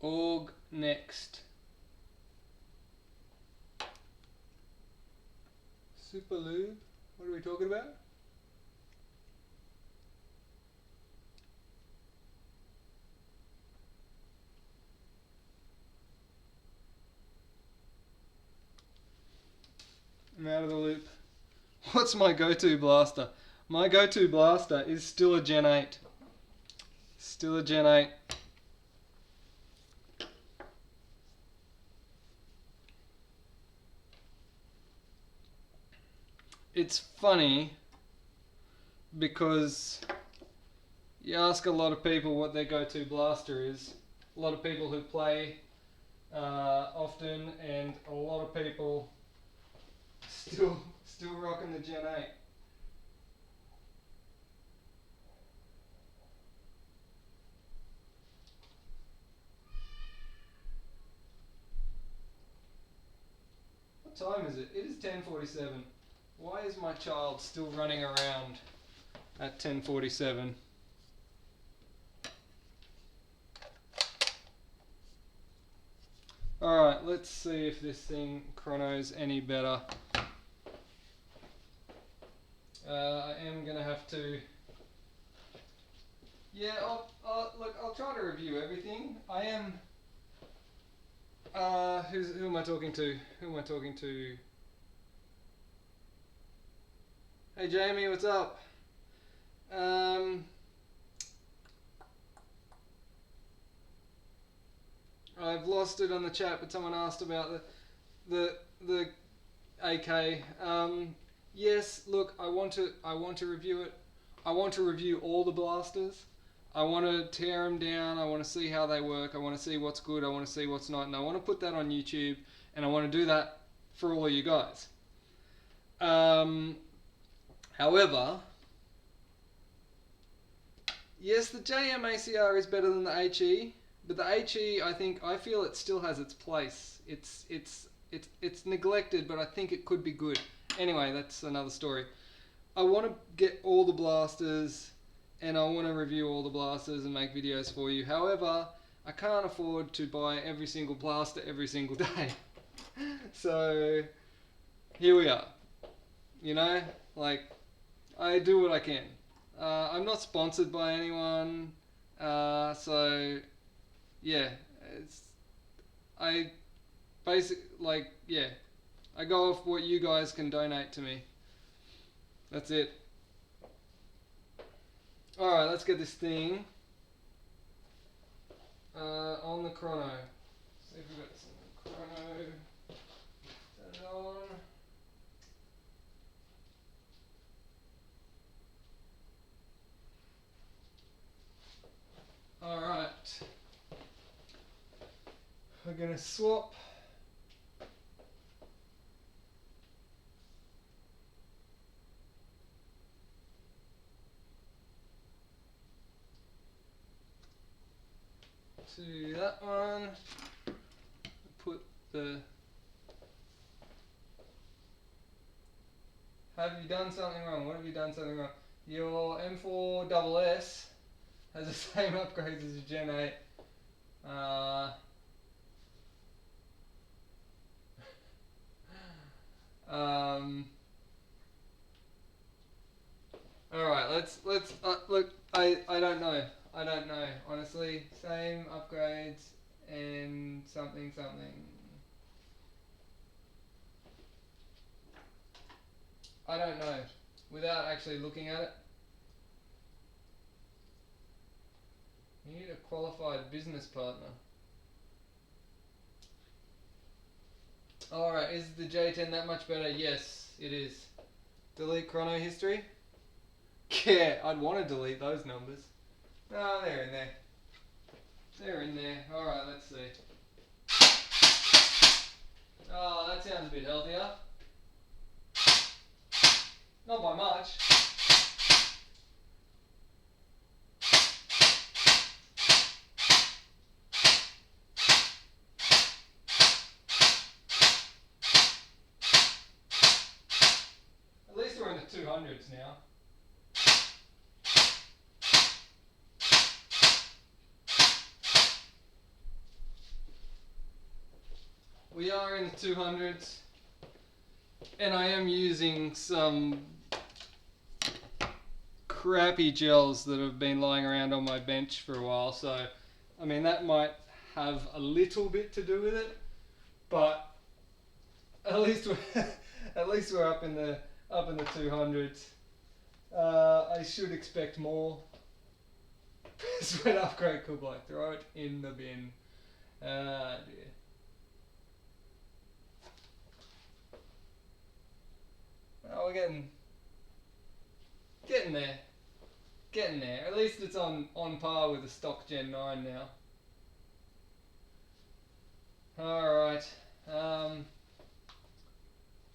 Org next. Super lube? What are we talking about? I'm out of the loop. What's my go-to blaster? My go-to blaster is still a Gen 8. Still a Gen 8. it's funny because you ask a lot of people what their go-to blaster is. A lot of people who play often, and a lot of people still rocking the Gen 8. What time is it? It is 10:47. Why is my child still running around at 10:47? Alright, let's see if this thing chronos any better. I am going to have to... Yeah, I'll try to review everything. I am... who am I talking to? Who am I talking to? Hey Jamie, what's up? I've lost it on the chat, but someone asked about the AK. Yes, look, I want to review it. I want to review all the blasters. I want to tear them down. I want to see how they work. I want to see what's good. I want to see what's not, and I want to put that on YouTube. And I want to do that for all of you guys. However, yes, the JMACR is better than the HE, but the HE, I feel it still has its place. It's neglected, but I think it could be good. Anyway, that's another story. I want to get all the blasters, and I want to review all the blasters and make videos for you. However, I can't afford to buy every single blaster every single day. So, here we are. You know, like, I do what I can. I'm not sponsored by anyone, so, yeah, I go off what you guys can donate to me. That's it. Alright, let's get this thing on the chrono. See if we've got some chrono. Turn it on. Alright. We're going to swap. To that one. Put the... Have you done something wrong? What have you done something wrong? Your M4SS has the same upgrades as your Gen 8. Alright, let's look, I don't know. I don't know. Honestly, same upgrades and something. I don't know. Without actually looking at it. You need a qualified business partner. Alright, is the J10 that much better? Yes, it is. Delete chrono history? Yeah, I'd want to delete those numbers. No, they're in there. They're in there. Alright, let's see. Oh, that sounds a bit healthier. Not by much. At least we're in the 200s now. We are in the 200s, and I am using some crappy gels that have been lying around on my bench for a while, so I mean that might have a little bit to do with it, but at least we're up in the 200s. I should expect more. Sweat upgrade could like throw it in the bin. Ah dear. Oh, we're getting least it's on par with the stock Gen 9 now. Alright.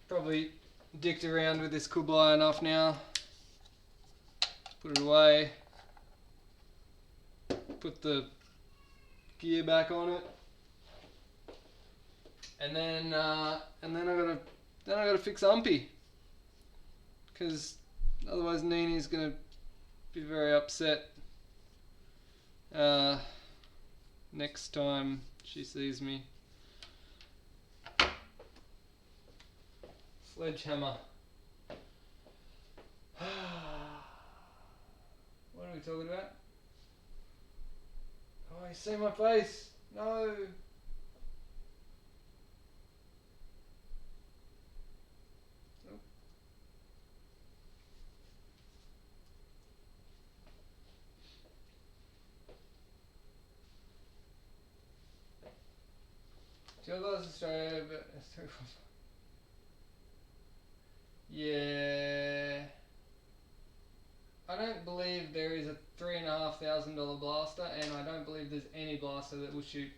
Probably dicked around with this Kublai enough now. Put it away. Put the gear back on it. And then I gotta fix Umpy. Because otherwise Nini's gonna be very upset next time she sees me. Sledgehammer. What are we talking about? Oh, you see my face? No. Nope. Gearbox Australia, but yeah. I don't believe there is a $3,500 blaster, and I don't believe there's any blaster that will shoot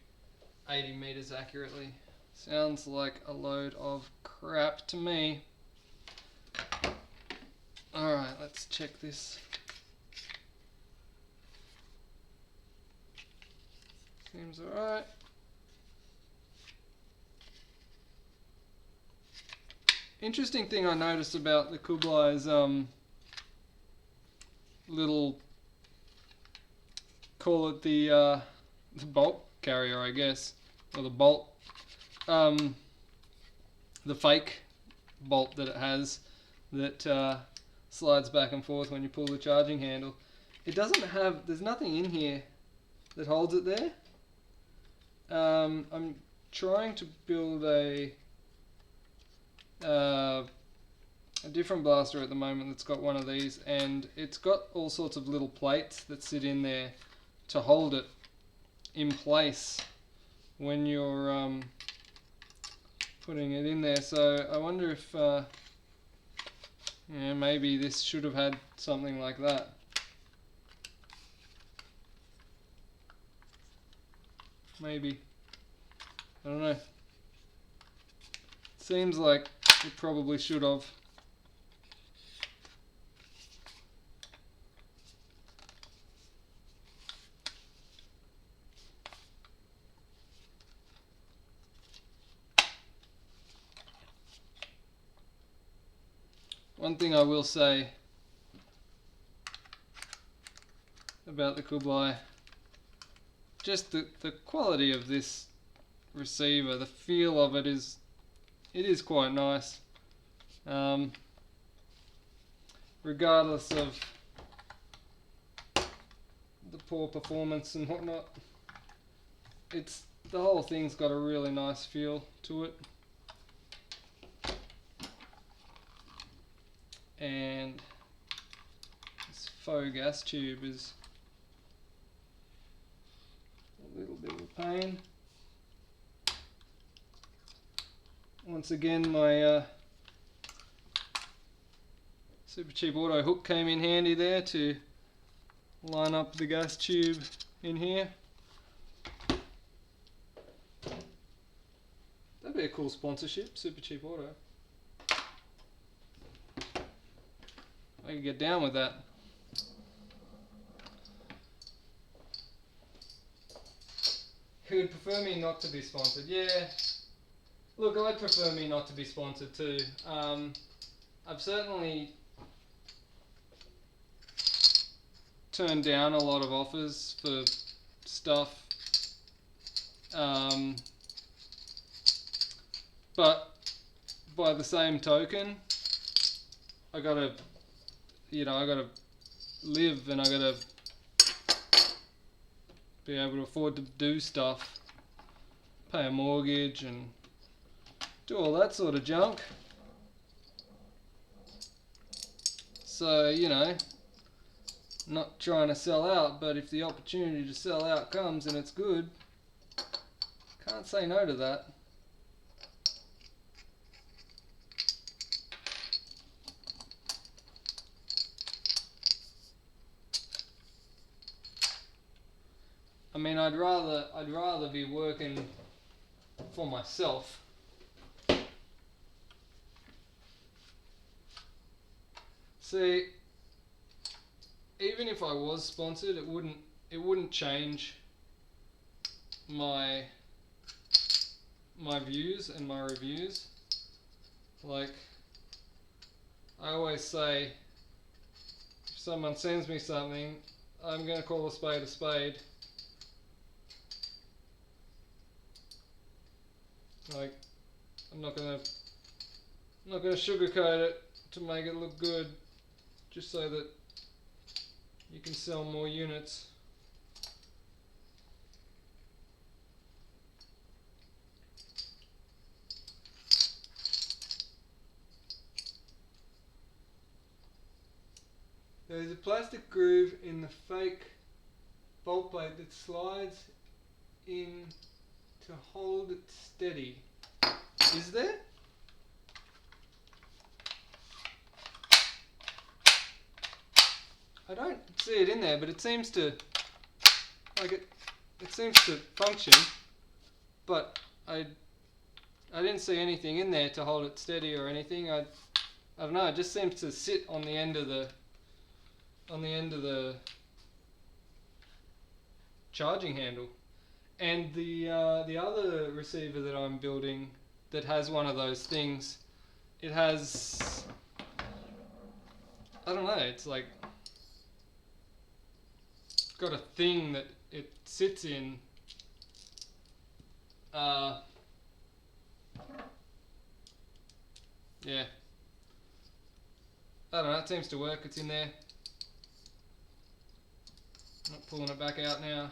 80 meters accurately. Sounds like a load of crap to me. Alright, let's check this. Seems alright. Interesting thing I noticed about the Kublai's little, call it the bolt carrier, I guess, or the bolt, the fake bolt that it has that slides back and forth when you pull the charging handle. It doesn't have, there's nothing in here that holds it there. I'm trying to build a different blaster at the moment that's got one of these, and it's got all sorts of little plates that sit in there to hold it in place when you're putting it in there. So I wonder if yeah, maybe this should have had something like that. Maybe. I don't know. Seems like it probably should have. One thing I will say about the Kublai, just the quality of this receiver, the feel of it is quite nice. Regardless of the poor performance and whatnot, the whole thing's got a really nice feel to it. And this faux gas tube is a little bit of a pain. Once again, my Super Cheap Auto hook came in handy there to line up the gas tube in here. That'd be a cool sponsorship, Super Cheap Auto. I could get down with that. Who would prefer me not to be sponsored? Yeah. Look, I'd prefer me not to be sponsored too. I've certainly turned down a lot of offers for stuff. But by the same token, I gotta live, and I gotta be able to afford to do stuff, pay a mortgage and do all that sort of junk. So, not trying to sell out, but if the opportunity to sell out comes and it's good, can't say no to that. I mean, I'd rather be working for myself. See, even if I was sponsored, it wouldn't change my views and my reviews. Like, I always say, if someone sends me something, I'm gonna call a spade a spade. Like, I'm not gonna sugarcoat it to make it look good, just so that you can sell more units. There is a plastic groove in the fake bolt plate that slides in to hold it steady. Is there? I don't see it in there, but it seems to, like, it seems to function, but I didn't see anything in there to hold it steady or anything. I don't know, it just seems to sit on the end of the charging handle. And the other receiver that I'm building that has one of those things, it has, I don't know, it's like got a thing that it sits in. Yeah. I don't know, it seems to work, it's in there. I'm not pulling it back out now.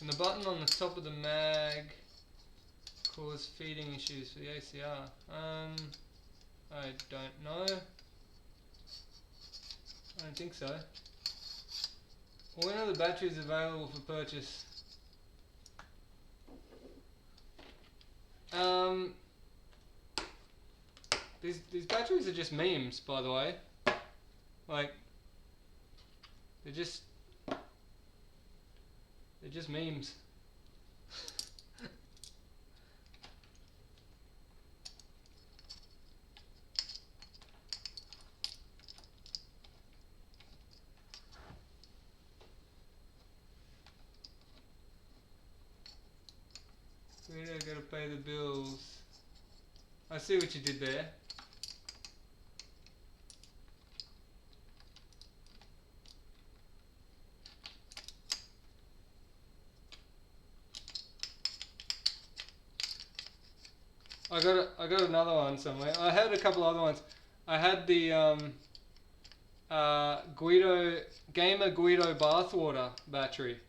And the button on the top of the mag cause feeding issues for the ACR. I don't know. I don't think so. When are the batteries available for purchase? These batteries are just memes, by the way. Like, they're just memes. We don't gotta pay the bills. I see what you did there. I got another one somewhere. I had a couple other ones. I had the Gamer Guido bathwater battery.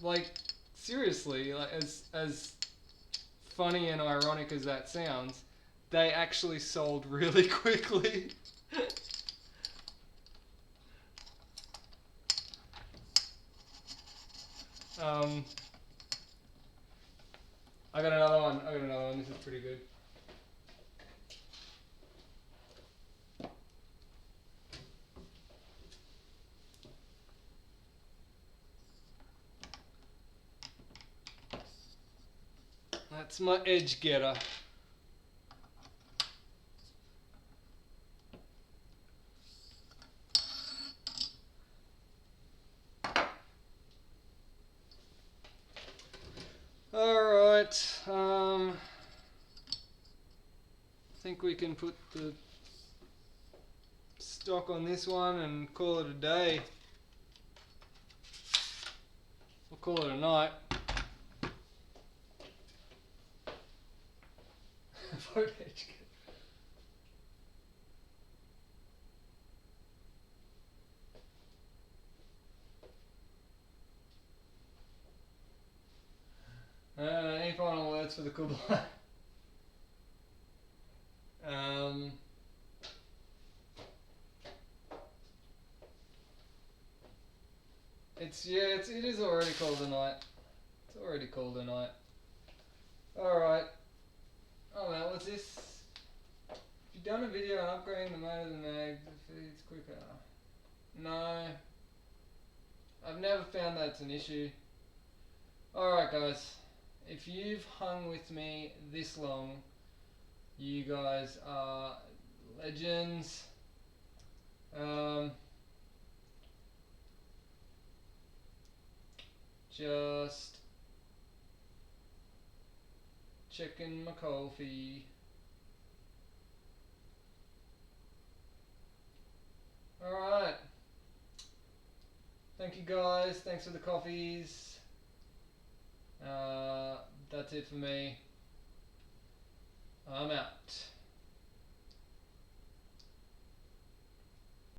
Like, seriously, like, as funny and ironic as that sounds, they actually sold really quickly. I got another one. This is pretty good. That's my edge getter. Alright, I think we can put the stock on this one and call it a day. We'll call it a night. Vote edge getter. Any final words for the Kublai? it is already called a night. It's already called a night. Alright. Oh man, what's this? If you've done a video on upgrading the motor of the mag, the feed's quicker. No. I've never found that's an issue. Alright guys. If you've hung with me this long, you guys are legends. Just checking my coffee. Alright. Thank you guys. Thanks for the coffees. That's it for me. I'm out.